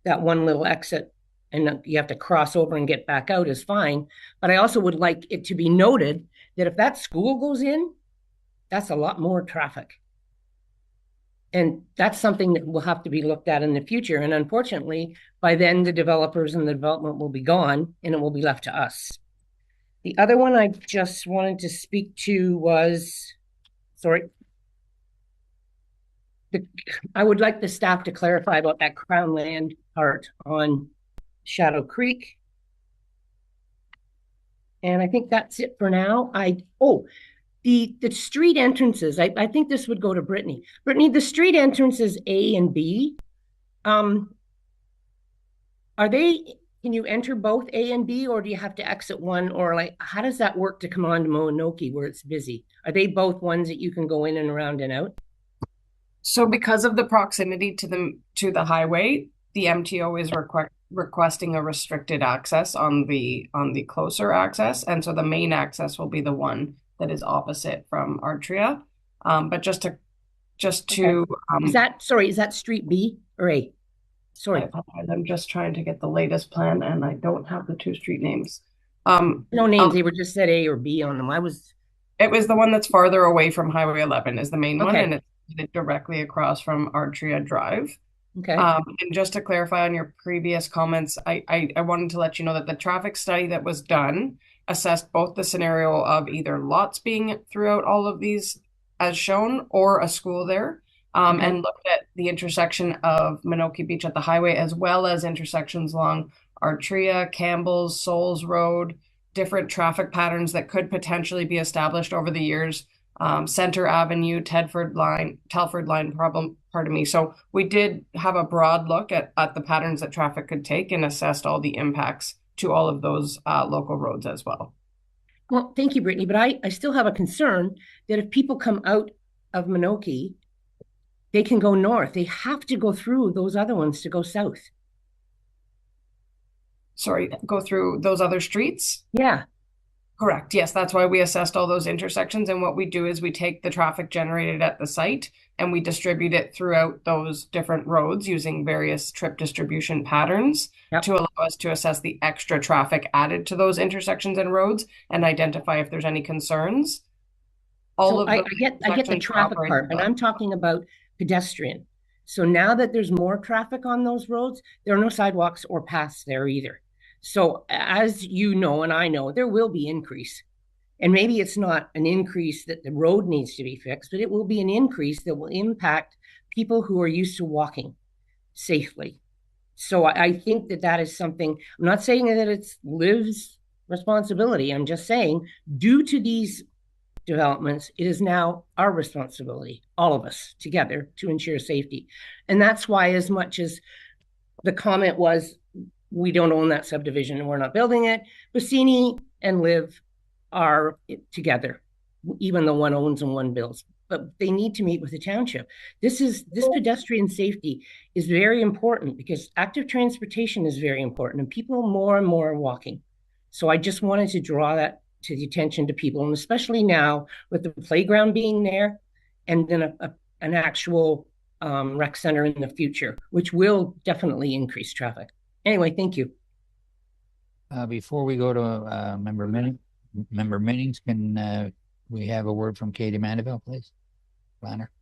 [SPEAKER 8] that one little exit and you have to cross over and get back out is fine. But I also would like it to be noted that if that school goes in, that's a lot more traffic. And that's something that will have to be looked at in the future. And unfortunately, by then the developers and the development will be gone and it will be left to us. The other one I just wanted to speak to was, I would like the staff to clarify about that Crown land part on Shadow Creek. And I think that's it for now. The street entrances, I think this would go to Brittany. Brittany, the street entrances A and B, can you enter both A and B, or do you have to exit one? Or like, how does that work to come on to Menoke where it's busy? Are they both ones that you can go in and around and out?
[SPEAKER 15] So because of the proximity to the highway, the MTO is requesting a restricted access on the closer access. And so the main access will be the one that is opposite from Artria. But just to
[SPEAKER 8] is that street B or A? Sorry.
[SPEAKER 15] I'm just trying to get the latest plan and I don't have the two street names.
[SPEAKER 8] No names, they were just said A or B on them.
[SPEAKER 15] It was the one that's farther away from Highway 11 is the main one,
[SPEAKER 8] Okay.
[SPEAKER 15] and it's directly across from Artria Drive.
[SPEAKER 8] Okay.
[SPEAKER 15] And just to clarify on your previous comments, I wanted to let you know that the traffic study that was done assessed both the scenario of either lots being throughout all of these as shown or a school there, and looked at the intersection of Menoke Beach at the highway as well as intersections along Artria, Campbell's, Souls Road, different traffic patterns that could potentially be established over the years. Center Avenue, Telford line problem, pardon me. So we did have a broad look at the patterns that traffic could take and assessed all the impacts to all of those local roads as well.
[SPEAKER 8] Well, thank you, Brittany, but I still have a concern that if people come out of Menoke, they can go north. They have to go through those other ones to go south.
[SPEAKER 15] Sorry, go through those other streets?
[SPEAKER 8] Yeah.
[SPEAKER 15] Correct. Yes, that's why we assessed all those intersections. And what we do is we take the traffic generated at the site and we distribute it throughout those different roads using various trip distribution patterns to allow us to assess the extra traffic added to those intersections and roads and identify if there's any concerns.
[SPEAKER 8] I get the traffic part, but I'm talking about pedestrian. So now that there's more traffic on those roads, there are no sidewalks or paths there either. So as you know, and I know, there will be increase. And maybe it's not an increase that the road needs to be fixed, but it will be an increase that will impact people who are used to walking safely. So I think that is something, I'm not saying that it's Liv's responsibility. I'm just saying, due to these developments, it is now our responsibility, all of us together, to ensure safety. And that's why, as much as the comment was, we don't own that subdivision and we're not building it, Bassini and Liv are together, even though one owns and one builds. But they need to meet with the township. This pedestrian safety is very important because active transportation is very important and people more and more are walking. So I just wanted to draw that to the attention to people, and especially now with the playground being there and then an actual rec center in the future, which will definitely increase traffic. Anyway, thank you.
[SPEAKER 2] Before we go to member meetings, can we have a word from Katie Mandeville, please? Planner.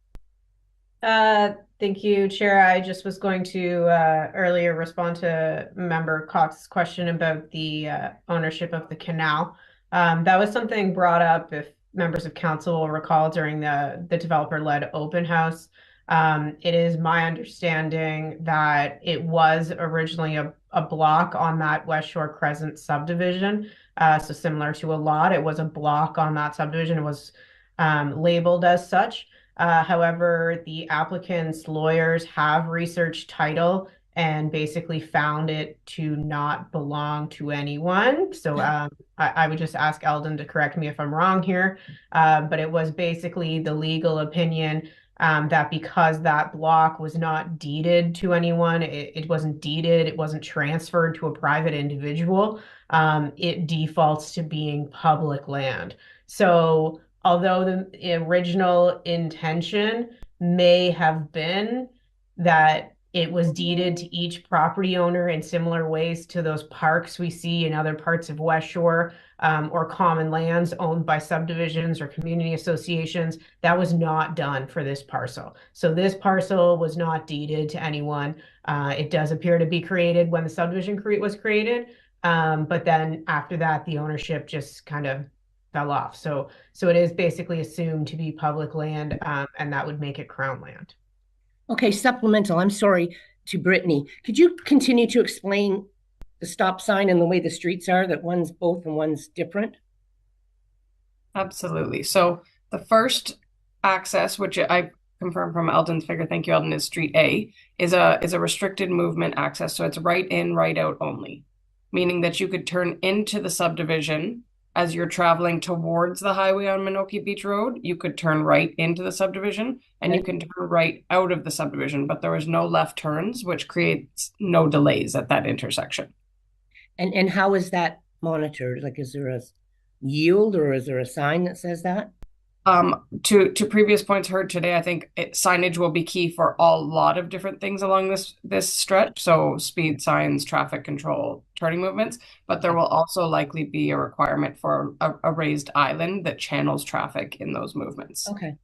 [SPEAKER 5] Thank you, Chair. I just was going to earlier respond to Member Cox's question about the ownership of the canal. That was something brought up, if members of council will recall, during the developer-led open house. It is my understanding that it was originally a block on that West Shore Crescent subdivision. So similar to a lot, it was a block on that subdivision. It was labeled as such. However, the applicant's lawyers have researched title and basically found it to not belong to anyone. So I would just ask Eldon to correct me if I'm wrong here. But it was basically the legal opinion that because that block was not deeded to anyone, it wasn't deeded, it wasn't transferred to a private individual, it defaults to being public land. So although the original intention may have been that it was deeded to each property owner in similar ways to those parks we see in other parts of West Shore, or common lands owned by subdivisions or community associations, that was not done for this parcel. So this parcel was not deeded to anyone. It does appear to be created when the subdivision was created, but then after that, the ownership just kind of fell off. So it is basically assumed to be public land, and that would make it Crown land.
[SPEAKER 8] Okay, supplemental. I'm sorry, to Brittany. Could you continue to explain the stop sign and the way the streets are, that one's both and one's different?
[SPEAKER 15] Absolutely. So the first access, which I confirmed from Eldon's figure, thank you, Eldon, is Street A, is a restricted movement access. So it's right in, right out only, meaning that you could turn into the subdivision as you're traveling towards the highway on Menoke Beach Road. You could turn right into the subdivision and you can turn right out of the subdivision, but there is no left turns, which creates no delays at that intersection.
[SPEAKER 8] And how is that monitored? Like, is there a yield or is there a sign that says that?
[SPEAKER 15] To previous points heard today, I think signage will be key for a lot of different things along this stretch. So speed signs, traffic control, turning movements, but there will also likely be a requirement for a raised island that channels traffic in those movements.
[SPEAKER 8] Okay.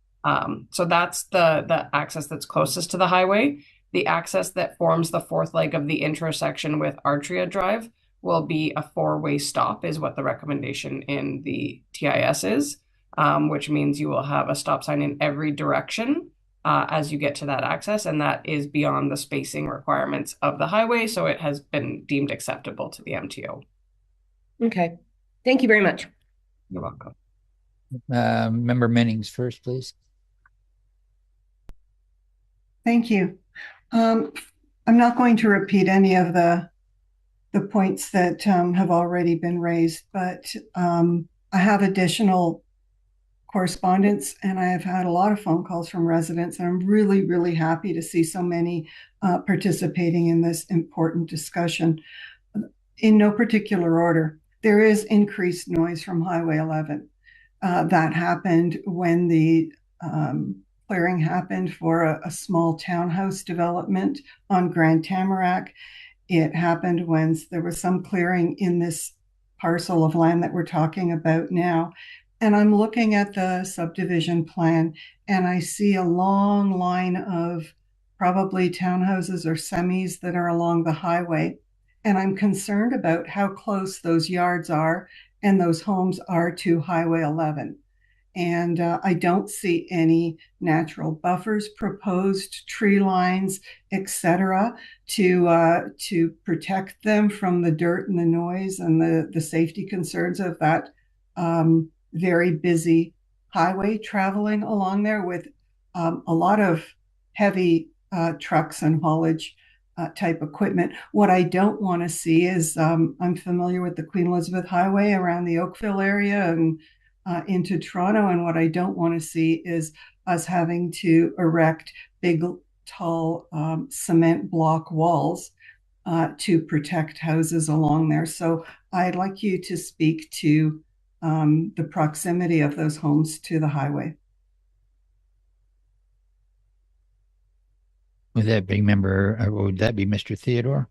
[SPEAKER 15] So that's the access that's closest to the highway. The access that forms the fourth leg of the intersection with Artria Drive will be a four-way stop, is what the recommendation in the TIS is. Which means you will have a stop sign in every direction as you get to that access, and that is beyond the spacing requirements of the highway, so it has been deemed acceptable to the MTO.
[SPEAKER 8] Okay. Thank you very much.
[SPEAKER 15] You're welcome.
[SPEAKER 2] Member Mennings first, please.
[SPEAKER 6] Thank you. I'm not going to repeat any of the points that have already been raised, but I have additional correspondence, and I have had a lot of phone calls from residents, and I'm really, really happy to see so many participating in this important discussion. In no particular order, there is increased noise from Highway 11. That happened when the clearing happened for a small townhouse development on Grand Tamarack. It happened when there was some clearing in this parcel of land that we're talking about now. And I'm looking at the subdivision plan, and I see a long line of probably townhouses or semis that are along the highway. And I'm concerned about how close those yards are and those homes are to Highway 11. And I don't see any natural buffers proposed, tree lines, etc., to protect them from the dirt and the noise and the safety concerns of that very busy highway traveling along there with a lot of heavy trucks and haulage type equipment. What I don't want to see is I'm familiar with the Queen Elizabeth Highway around the Oakville area and into Toronto. And what I don't want to see is us having to erect big, tall cement block walls to protect houses along there. So I'd like you to speak to the proximity of those homes to the highway.
[SPEAKER 2] Would that be Mr. Theodore?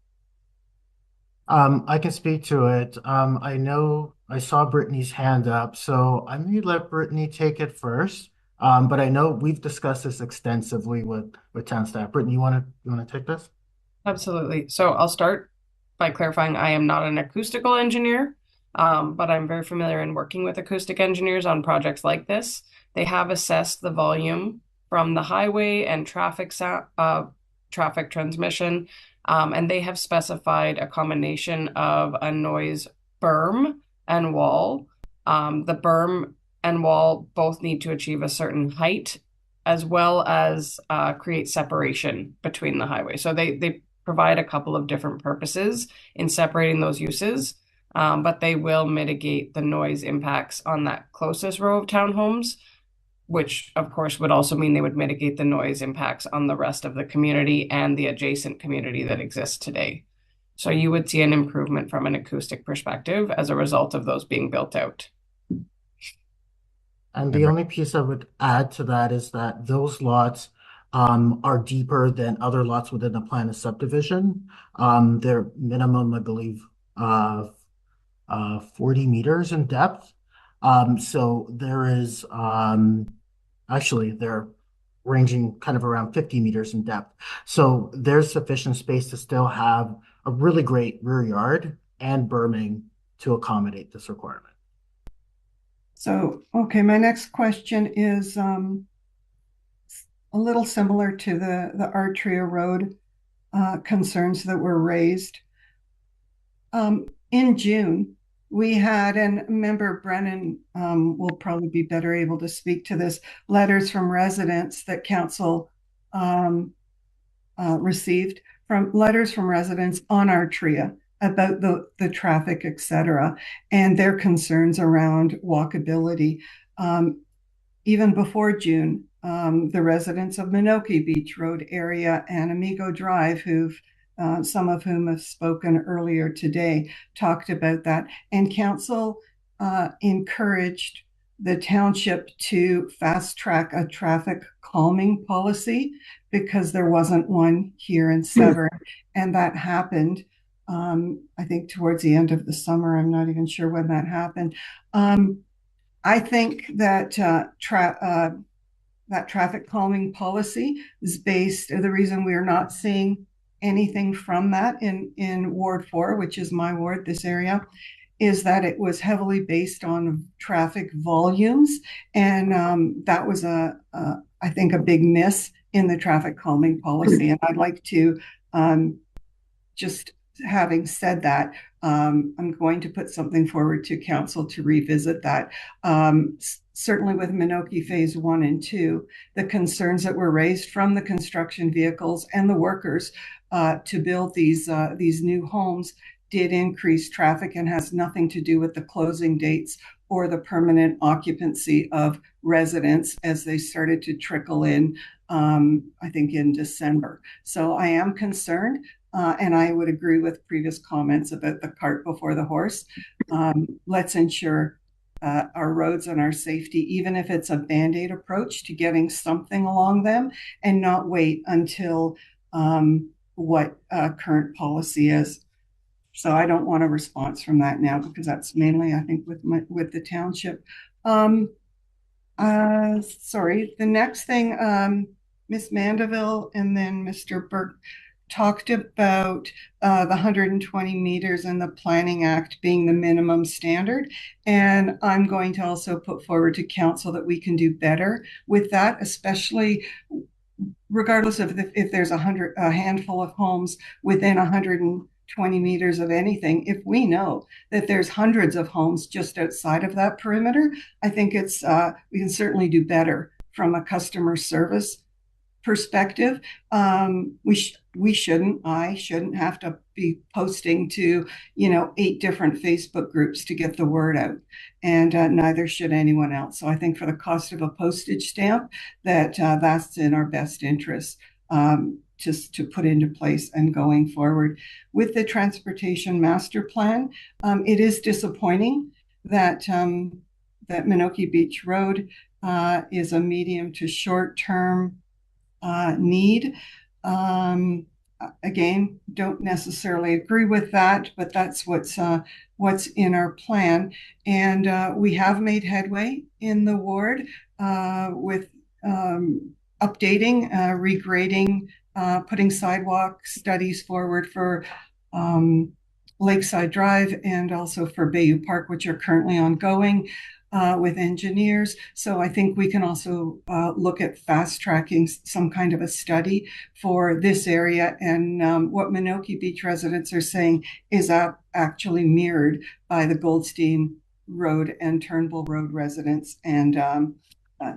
[SPEAKER 7] I can speak to it. I know I saw Brittany's hand up, so I'm going to let Brittany take it first. But I know we've discussed this extensively with town staff. Brittany, you want to take this?
[SPEAKER 15] Absolutely. So I'll start by clarifying I am not an acoustical engineer, but I'm very familiar in working with acoustic engineers on projects like this. They have assessed the volume from the highway and traffic transmission, and they have specified a combination of a noise berm and wall. The berm and wall both need to achieve a certain height as well as create separation between the highway. So they provide a couple of different purposes in separating those uses, but they will mitigate the noise impacts on that closest row of townhomes, which of course would also mean they would mitigate the noise impacts on the rest of the community and the adjacent community that exists today. So you would see an improvement from an acoustic perspective as a result of those being built out.
[SPEAKER 7] And the only piece I would add to that is that those lots are deeper than other lots within the plan of subdivision. They're minimum, I believe, 40 meters in depth. So there is actually they're ranging kind of around 50 meters in depth. So there's sufficient space to still have a really great rear yard and berming to accommodate this requirement.
[SPEAKER 6] So, okay, my next question is a little similar to the Artria Road concerns that were raised. In June, we had, and member Brennan will probably be better able to speak to this, letters from residents that council received from letters from residents on Artria about the traffic, etc., and their concerns around walkability. Even before June, the residents of Menoke Beach Road area and Amigo Drive, some of whom have spoken earlier today, talked about that. And council encouraged the township to fast track a traffic calming policy because there wasn't one here in Severn. And that happened, I think, towards the end of the summer. I'm not even sure when that happened. I think that that traffic calming policy is based, the reason we're not seeing anything from that in Ward 4, which is my ward, this area, is that it was heavily based on traffic volumes. And that was, I think, a big miss in the traffic calming policy. And I'd like to, just having said that, I'm going to put something forward to council to revisit that. Certainly with Menoke Phase 1 and 2, the concerns that were raised from the construction vehicles and the workers to build these new homes did increase traffic and has nothing to do with the closing dates or the permanent occupancy of residents as they started to trickle in, I think, in December. So I am concerned, and I would agree with previous comments about the cart before the horse. Let's ensure our roads and our safety, even if it's a Band-Aid approach to getting something along them, and not wait until what current policy is. So I don't want a response from that now, because that's mainly, I think, with the township. Sorry, the next thing, Ms. Mandeville and then Mr. Burke talked about the 120 meters and the Planning Act being the minimum standard. And I'm going to also put forward to council that we can do better with that, especially regardless of if there's a handful of homes within 120 meters of anything. If we know that there's hundreds of homes just outside of that perimeter, I think it's we can certainly do better from a customer service perspective. I shouldn't have to be posting to 8 different Facebook groups to get the word out, and neither should anyone else. So I think for the cost of a postage stamp, that's in our best interest, just to put into place and going forward. With the transportation master plan, it is disappointing that that Menoke Beach Road is a medium to short-term need. Again, don't necessarily agree with that, but that's what's in our plan. And we have made headway in the ward with updating, regrading, putting sidewalk studies forward for Lakeside Drive and also for Bayou Park, which are currently ongoing with engineers. So I think we can also look at fast tracking some kind of a study for this area. And what Menoke Beach residents are saying is actually mirrored by the Goldstein Road and Turnbull Road residents, and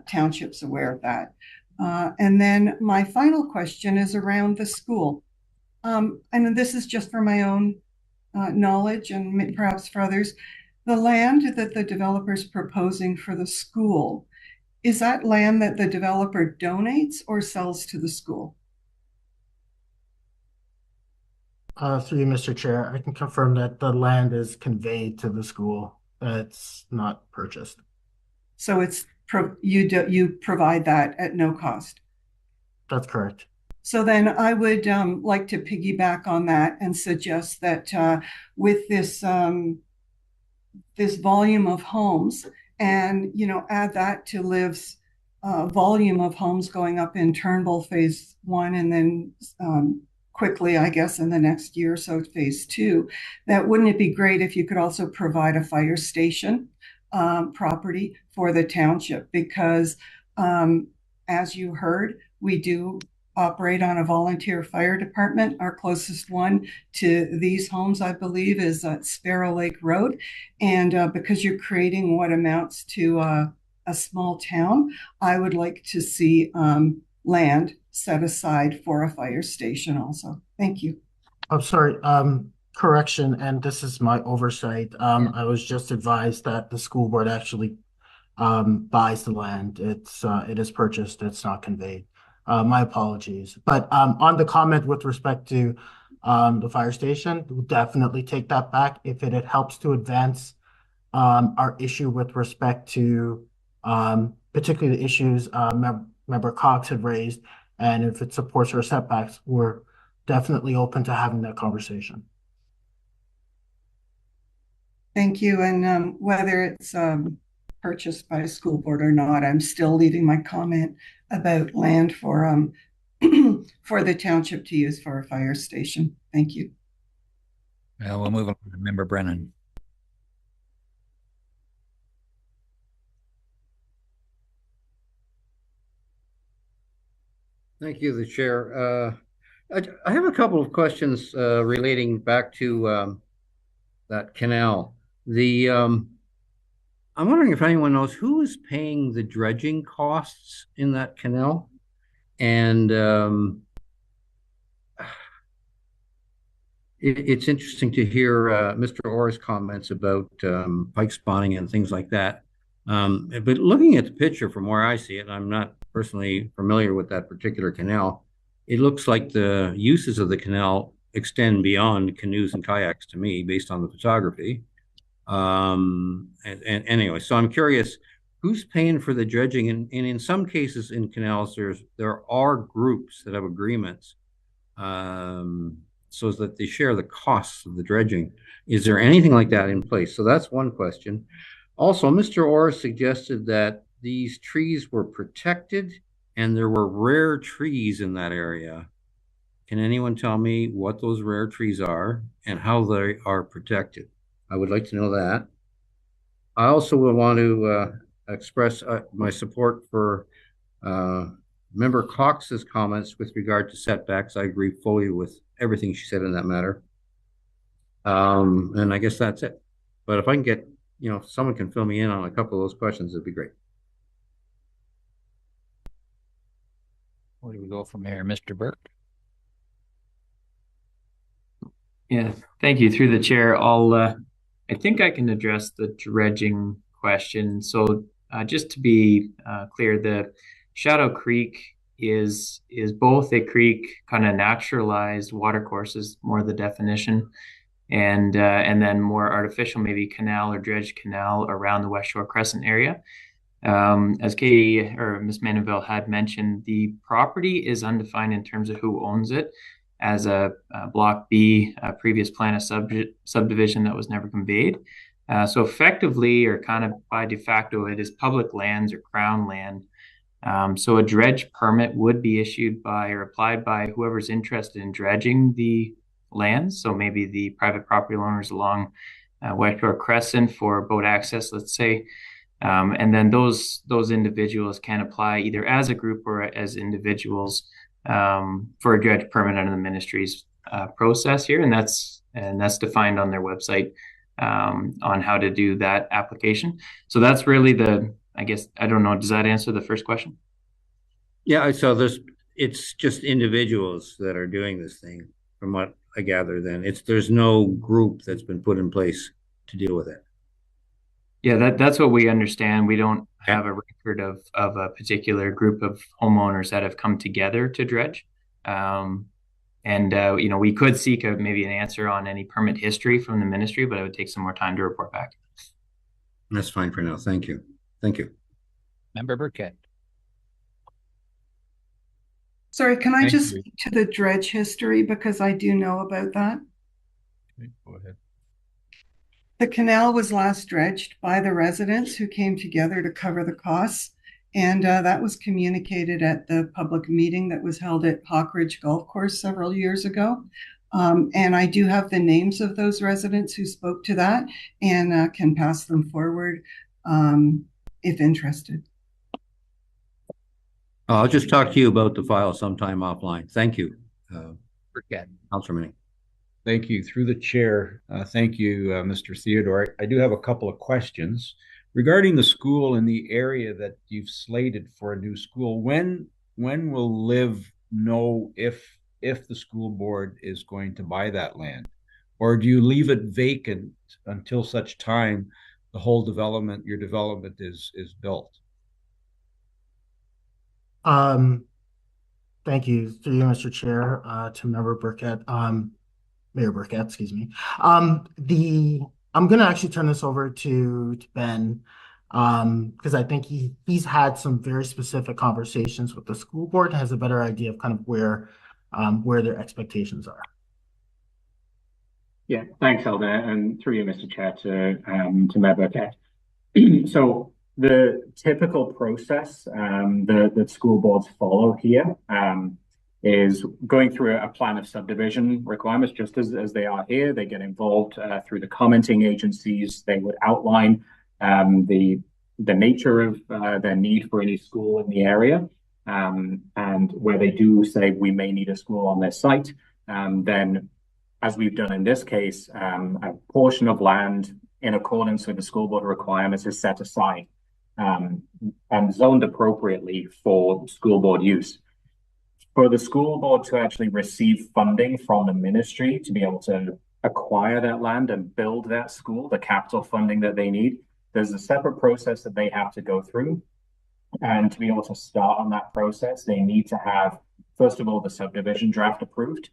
[SPEAKER 6] townships aware of that. And then my final question is around the school. And this is just for my own knowledge and perhaps for others. The land that the developer is proposing for the school, is that land that the developer donates or sells to the school?
[SPEAKER 7] Through you, Mr. Chair, I can confirm that the land is conveyed to the school. It's not purchased.
[SPEAKER 6] So it's you provide that at no cost?
[SPEAKER 7] That's correct.
[SPEAKER 6] So then I would like to piggyback on that and suggest that with this this volume of homes, and add that to Liv's volume of homes going up in Turnbull Phase 1, and then quickly, I guess, in the next year or so, Phase 2, that wouldn't it be great if you could also provide a fire station property for the township? Because as you heard, we do operate on a volunteer fire department. Our closest one to these homes, I believe, is Sparrow Lake Road. And because you're creating what amounts to a small town, I would like to see land set aside for a fire station also. Thank you.
[SPEAKER 7] I'm sorry, correction, and this is my oversight. I was just advised that the school board actually buys the land. It is purchased, it's not conveyed. My apologies. But on the comment with respect to the fire station, we'll definitely take that back if it helps to advance our issue with respect to particularly the issues Member Cox had raised, and if it supports our setbacks, we're definitely open to having that conversation.
[SPEAKER 6] Thank you. And whether it's purchased by a school board or not, I'm still leaving my comment about land for for the township to use for a fire station. Thank you.
[SPEAKER 2] We'll move on to Member Brennan.
[SPEAKER 11] Thank you, the chair. I have a couple of questions relating back to that canal. I'm wondering if anyone knows who is paying the dredging costs in that canal, and it's interesting to hear Mr. Orr's comments about pike spawning and things like that. But looking at the picture from where I see it, I'm not personally familiar with that particular canal. It looks like the uses of the canal extend beyond canoes and kayaks to me, based on the photography. And anyway, so I'm curious, who's paying for the dredging? And in some cases in canals, there are groups that have agreements so that they share the costs of the dredging. Is there anything like that in place? So that's one question. Also, Mr. Orr suggested that these trees were protected and there were rare trees in that area. Can anyone tell me what those rare trees are and how they are protected? I would like to know that. I also would want to express my support for Member Cox's comments with regard to setbacks. I agree fully with everything she said in that matter. And I guess that's it. But if I can get, someone can fill me in on a couple of those questions, it'd be great.
[SPEAKER 2] Where do we go from here, Mr. Burke?
[SPEAKER 16] Yeah, thank you. Through the chair, I think I can address the dredging question. So just to be clear, the Shadow Creek is both a creek, kind of naturalized watercourse is more the definition, and then more artificial, maybe canal or dredged canal around the West Shore Crescent area. As Katie or Ms. Manaville had mentioned, the property is undefined in terms of who owns it, as a Block B, a previous plan of subdivision that was never conveyed. So effectively, or kind of by de facto, it is public lands or crown land. So a dredge permit would be issued by or applied by whoever's interested in dredging the lands. So maybe the private property owners along West Shore Crescent for boat access, let's say. And then those individuals can apply either as a group or as individuals for a dredge permit under the ministry's process here, and that's defined on their website on how to do that application. So that's really I guess, I don't know, does that answer the first question?
[SPEAKER 11] Yeah, so it's just individuals that are doing this thing, from what I gather. Then there's no group that's been put in place to deal with it.
[SPEAKER 16] Yeah, that's what we understand. We don't have a record of a particular group of homeowners that have come together to dredge. We could seek maybe an answer on any permit history from the ministry, but it would take some more time to report back.
[SPEAKER 11] That's fine for now. Thank you. Thank you.
[SPEAKER 2] Member Burkett.
[SPEAKER 6] Sorry, can I just speak to the dredge history, because I do know about that?
[SPEAKER 11] Okay, go ahead.
[SPEAKER 6] The canal was last dredged by the residents who came together to cover the costs, and that was communicated at the public meeting that was held at Hawk Ridge Golf Course several years ago. And I do have the names of those residents who spoke to that, and can pass them forward if interested.
[SPEAKER 11] I'll just talk to you about the file sometime offline. Thank you.
[SPEAKER 2] Burkett.
[SPEAKER 11] Councilor Menoke.
[SPEAKER 22] Thank you. Through the chair, thank you, Mr. Theodore. I do have a couple of questions regarding the school and the area that you've slated for a new school. When will LIV know if the school board is going to buy that land, or do you leave it vacant until such time the whole development, your development, is built?
[SPEAKER 7] Thank you, through you, Mr. Chair, to Member Burkett. Mayor Burkett, excuse me. I'm going to actually turn this over to Ben. Because I think he's had some very specific conversations with the school board and has a better idea of kind of where their expectations are.
[SPEAKER 4] Yeah, thanks, Eldon, and through you, Mr. Chair, to Menoke. So the typical process that school boards follow here is going through a plan of subdivision requirements, just as they are here. They get involved through the commenting agencies. They would outline the nature of their need for any school in the area, and where they do say we may need a school on this site, then, as we've done in this case, a portion of land in accordance with the school board requirements is set aside and zoned appropriately for school board use. For the school board to actually receive funding from the ministry to be able to acquire that land and build that school, the capital funding that they need, there's a separate process that they have to go through. And to be able to start on that process, they need to have, first of all, the subdivision draft approved,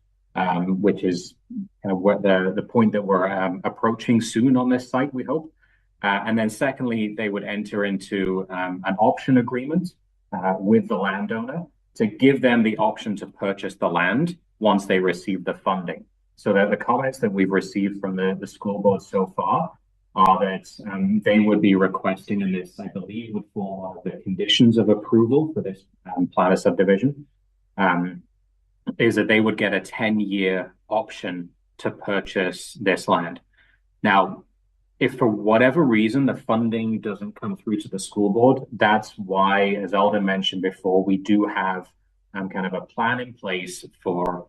[SPEAKER 4] which is kind of what the point that we're approaching soon on this site, we hope. And then secondly, they would enter into an option agreement with the landowner to give them the option to purchase the land once they receive the funding. So that the comments that we've received from the school board so far are that they would be requesting, and this, I believe, would fall one of the conditions of approval for this plan of subdivision, is that they would get a 10-year option to purchase this land. Now, if for whatever reason the funding doesn't come through to the school board, that's why, as Eldon mentioned before, we do have kind of a plan in place for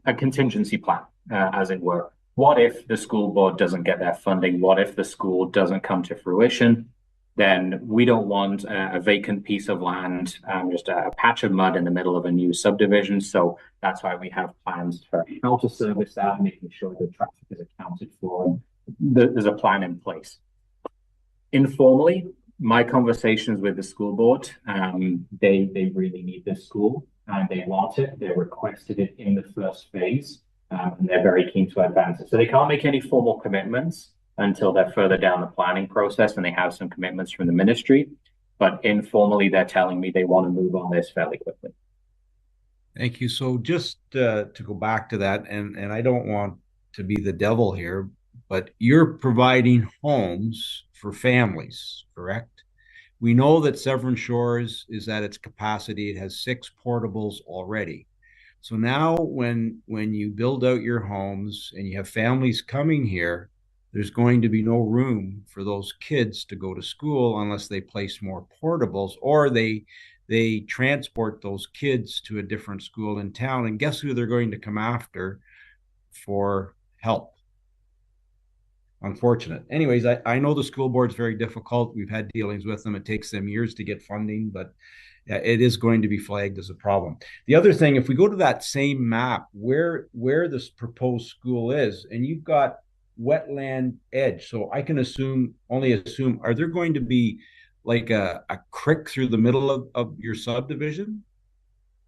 [SPEAKER 4] a contingency plan, as it were. What if the school board doesn't get their funding? What if the school doesn't come to fruition? Then we don't want a vacant piece of land, just a patch of mud in the middle of a new subdivision. So that's why we have plans for how to service that, making sure the traffic is accounted for. There's a plan in place. Informally, my conversations with the school board, they really need this school and they want it. They requested it in the first phase, and they're very keen to advance it. So they can't make any formal commitments until they're further down the planning process and they have some commitments from the ministry. But informally, they're telling me they want to move on this fairly quickly.
[SPEAKER 22] Thank you. So just to go back to that, and I don't want to be the devil here, but you're providing homes for families, correct? We know that Severn Shores is at its capacity. It has 6 portables already. So now when you build out your homes and you have families coming here, there's going to be no room for those kids to go to school unless they place more portables, or they transport those kids to a different school in town. And guess who they're going to come after for help? Unfortunate. Anyways, I know the school board's very difficult. We've had dealings with them. It takes them years to get funding, but it is going to be flagged as a problem. The other thing, if we go to that same map where this proposed school is, and you've got wetland edge, so I can only assume, are there going to be like a creek through the middle of your subdivision?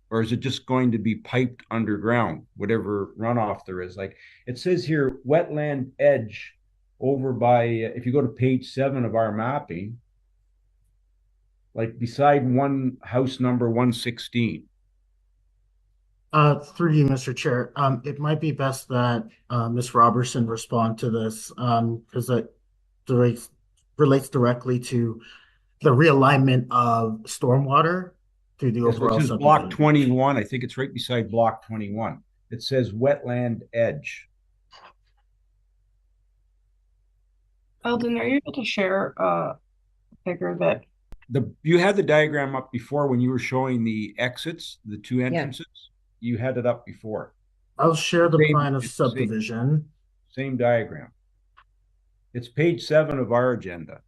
[SPEAKER 22] Or is it just going to be piped underground, whatever runoff there is? Like it says here, wetland edge over by, if you go to page 7 of our mapping, like beside house number 116.
[SPEAKER 7] Through you, Mr. Chair, it might be best that Ms. Robertson respond to this because it relates directly to the realignment of stormwater through the overall
[SPEAKER 22] subdivision. Block 21. I think it's right beside block 21. It says wetland edge.
[SPEAKER 15] Eldon, are you able to share a figure that
[SPEAKER 22] you had the diagram up before when you were showing the exits, the 2 entrances? Yeah. You had it up before.
[SPEAKER 7] I'll share the plan of subdivision.
[SPEAKER 22] Same diagram. It's page 7 of our agenda.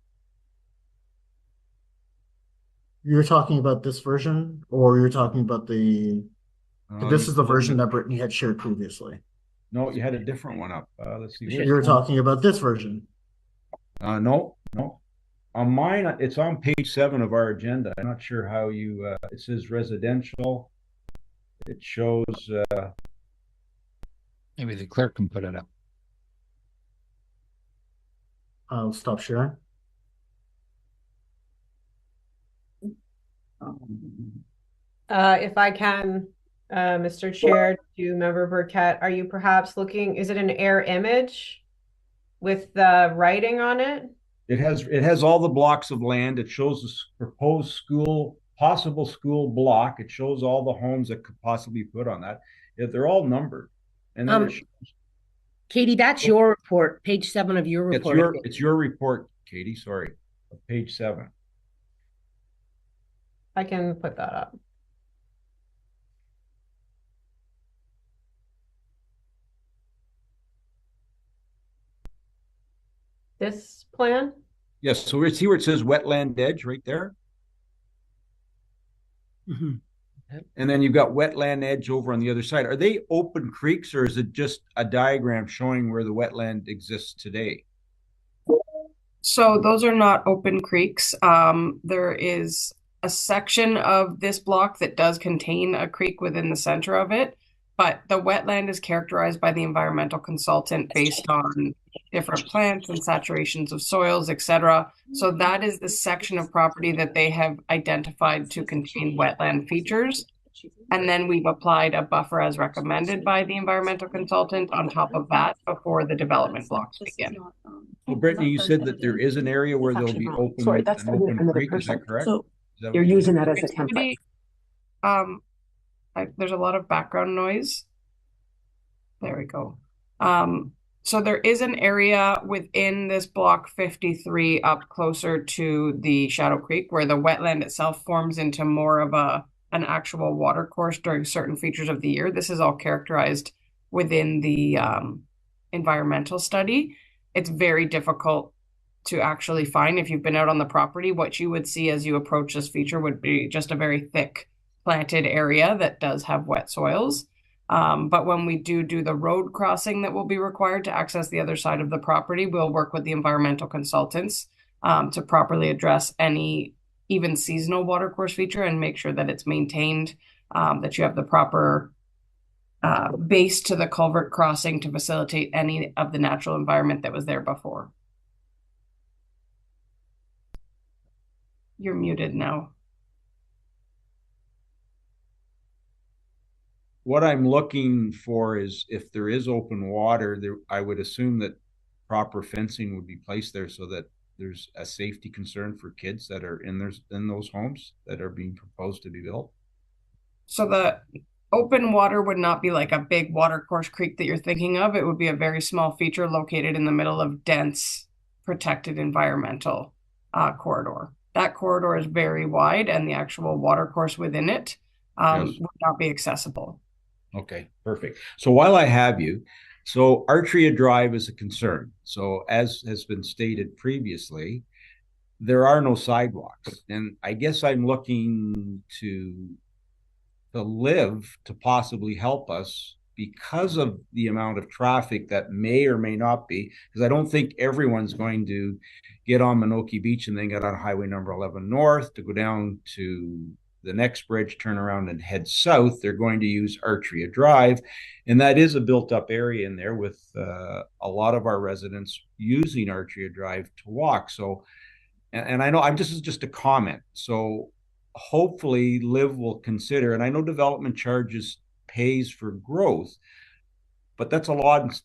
[SPEAKER 7] You're talking about this version, or you're talking about the... this is the version that Brittany had shared previously.
[SPEAKER 22] No, you had a different one up. Let's see.
[SPEAKER 7] You're talking about this version.
[SPEAKER 22] No. On mine, it's on page 7 of our agenda. I'm not sure how you... it says residential. It shows...
[SPEAKER 2] Maybe the clerk can put it up.
[SPEAKER 7] I'll stop sharing.
[SPEAKER 5] If I can, Mr. Chair, to Member Burkett, are you perhaps looking, is it an air image with the writing on it?
[SPEAKER 22] It has all the blocks of land. It shows the proposed school, possible school block. It shows all the homes that could possibly be put on that. They're all numbered. And then
[SPEAKER 8] Katie, that's your report, page 7 of your report.
[SPEAKER 22] It's your report, Katie. Sorry, page 7.
[SPEAKER 5] I can put that up. This plan?
[SPEAKER 22] Yes. So see where it says wetland edge right there?
[SPEAKER 8] Mm-hmm.
[SPEAKER 22] And then you've got wetland edge over on the other side. Are they open creeks, or is it just a diagram showing where the wetland exists today?
[SPEAKER 15] So those are not open creeks. There is a section of this block that does contain a creek within the center of it, but the wetland is characterized by the environmental consultant based on different plants and saturations of soils, etc. So that is the section of property that they have identified to contain wetland features. And then we've applied a buffer as recommended by the environmental consultant on top of that before the development blocks begin.
[SPEAKER 22] Well, Brittany, you said that there is an area where there'll be open,
[SPEAKER 10] sorry, that's
[SPEAKER 22] an open
[SPEAKER 10] another
[SPEAKER 22] creek.
[SPEAKER 10] person.
[SPEAKER 22] Is that correct?
[SPEAKER 10] So
[SPEAKER 22] that
[SPEAKER 10] you're using that as a
[SPEAKER 15] It's
[SPEAKER 10] template.
[SPEAKER 15] There's a lot of background noise. There we go. So there is an area within this block 53 up closer to the Shadow Creek where the wetland itself forms into more of an actual water course during certain features of the year. This is all characterized within the environmental study. It's very difficult to actually find. If you've been out on the property, what you would see as you approach this feature would be just a very thick planted area that does have wet soils. But when we do the road crossing that will be required to access the other side of the property, we'll work with the environmental consultants to properly address any even seasonal watercourse feature and make sure that it's maintained, that you have the proper base to the culvert crossing to facilitate any of the natural environment that was there before. You're muted now.
[SPEAKER 22] What I'm looking for is if there is open water, I would assume that proper fencing would be placed there so that there's a safety concern for kids that are in those homes that are being proposed to be built.
[SPEAKER 15] So the open water would not be like a big watercourse creek that you're thinking of. It would be a very small feature located in the middle of dense protected environmental corridor. That corridor is very wide and the actual watercourse within it would not be accessible.
[SPEAKER 22] Okay, perfect. So while I have you, so Artria Drive is a concern. So as has been stated previously, there are no sidewalks. And I guess I'm looking to Live to possibly help us because of the amount of traffic that may or may not be, because I don't think everyone's going to get on Menoke Beach and then get on highway number 11 north to go down to the next bridge, turn around and head south. They're going to use Artria Drive. And that is a built up area in there with a lot of our residents using Artria Drive to walk. So, and I know this is just a comment. So hopefully Live will consider, and I know development charges pays for growth, but that's a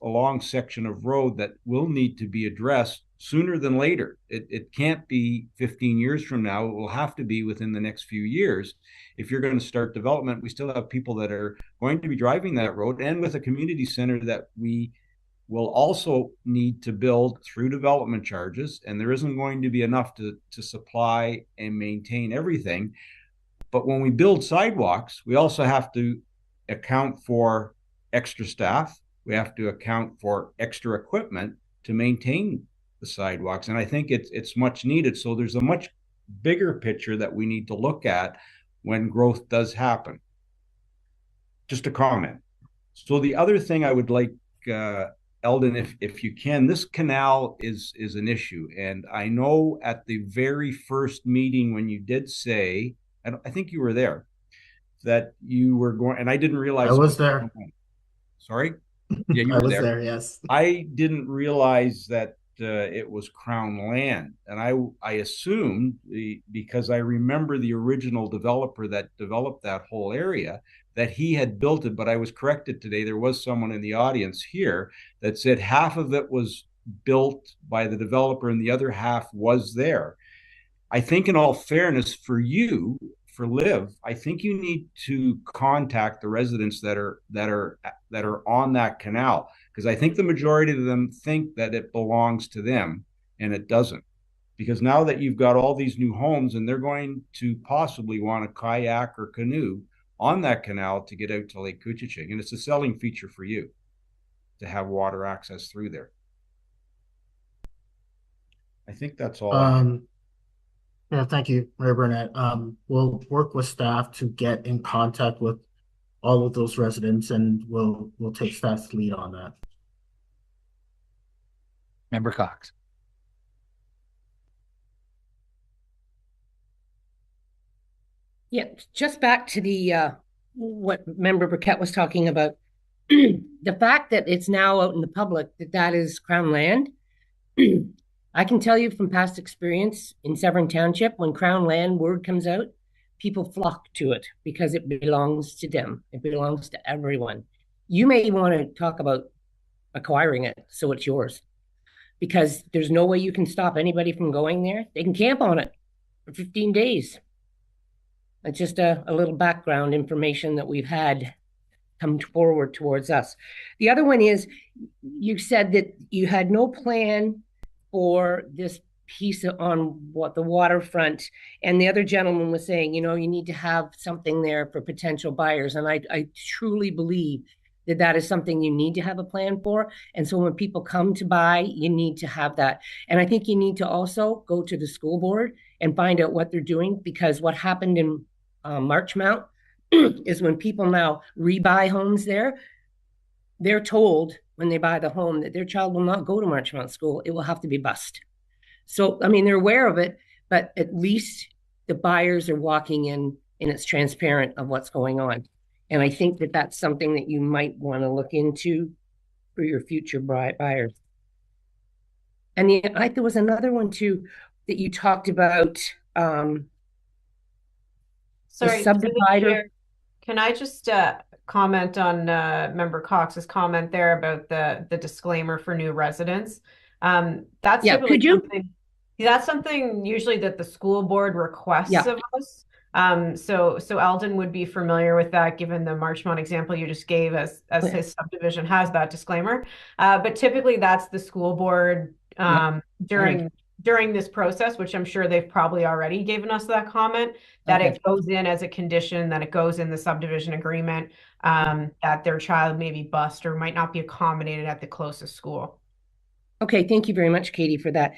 [SPEAKER 22] long section of road that will need to be addressed sooner than later. It can't be 15 years from now. It will have to be within the next few years. If you're going to start development, we still have people that are going to be driving that road, and with a community center that we will also need to build through development charges, and there isn't going to be enough to supply and maintain everything. But when we build sidewalks, we also have to account for extra staff. We have to account for extra equipment to maintain the sidewalks. And I think it's much needed. So there's a much bigger picture that we need to look at when growth does happen. Just a comment. So the other thing I would like, Eldon, if you can, this canal is an issue. And I know at the very first meeting when you did say, I think you were there, that you were going, and I didn't realize.
[SPEAKER 7] I was there.
[SPEAKER 22] Sorry? Yeah, you
[SPEAKER 7] I
[SPEAKER 22] were
[SPEAKER 7] was
[SPEAKER 22] there.
[SPEAKER 7] there, yes.
[SPEAKER 22] I didn't realize that it was Crown land, and I assumed because I remember the original developer that developed that whole area that he had built it, but I was corrected today. There was someone in the audience here that said half of it was built by the developer and the other half was there. I think, in all fairness, for you, for Liv, I think you need to contact the residents that are on that canal, because I think the majority of them think that it belongs to them, and it doesn't. Because now that you've got all these new homes, and they're going to possibly want a kayak or canoe on that canal to get out to Lake Couchiching, and it's a selling feature for you to have water access through there. I think that's all.
[SPEAKER 7] Yeah, thank you, Mayor Burnett. We'll work with staff to get in contact with all of those residents, and we'll take staff's lead on that.
[SPEAKER 2] Member Cox.
[SPEAKER 8] Yeah, just back to the what Member Burkett was talking about. The fact that it's now out in the public that is Crown land. I can tell you from past experience in Severn Township, when Crown land word comes out, people flock to it because it belongs to them. It belongs to everyone. You may want to talk about acquiring it so it's yours, because there's no way you can stop anybody from going there. They can camp on it for 15 days. It's just a little background information that we've had come forward towards us. The other one is, you said that you had no plan for this piece on what the waterfront, and the other gentleman was saying, you need to have something there for potential buyers. And I truly believe that is something you need to have a plan for. And so when people come to buy, you need to have that. And I think you need to also go to the school board and find out what they're doing, because what happened in Marchmount is when people now rebuy homes there, they're told when they buy the home that their child will not go to Marchmount School. It will have to be bused. So, I mean, they're aware of it, but at least the buyers are walking in and it's transparent of what's going on. And I think that that's something that you might want to look into for your future buyers. And there was another one too that you talked about.
[SPEAKER 5] Sorry,
[SPEAKER 8] subdivider.
[SPEAKER 5] Can I just comment on Member Cox's comment there about the disclaimer for new residents? That's typically something. That's something usually that the school board requests of us. So Eldon would be familiar with that, given the Marchmont example you just gave, as his subdivision has that disclaimer. But typically that's the school board during this process, which I'm sure they've probably already given us that comment, that it goes in as a condition, that it goes in the subdivision agreement, that their child may be bused or might not be accommodated at the closest school.
[SPEAKER 8] Okay, thank you very much, Katie, for that.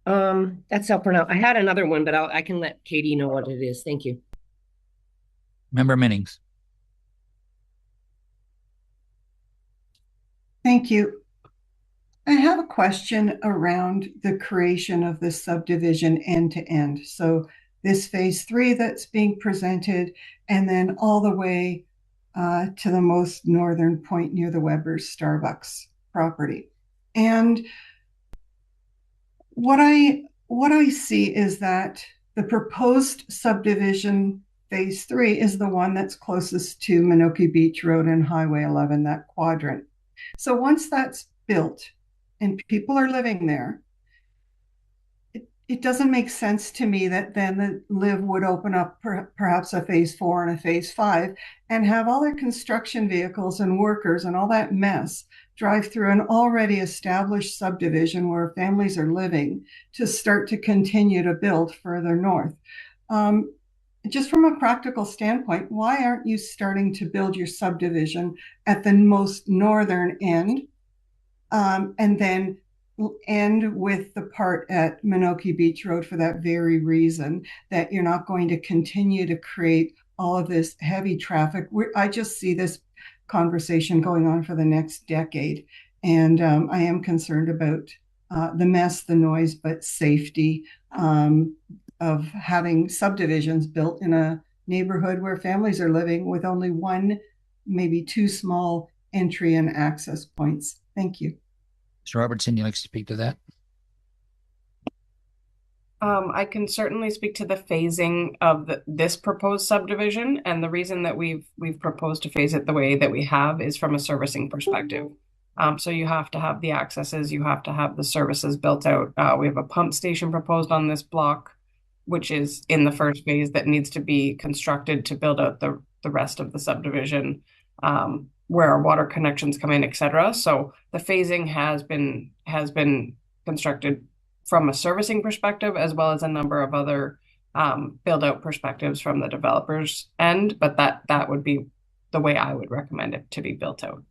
[SPEAKER 8] That's all for now. I had another one, but I can let Katie know what it is. Thank you.
[SPEAKER 2] Member Minnings.
[SPEAKER 6] Thank you. I have a question around the creation of this subdivision end to end. So this phase 3 that's being presented, and then all the way to the most northern point near the Weber's Starbucks property. And what I see is that the proposed subdivision phase 3 is the one that's closest to Menoke Beach Road and Highway 11, that quadrant. So once that's built and people are living there, it doesn't make sense to me that then the LIV would open up perhaps a phase 4 and a phase 5 and have all their construction vehicles and workers and all that mess drive through an already established subdivision where families are living to start to continue to build further north. Just from a practical standpoint, why aren't you starting to build your subdivision at the most northern end, and then end with the part at Menoke Beach Road for that very reason, that you're not going to continue to create all of this heavy traffic? I just see this conversation going on for the next decade. And I am concerned about the mess, the noise, but safety of having subdivisions built in a neighborhood where families are living with only one, maybe two small entry and access points. Thank you.
[SPEAKER 2] Mr. Robertson, you'd like to speak to that?
[SPEAKER 15] I can certainly speak to the phasing of this proposed subdivision, and the reason that we've proposed to phase it the way that we have is from a servicing perspective. So you have to have the accesses, you have to have the services built out. We have a pump station proposed on this block, which is in the first phase that needs to be constructed to build out the rest of the subdivision, where our water connections come in, etc. So the phasing has been constructed from a servicing perspective, as well as a number of other build out perspectives from the developer's end, but that would be the way I would recommend it to be built out.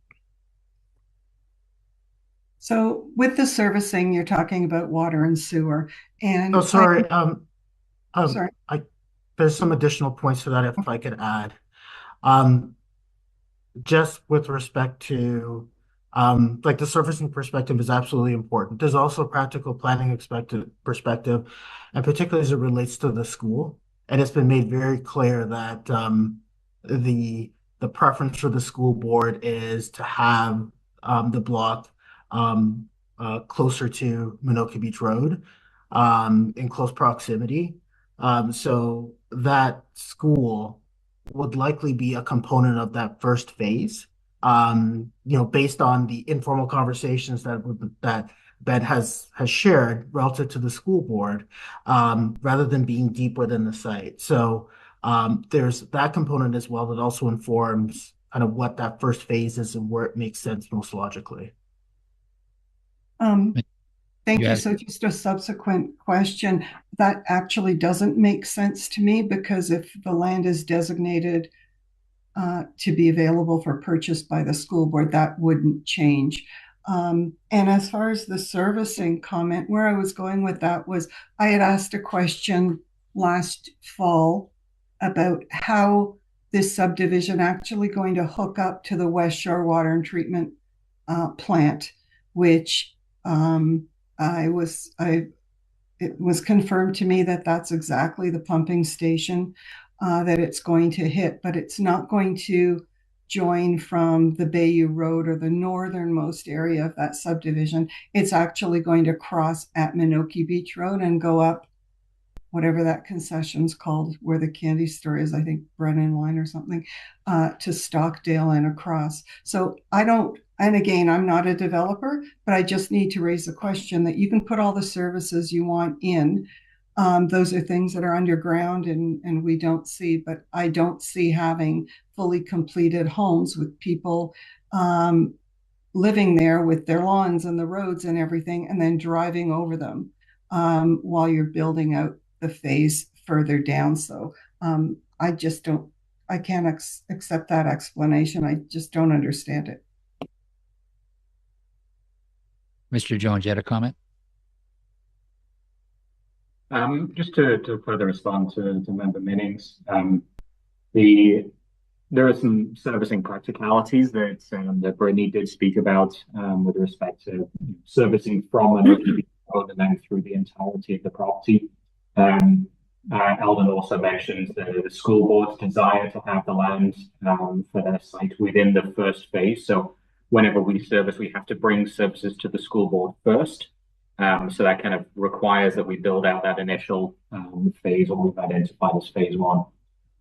[SPEAKER 6] So with the servicing, you're talking about water and sewer. And
[SPEAKER 7] oh, sorry.
[SPEAKER 6] Sorry.
[SPEAKER 7] There's some additional points to that if I could add. Just with respect to like the servicing perspective is absolutely important. There's also a practical planning perspective, and particularly as it relates to the school. And it's been made very clear that the preference for the school board is to have the block closer to Menoke Beach Road, in close proximity. So that school would likely be a component of that first phase. Based on the informal conversations that Ben has shared relative to the school board, rather than being deep within the site. So there's that component as well that also informs kind of what that first phase is and where it makes sense most logically.
[SPEAKER 6] Thank you. So just a subsequent question. That actually doesn't make sense to me, because if the land is designated to be available for purchase by the school board, that wouldn't change. And as far as the servicing comment, where I was going with that was I had asked a question last fall about how this subdivision actually going to hook up to the West Shore Water and Treatment plant, which it was confirmed to me that that's exactly the pumping station that it's going to hit, but it's not going to join from the Bayou Road or the northernmost area of that subdivision. It's actually going to cross at Menoke Beach Road and go up whatever that concession's called, where the candy store is, I think Brennan Line or something, to Stockdale and across. So and again, I'm not a developer, but I just need to raise the question that you can put all the services you want in. Those are things that are underground and we don't see, but I don't see having fully completed homes with people living there with their lawns and the roads and everything, and then driving over them while you're building out the phase further down. So I can't accept that explanation. I just don't understand it.
[SPEAKER 2] Mr. Jones, you had a comment?
[SPEAKER 4] Just to further respond to Member Minnings, there are some servicing practicalities that Brittany did speak about with respect to servicing from an road and then through the entirety of the property. Eldon also mentioned the school board's desire to have the land for their site within the first phase. So whenever we service, we have to bring services to the school board first. So that kind of requires that we build out that initial phase, what we've identified as phase one.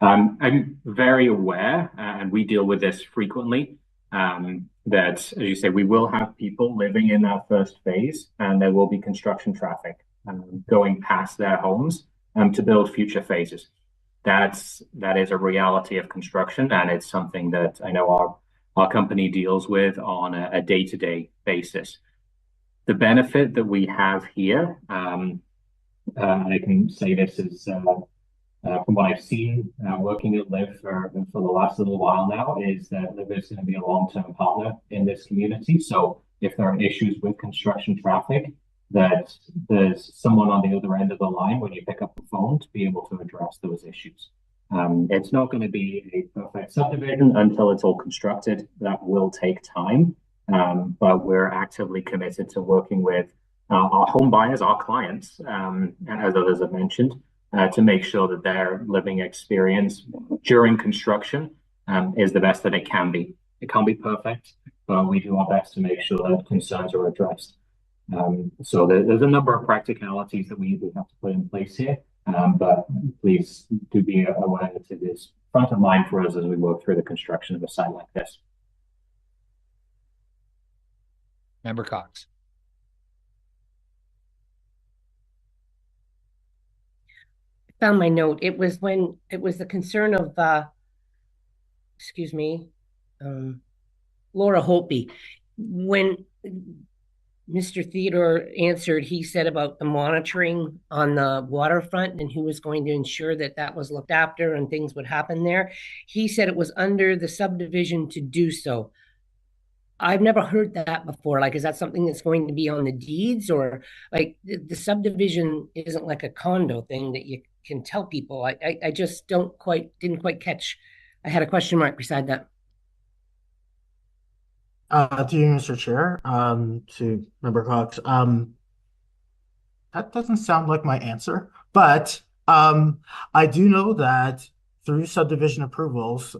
[SPEAKER 4] I'm very aware, and we deal with this frequently, that, as you say, we will have people living in that first phase, and there will be construction traffic going past their homes to build future phases. That is a reality of construction, and it's something that I know our company deals with on a day-to-day basis. The benefit that we have here, and I can say this is from what I've seen working at LIV for the last little while now, is that LIV is going to be a long-term partner in this community. So if there are issues with construction traffic, that there's someone on the other end of the line when you pick up the phone to be able to address those issues. It's not going to be a perfect subdivision until it's all constructed. That will take time, but we're actively committed to working with our home buyers, our clients, as others have mentioned, to make sure that their living experience during construction is the best that it can be. It can't be perfect, but we do our best to make sure that concerns are addressed. So there's a number of practicalities that we have to put in place here. But please do be aware that it is front of mind for us as we work through the construction of a site like this.
[SPEAKER 2] Member Cox.
[SPEAKER 8] Found my note. It was when it was the concern of excuse me, Laura Holtby. When Mr. Theodore answered, he said about the monitoring on the waterfront and who was going to ensure that that was looked after and things would happen there. He said it was under the subdivision to do so. I've never heard that before. Like, is that something that's going to be on the deeds, or like the subdivision isn't like a condo thing that you can tell people? I just didn't quite catch. I had a question mark beside that.
[SPEAKER 7] To you, Mr. Chair, to Member Cox, that doesn't sound like my answer, but I do know that through subdivision approvals,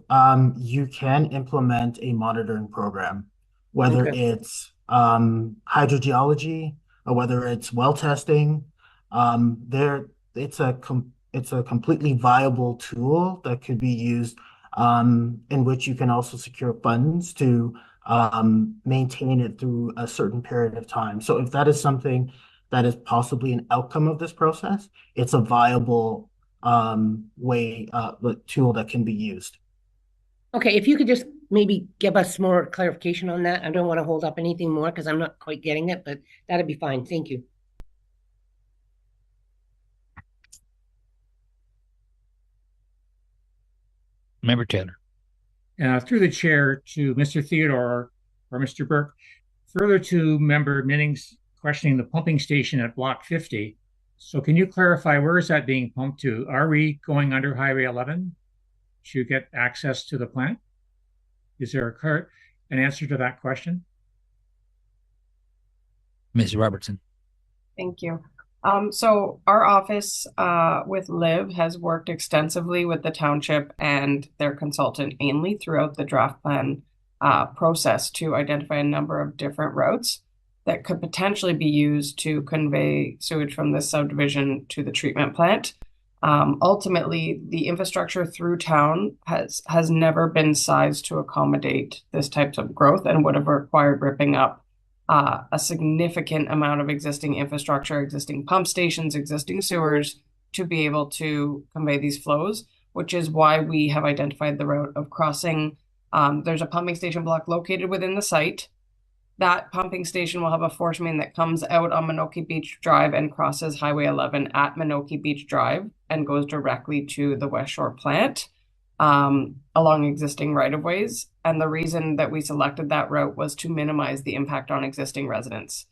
[SPEAKER 7] you can implement a monitoring program, whether it's hydrogeology or whether it's well testing. It's a completely viable tool that could be used, in which you can also secure funds to maintain it through a certain period of time. So if that is something that is possibly an outcome of this process, it's a viable tool that can be used.
[SPEAKER 8] Okay, if you could just maybe give us more clarification on that. I don't want to hold up anything more because I'm not quite getting it, but that'd be fine. Thank you.
[SPEAKER 2] Member Taylor.
[SPEAKER 3] Through the chair to Mr. Theodore or Mr. Burke, further to Member Minning's questioning the pumping station at Block 50. So can you clarify, where is that being pumped to? Are we going under Highway 11 to get access to the plant? Is there an answer to that question?
[SPEAKER 2] Ms. Robertson.
[SPEAKER 15] Thank you. So our office with Liv has worked extensively with the township and their consultant Ainley throughout the draft plan process to identify a number of different routes that could potentially be used to convey sewage from this subdivision to the treatment plant. Ultimately, the infrastructure through town has never been sized to accommodate this type of growth and would have required ripping up a significant amount of existing infrastructure, existing pump stations, existing sewers to be able to convey these flows, which is why we have identified the route of crossing. There's a pumping station block located within the site. That pumping station will have a force main that comes out on Menoke Beach Drive and crosses Highway 11 at Menoke Beach Drive and goes directly to the West Shore plant along existing right-of-ways. And the reason that we selected that route was to minimize the impact on existing residents.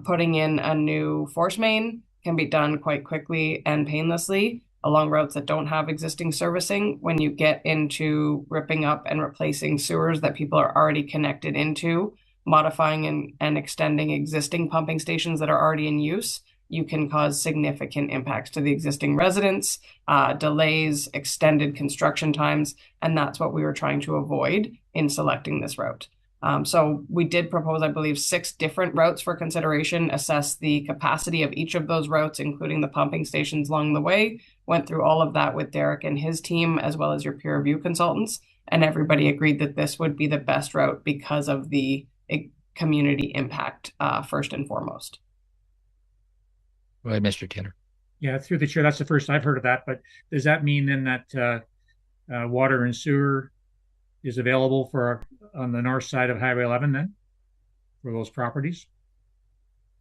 [SPEAKER 15] Putting in a new force main can be done quite quickly and painlessly along routes that don't have existing servicing. When you get into ripping up and replacing sewers that people are already connected into, modifying and extending existing pumping stations that are already in use, you can cause significant impacts to the existing residents, delays, extended construction times, and that's what we were trying to avoid in selecting this route. So we did propose, I believe, 6 different routes for consideration, assess the capacity of each of those routes, including the pumping stations along the way, went through all of that with Derek and his team, as well as your peer review consultants, and everybody agreed that this would be the best route because of the community impact, first and foremost.
[SPEAKER 2] Right, Mr. Taylor.
[SPEAKER 3] Yeah, through the chair, that's the first I've heard of that, but does that mean then that water and sewer is available on the north side of Highway 11 then for those properties?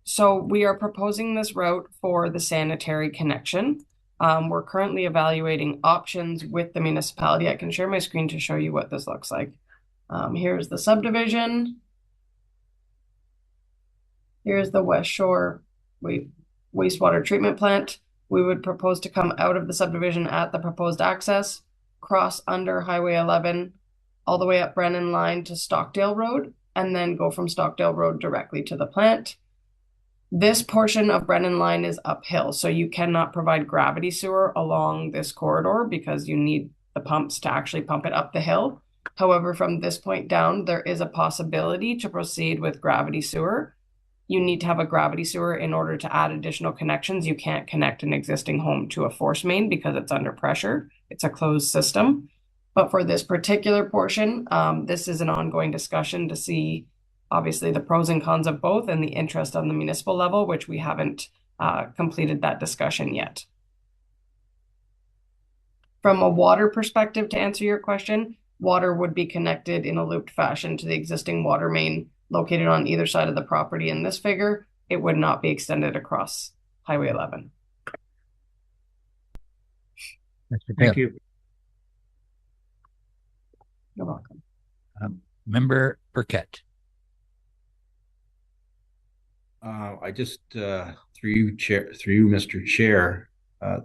[SPEAKER 15] So we are proposing this route for the sanitary connection. We're currently evaluating options with the municipality. I can share my screen to show you what this looks like. Here's the subdivision. Here's the West Shore wastewater treatment plant. We would propose to come out of the subdivision at the proposed access, cross under Highway 11, all the way up Brennan Line to Stockdale Road, and then go from Stockdale Road directly to the plant. This portion of Brennan Line is uphill, so you cannot provide gravity sewer along this corridor because you need the pumps to actually pump it up the hill. However, from this point down, there is a possibility to proceed with gravity sewer. you need to have a gravity sewer in order to add additional connections. You can't connect an existing home to a force main because it's under pressure. It's a closed system. But for this particular portion, this is an ongoing discussion to see, obviously, the pros and cons of both and the interest on the municipal level, which we haven't completed that discussion yet. From a water perspective, to answer your question, water would be connected in a looped fashion to the existing water main located on either side of the property in this figure. It would not be extended across Highway 11.
[SPEAKER 3] Thank you.
[SPEAKER 15] You're welcome.
[SPEAKER 2] Member Burkett.
[SPEAKER 22] I just, through you, Mr. Chair,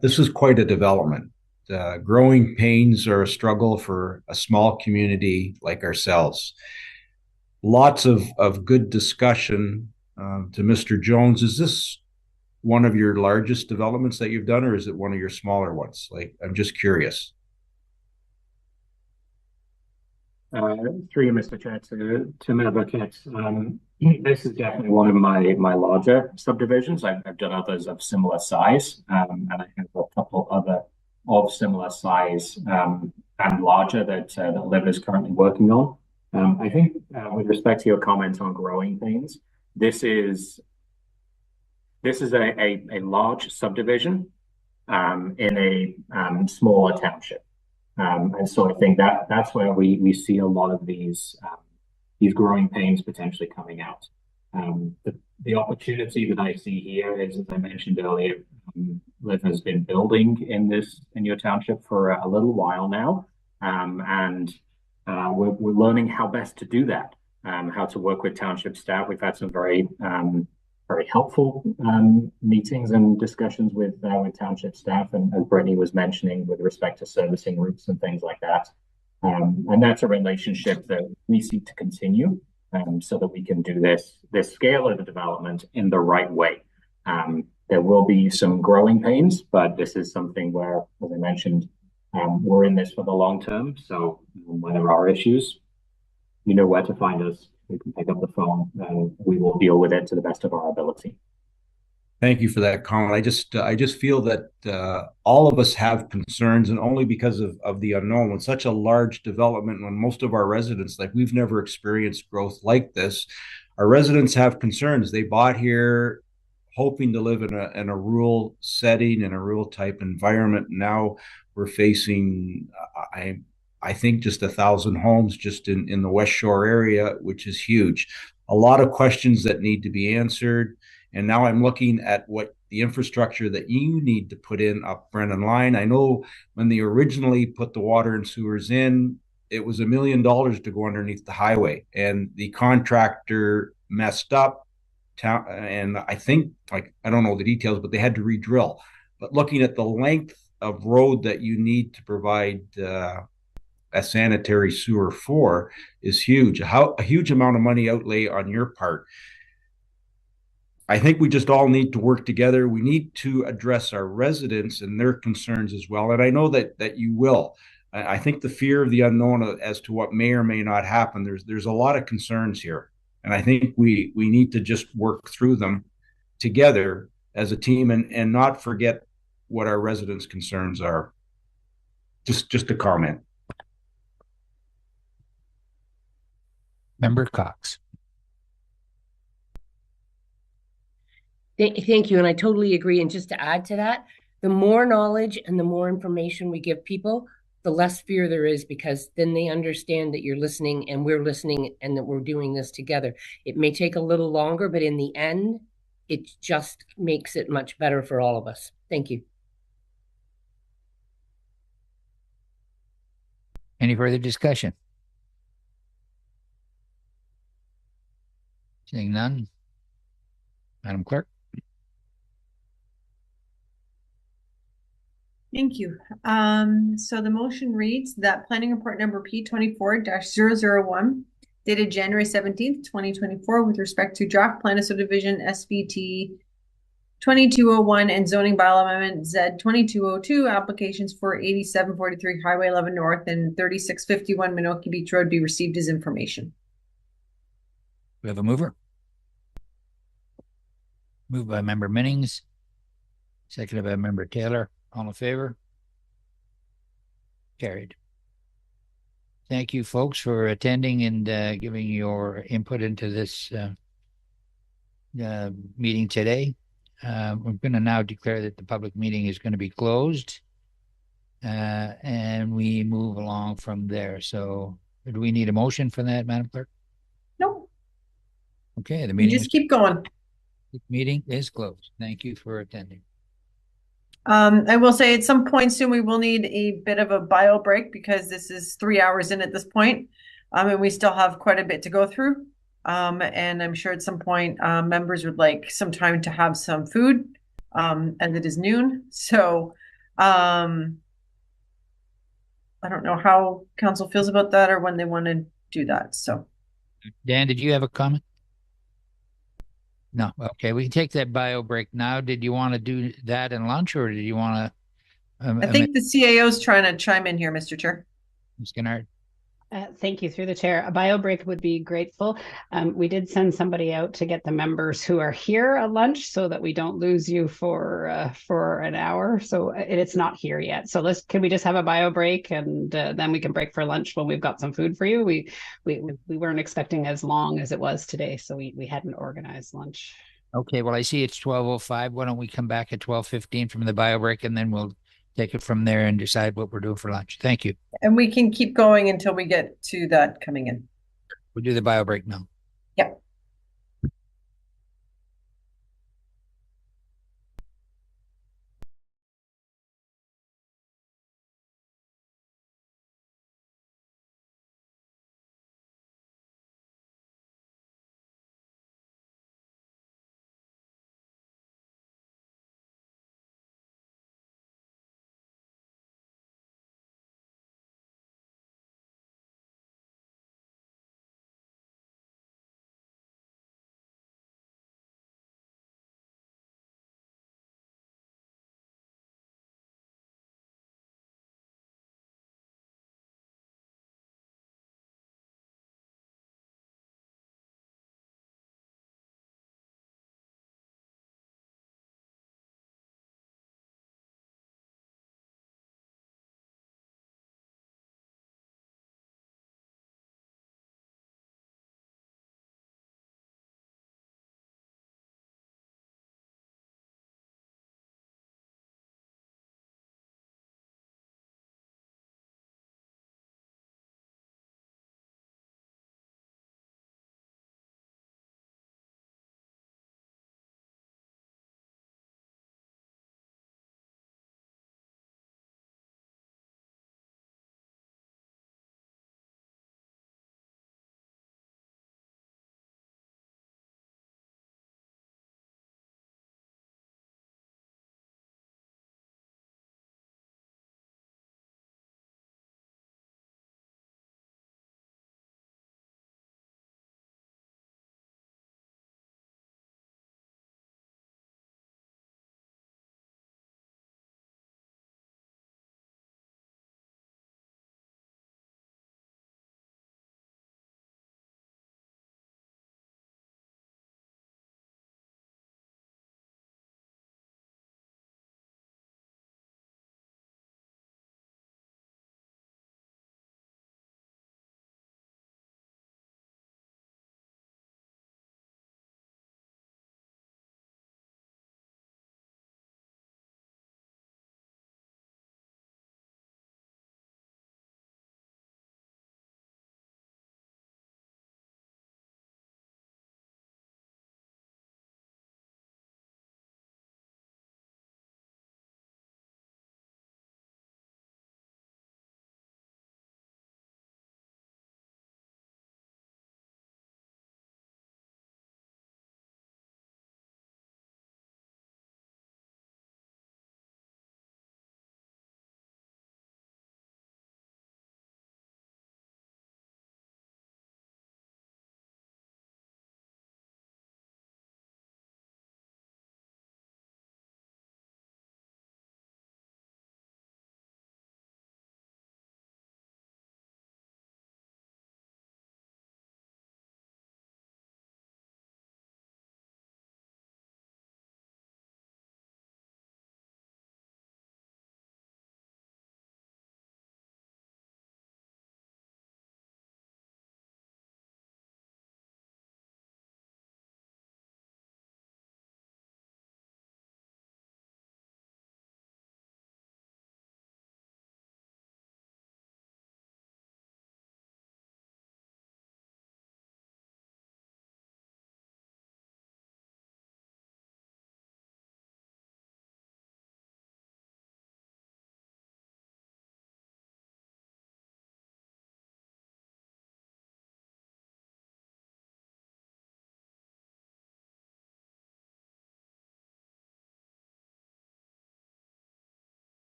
[SPEAKER 22] this is quite a development. Growing pains are a struggle for a small community like ourselves. Lots of good discussion. To Mr. Jones, is this one of your largest developments that you've done, or is it one of your smaller ones? Like, I'm just curious.
[SPEAKER 4] Through you, Mr. Chair, to Mayor Burkett, this is definitely one of my larger subdivisions. I've done others of similar size, and I have a couple other of similar size and larger that Liv is currently working on. I think with respect to your comment on growing pains, this is a large subdivision in a smaller township. And so I think that's where we see a lot of these growing pains potentially coming out. The opportunity that I see here is, as I mentioned earlier, Liv has been building in your township for a little while now, and we're learning how best to do that, how to work with township staff. We've had some very helpful meetings and discussions with township staff, and as Brittany was mentioning, with respect to servicing routes and things like that. And that's a relationship that we seek to continue, so that we can do this scale of the development in the right way. There will be some growing pains, but this is something where, as I mentioned, we're in this for the long term. So when there are issues, you know where to find us. We can pick up the phone and we will deal with it to the best of our ability.
[SPEAKER 22] Thank you for that comment. I just feel that all of us have concerns, and only because of the unknown. When such a large development, when most of our residents, like, we've never experienced growth like this, our residents have concerns. They bought here hoping to live in a rural setting, in a rural type environment. Now we're facing, I think, just 1,000 homes just in the West Shore area, which is huge. A lot of questions that need to be answered. And now I'm looking at what the infrastructure that you need to put in up Brennan Line. I know when they originally put the water and sewers in, it was $1 million to go underneath the highway, and the contractor messed up. And I think, like, I don't know the details, but they had to re-drill. But looking at the length of road that you need to provide a sanitary sewer for is huge. A huge amount of money outlay on your part. I think we just all need to work together. We need to address our residents and their concerns as well. And I know that you will. I think the fear of the unknown as to what may or may not happen, there's a lot of concerns here. And I think we need to just work through them together as a team and not forget what our residents' concerns are. Just a comment.
[SPEAKER 2] Member Cox.
[SPEAKER 8] Thank you. And I totally agree. And just to add to that, the more knowledge and the more information we give people, the less fear there is, because then they understand that you're listening and we're listening and that we're doing this together. It may take a little longer, but in the end, it just makes it much better for all of us. Thank you.
[SPEAKER 2] Any further discussion? Seeing none. Madam Clerk.
[SPEAKER 1] Thank you. So the motion reads that planning report number P24-001 dated January 17th, 2024, with respect to draft plan of subdivision SVT 2201 and zoning bylaw amendment Z 2202 applications for 8743 Highway 11 North and 3651 Menoke Beach Road be received as information.
[SPEAKER 2] We have a mover. Moved by Member Minnings, seconded by Member Taylor. All in favor? Carried. Thank you, folks, for attending and giving your input into this meeting today. We're going to now declare that the public meeting is going to be closed, and we move along from there. So, do we need a motion for that, Madam Clerk?
[SPEAKER 1] No.
[SPEAKER 2] Okay, the
[SPEAKER 1] We
[SPEAKER 2] meeting
[SPEAKER 1] just keep going.
[SPEAKER 2] The meeting is closed. Thank you for attending.
[SPEAKER 1] I will say at some point soon we will need a bit of a bio break because this is 3 hours in at this point, and we still have quite a bit to go through. And I'm sure at some point members would like some time to have some food, as it is noon. So I don't know how council feels about that or when they want to do that. So
[SPEAKER 2] Dan, did you have a comment? No. Okay, we can take that bio break now. Did you want to do that in lunch, or did you want to?
[SPEAKER 1] I think the CAO is trying to chime in here, Mr. Chair.
[SPEAKER 2] Ms. Gennard.
[SPEAKER 10] Thank you. Through the chair, a bio break would be grateful. We did send somebody out to get the members who are here a lunch so that we don't lose you for an hour. So it's not here yet. So can we just have a bio break and then we can break for lunch when we've got some food for you. We weren't expecting as long as it was today, so we hadn't organized lunch.
[SPEAKER 2] Okay. Well, I see it's 12:05. Why don't we come back at 12:15 from the bio break, and then we'll take it from there and decide what we're doing for lunch. Thank you.
[SPEAKER 1] And we can keep going until we get to that coming in.
[SPEAKER 2] We'll do the bio break now.
[SPEAKER 1] Yep.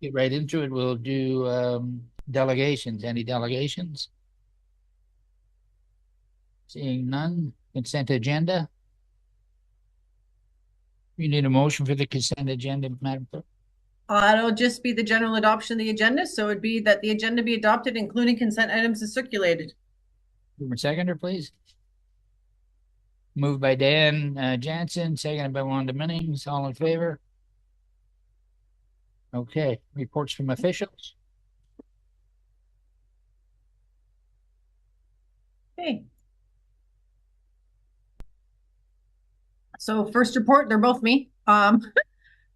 [SPEAKER 2] get right into it. We'll do delegations. Any delegations? Seeing none. Consent agenda. You need a motion for the consent agenda, Madam Clerk?
[SPEAKER 1] It'll just be the general adoption of the agenda. So it'd be that the agenda be adopted, including consent items as circulated.
[SPEAKER 2] Mover and seconder, please. Moved by Dan Jansen, seconded by Wanda Minnings. All in favor? Okay. Reports from officials.
[SPEAKER 1] Okay. So first report, they're both me.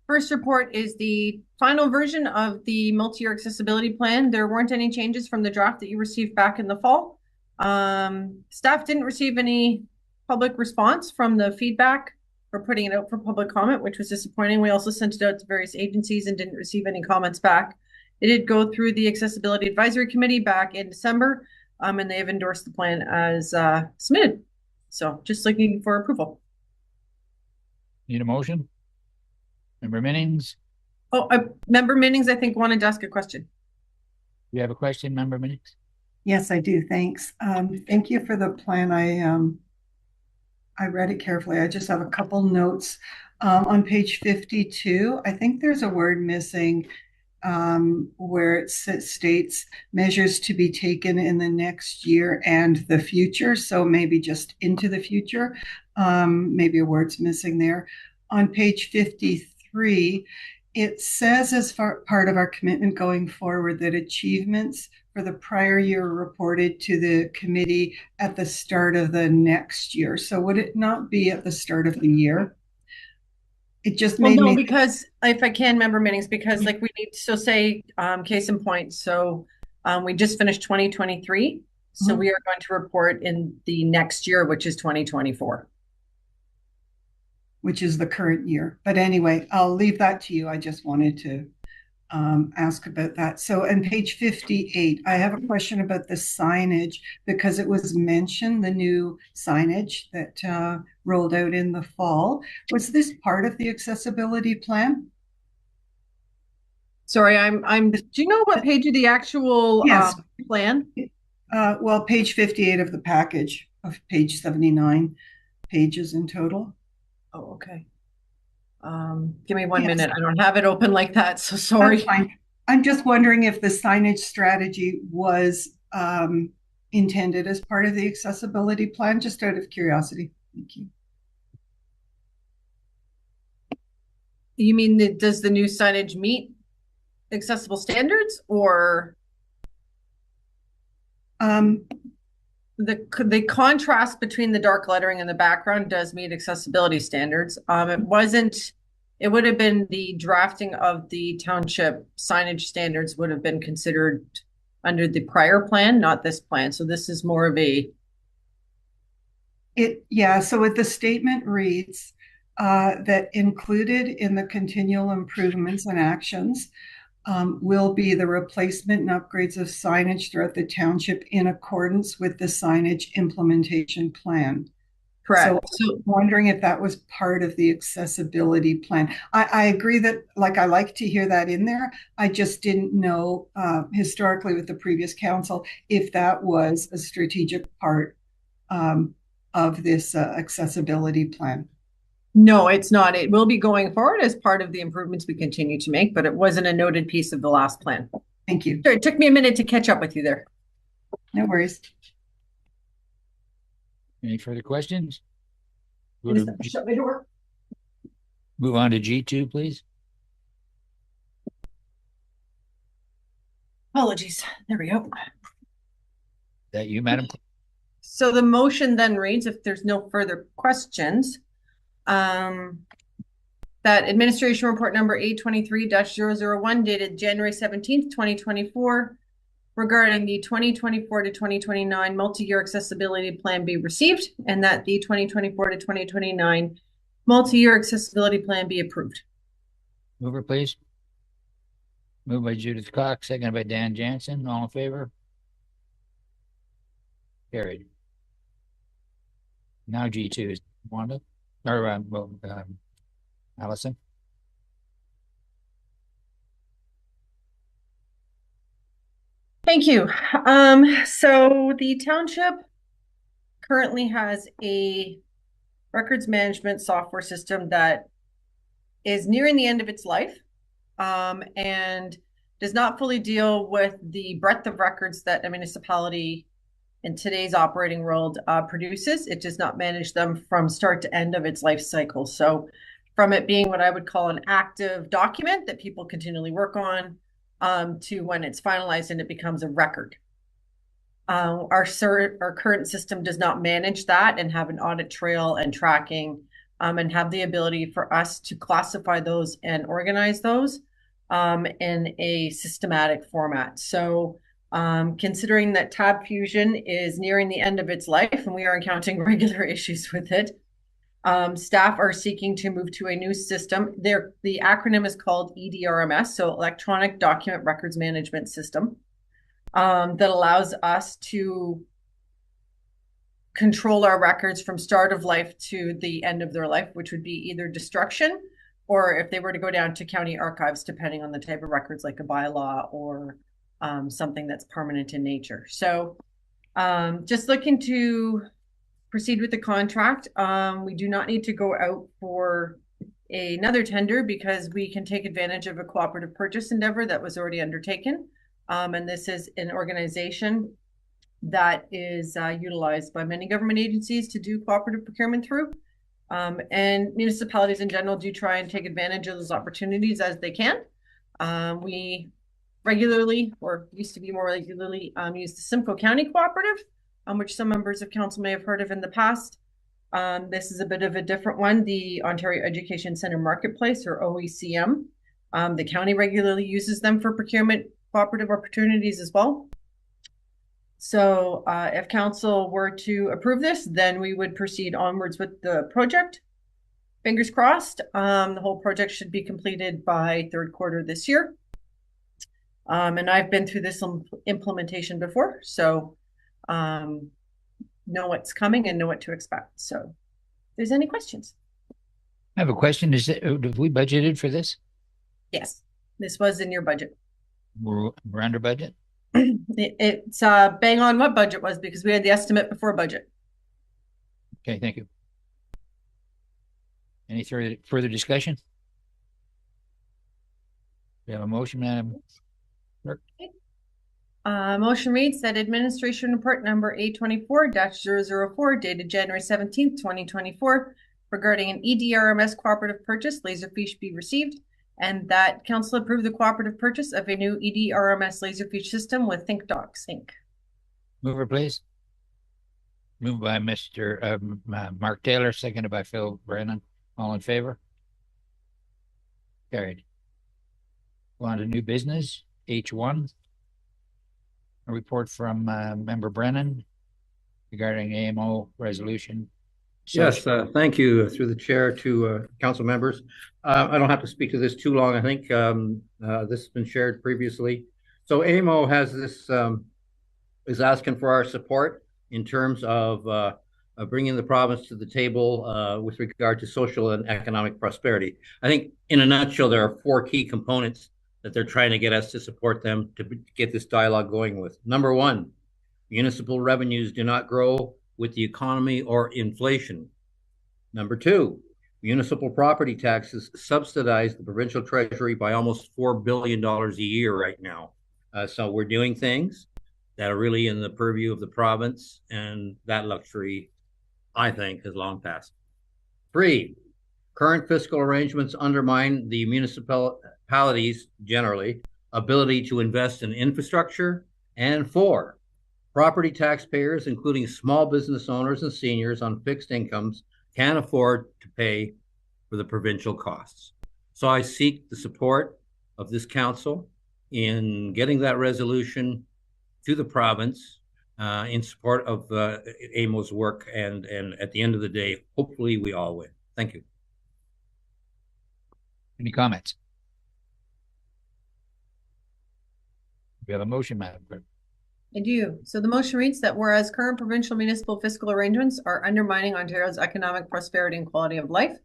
[SPEAKER 1] First report is the final version of the multi-year accessibility plan. There weren't any changes from the draft that you received back in the fall. Staff didn't receive any public response from the feedback for putting it out for public comment, which was disappointing. We also sent it out to various agencies and didn't receive any comments back. It did go through the Accessibility Advisory Committee back in December, and they have endorsed the plan as submitted. So just looking for approval.
[SPEAKER 2] Need a motion? Member Minnings?
[SPEAKER 1] Oh, Member Minnings, I think, wanted to ask a question.
[SPEAKER 2] You have a question, Member Minnings?
[SPEAKER 6] Yes, I do. Thanks. Thank you for the plan. I read it carefully. I just have a couple notes. On page 52, I think there's a word missing where it states measures to be taken in the next year and the future. So maybe just into the future. Maybe a word's missing there. On page 53, it says as part of our commitment going forward that achievements for the prior year reported to the committee at the start of the next year. So would it not be at the start of the year? It just made me
[SPEAKER 1] because if I can, Member Minnings, because like we need to say case in point. So we just finished 2023. So we are going to report in the next year, which is 2024.
[SPEAKER 6] Which is the current year. But anyway, I'll leave that to you. I just wanted to ask about that. So on page 58, I have a question about the signage because it was mentioned, the new signage that rolled out in the fall. Was this part of the accessibility plan?
[SPEAKER 1] Sorry, do you know what page of the actual plan?
[SPEAKER 6] Well, page 58 of the package of page 79 pages in total.
[SPEAKER 1] Oh, okay. Give me 1 minute. I don't have it open like that, so sorry.
[SPEAKER 6] That's fine. I'm just wondering if the signage strategy was intended as part of the accessibility plan, just out of curiosity. Thank you.
[SPEAKER 1] You mean does the new signage meet accessible standards or? The contrast between the dark lettering and the background does meet accessibility standards. It would have been the drafting of the township signage standards would have been considered under the prior plan, not this plan. So this is more of
[SPEAKER 6] so what the statement reads that included in the continual improvements and actions will be the replacement and upgrades of signage throughout the township in accordance with the signage implementation plan.
[SPEAKER 1] Correct.
[SPEAKER 6] So I'm wondering if that was part of the accessibility plan. I agree that, I like to hear that in there. I just didn't know historically with the previous council if that was a strategic part of this accessibility plan.
[SPEAKER 1] No, it's not. It will be going forward as part of the improvements we continue to make, but it wasn't a noted piece of the last plan.
[SPEAKER 6] Thank you.
[SPEAKER 1] Sorry, it took me a minute to catch up with you there.
[SPEAKER 6] No worries.
[SPEAKER 2] Any further questions?
[SPEAKER 1] Shut my door.
[SPEAKER 2] Move on to G2, please.
[SPEAKER 1] Apologies. There we go.
[SPEAKER 2] That you, Madam?
[SPEAKER 1] So the motion then reads, if there's no further questions, that administration report number 823-001 dated January 17th, 2024 regarding the 2024 to 2029 multi-year accessibility plan be received and that the 2024 to 2029 multi-year accessibility plan be approved.
[SPEAKER 2] Mover, please. Moved by Judith Cox, seconded by Dan Jansen. All in favor? Carried. Now G2 is Wanda. Or, Allison.
[SPEAKER 1] Thank you. So the township currently has a records management software system that is nearing the end of its life, and does not fully deal with the breadth of records that a municipality in today's operating world produces. It does not manage them from start to end of its life cycle. So from it being what I would call an active document that people continually work on, to when it's finalized and it becomes a record. Our current system does not manage that and have an audit trail and tracking, and have the ability for us to classify those and organize those in a systematic format. So considering that Tab Fusion is nearing the end of its life and we are encountering regular issues with it, staff are seeking to move to a new system. The acronym is called EDRMS, so Electronic Document Records Management System, that allows us to control our records from start of life to the end of their life, which would be either destruction or if they were to go down to county archives, depending on the type of records, like a bylaw or something that's permanent in nature. So just looking to proceed with the contract. We do not need to go out for another tender because we can take advantage of a cooperative purchase endeavor that was already undertaken. And this is an organization that is utilized by many government agencies to do cooperative procurement through. And municipalities in general do try and take advantage of those opportunities as they can. We regularly, or used to be more regularly, use the Simcoe County Cooperative, which some members of council may have heard of in the past. This is a bit of a different one, the Ontario Education Centre Marketplace, or OECM. The county regularly uses them for procurement cooperative opportunities as well. So if council were to approve this, then we would proceed onwards with the project. Fingers crossed. The whole project should be completed by third quarter this year. And I've been through this implementation before, so know what's coming and know what to expect. So if there's any questions.
[SPEAKER 2] I have a question. Have we budgeted for this?
[SPEAKER 1] Yes, this was in your budget.
[SPEAKER 2] We're under budget?
[SPEAKER 1] It's bang on what budget was, because we had the estimate before budget.
[SPEAKER 2] Okay, thank you. Any further discussion? We have a motion, Madam Clerk.
[SPEAKER 1] Motion reads that Administration Report number A24-004 dated January 17th, 2024 regarding an EDRMS cooperative purchase, Laserfiche, be received, and that council approve the cooperative purchase of a new EDRMS Laserfiche system with ThinkDocs Inc.
[SPEAKER 2] Mover, please. Moved by Mr. Mark Taylor, seconded by Phil Brennan. All in favor? Carried. Go on to new business, H1. A report from Member Brennan regarding AMO resolution.
[SPEAKER 11] Yes, thank you through the chair to council members. I don't have to speak to this too long. I think this has been shared previously. So AMO has this, is asking for our support in terms of bringing the province to the table with regard to social and economic prosperity. I think in a nutshell, there are 4 key components that they're trying to get us to support them to get this dialogue going with. Number 1, municipal revenues do not grow with the economy or inflation. Number 2, municipal property taxes subsidize the provincial treasury by almost $4 billion a year right now. So we're doing things that are really in the purview of the province, and that luxury, I think, has long passed. 3, current fiscal arrangements undermine the municipalities generally ability to invest in infrastructure. And 4, property taxpayers, including small business owners and seniors on fixed incomes, can't afford to pay for the provincial costs. So I seek the support of this council in getting that resolution to the province in support of AMO's work. And at the end of the day, hopefully we all win. Thank you.
[SPEAKER 2] Any comments? We have a motion, Madam Clerk.
[SPEAKER 1] I do. So the motion reads that whereas current provincial municipal fiscal arrangements are undermining Ontario's economic prosperity and quality of life,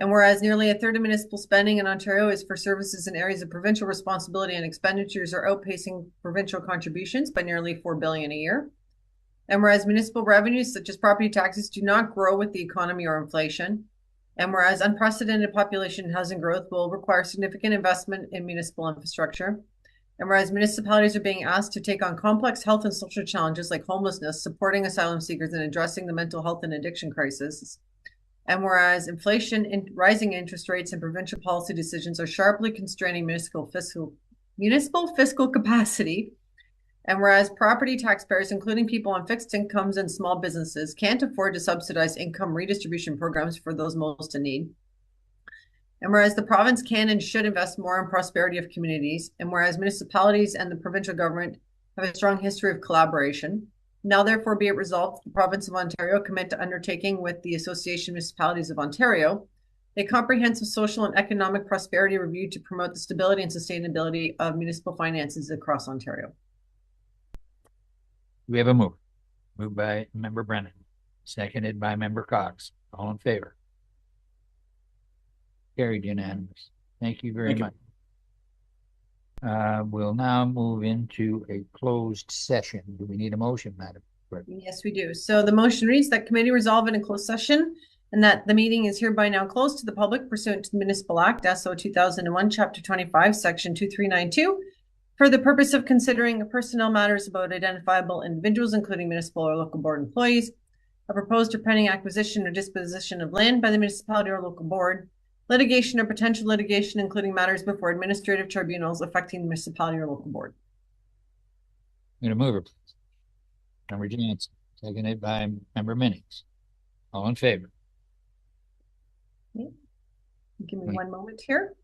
[SPEAKER 1] And whereas nearly a third of municipal spending in Ontario is for services in areas of provincial responsibility, and expenditures are outpacing provincial contributions by nearly $4 billion a year. And whereas municipal revenues such as property taxes do not grow with the economy or inflation. And whereas unprecedented population and housing growth will require significant investment in municipal infrastructure. And whereas municipalities are being asked to take on complex health and social challenges like homelessness, supporting asylum seekers, and addressing the mental health and addiction crisis. And whereas inflation and rising interest rates and provincial policy decisions are sharply constraining municipal fiscal capacity. And whereas property taxpayers, including people on fixed incomes and small businesses, can't afford to subsidize income redistribution programs for those most in need. And whereas the province can and should invest more in prosperity of communities, and whereas municipalities and the provincial government have a strong history of collaboration, now therefore be it resolved, the province of Ontario commit to undertaking with the Association of Municipalities of Ontario a comprehensive social and economic prosperity review to promote the stability and sustainability of municipal finances across Ontario.
[SPEAKER 2] We have a move. Moved by Member Brennan, seconded by Member Cox. All in favor? Carried unanimous. Thank you very much. We'll now move into a closed session. Do we need a motion, Madam Clerk?
[SPEAKER 1] Yes, we do. So the motion reads that committee resolve in a closed session and that the meeting is hereby now closed to the public pursuant to the Municipal Act, SO 2001, Chapter 25, Section 2392, for the purpose of considering personnel matters about identifiable individuals, including municipal or local board employees, a proposed or pending acquisition or disposition of land by the municipality or local board, litigation or potential litigation, including matters before administrative tribunals affecting the municipality or local board.
[SPEAKER 2] I'm going to move it, please. Member Jansen, seconded by Member Minnings. All in favor?
[SPEAKER 1] Okay. Give me one moment here.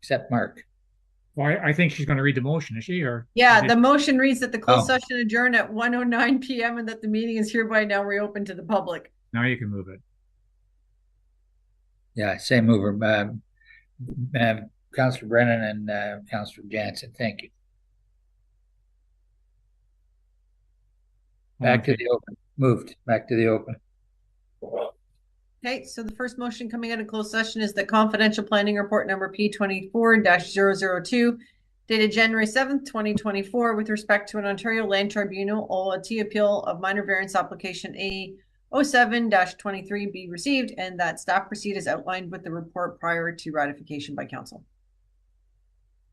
[SPEAKER 2] except Mark.
[SPEAKER 3] Well, I think she's going to read the motion, is she? Or
[SPEAKER 1] Yeah, the motion reads that the closed
[SPEAKER 2] Oh.
[SPEAKER 1] session adjourned at 1:09 p.m. and that the meeting is hereby now reopened to the public.
[SPEAKER 3] Now you can move it.
[SPEAKER 2] Yeah, same mover. Councillor Brennan and Councillor Jansen, thank you. Back to the open. Moved. Back to the open.
[SPEAKER 1] Okay, so the first motion coming out of closed session is the confidential planning report number P24-002 dated January 7th, 2024 with respect to an Ontario Land Tribunal OLT appeal of minor variance application A07-23 be received and that staff proceed as outlined with the report prior to ratification by council.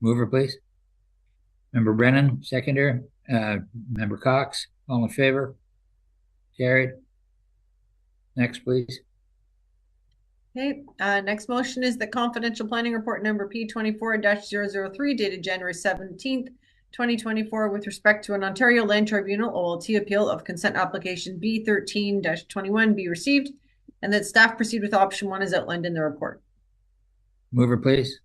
[SPEAKER 2] Mover, please. Member Brennan, seconder. Member Cox, all in favor? Carried. Next, please.
[SPEAKER 1] Okay, next motion is the confidential planning report number P24-003 dated January 17th, 2024 with respect to an Ontario Land Tribunal OLT appeal of consent application B13-21 be received and that staff proceed with option 1 as outlined in the report.
[SPEAKER 2] Mover, please.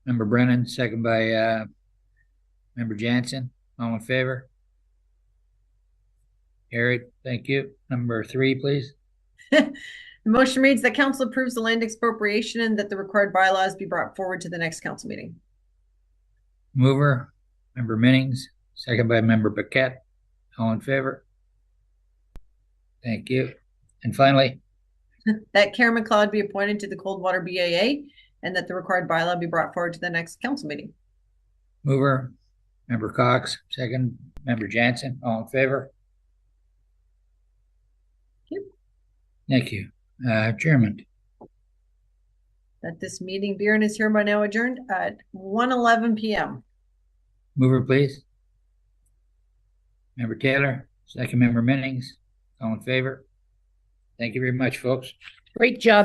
[SPEAKER 2] Member Brennan, second by Member Jansen. All in favor? Carried. Thank you. Number 3, please.
[SPEAKER 1] The motion reads that council approves the land expropriation and that the required bylaws be brought forward to the next council meeting.
[SPEAKER 2] Mover, Member Minnings, second by Member Paquette. All in favor? Thank you. And finally,
[SPEAKER 1] that Karen McLeod be appointed to the Coldwater BAA and that the required bylaw be brought forward to the next council meeting.
[SPEAKER 2] Mover, Member Cox, second, Member Jansen. All in favor? Thank you. Adjournment.
[SPEAKER 1] That this meeting is hereby now adjourned at 1:11 p.m.
[SPEAKER 2] Mover, please. Member Taylor, second Member Minnings. All in favor? Thank you very much, folks.
[SPEAKER 8] Great job.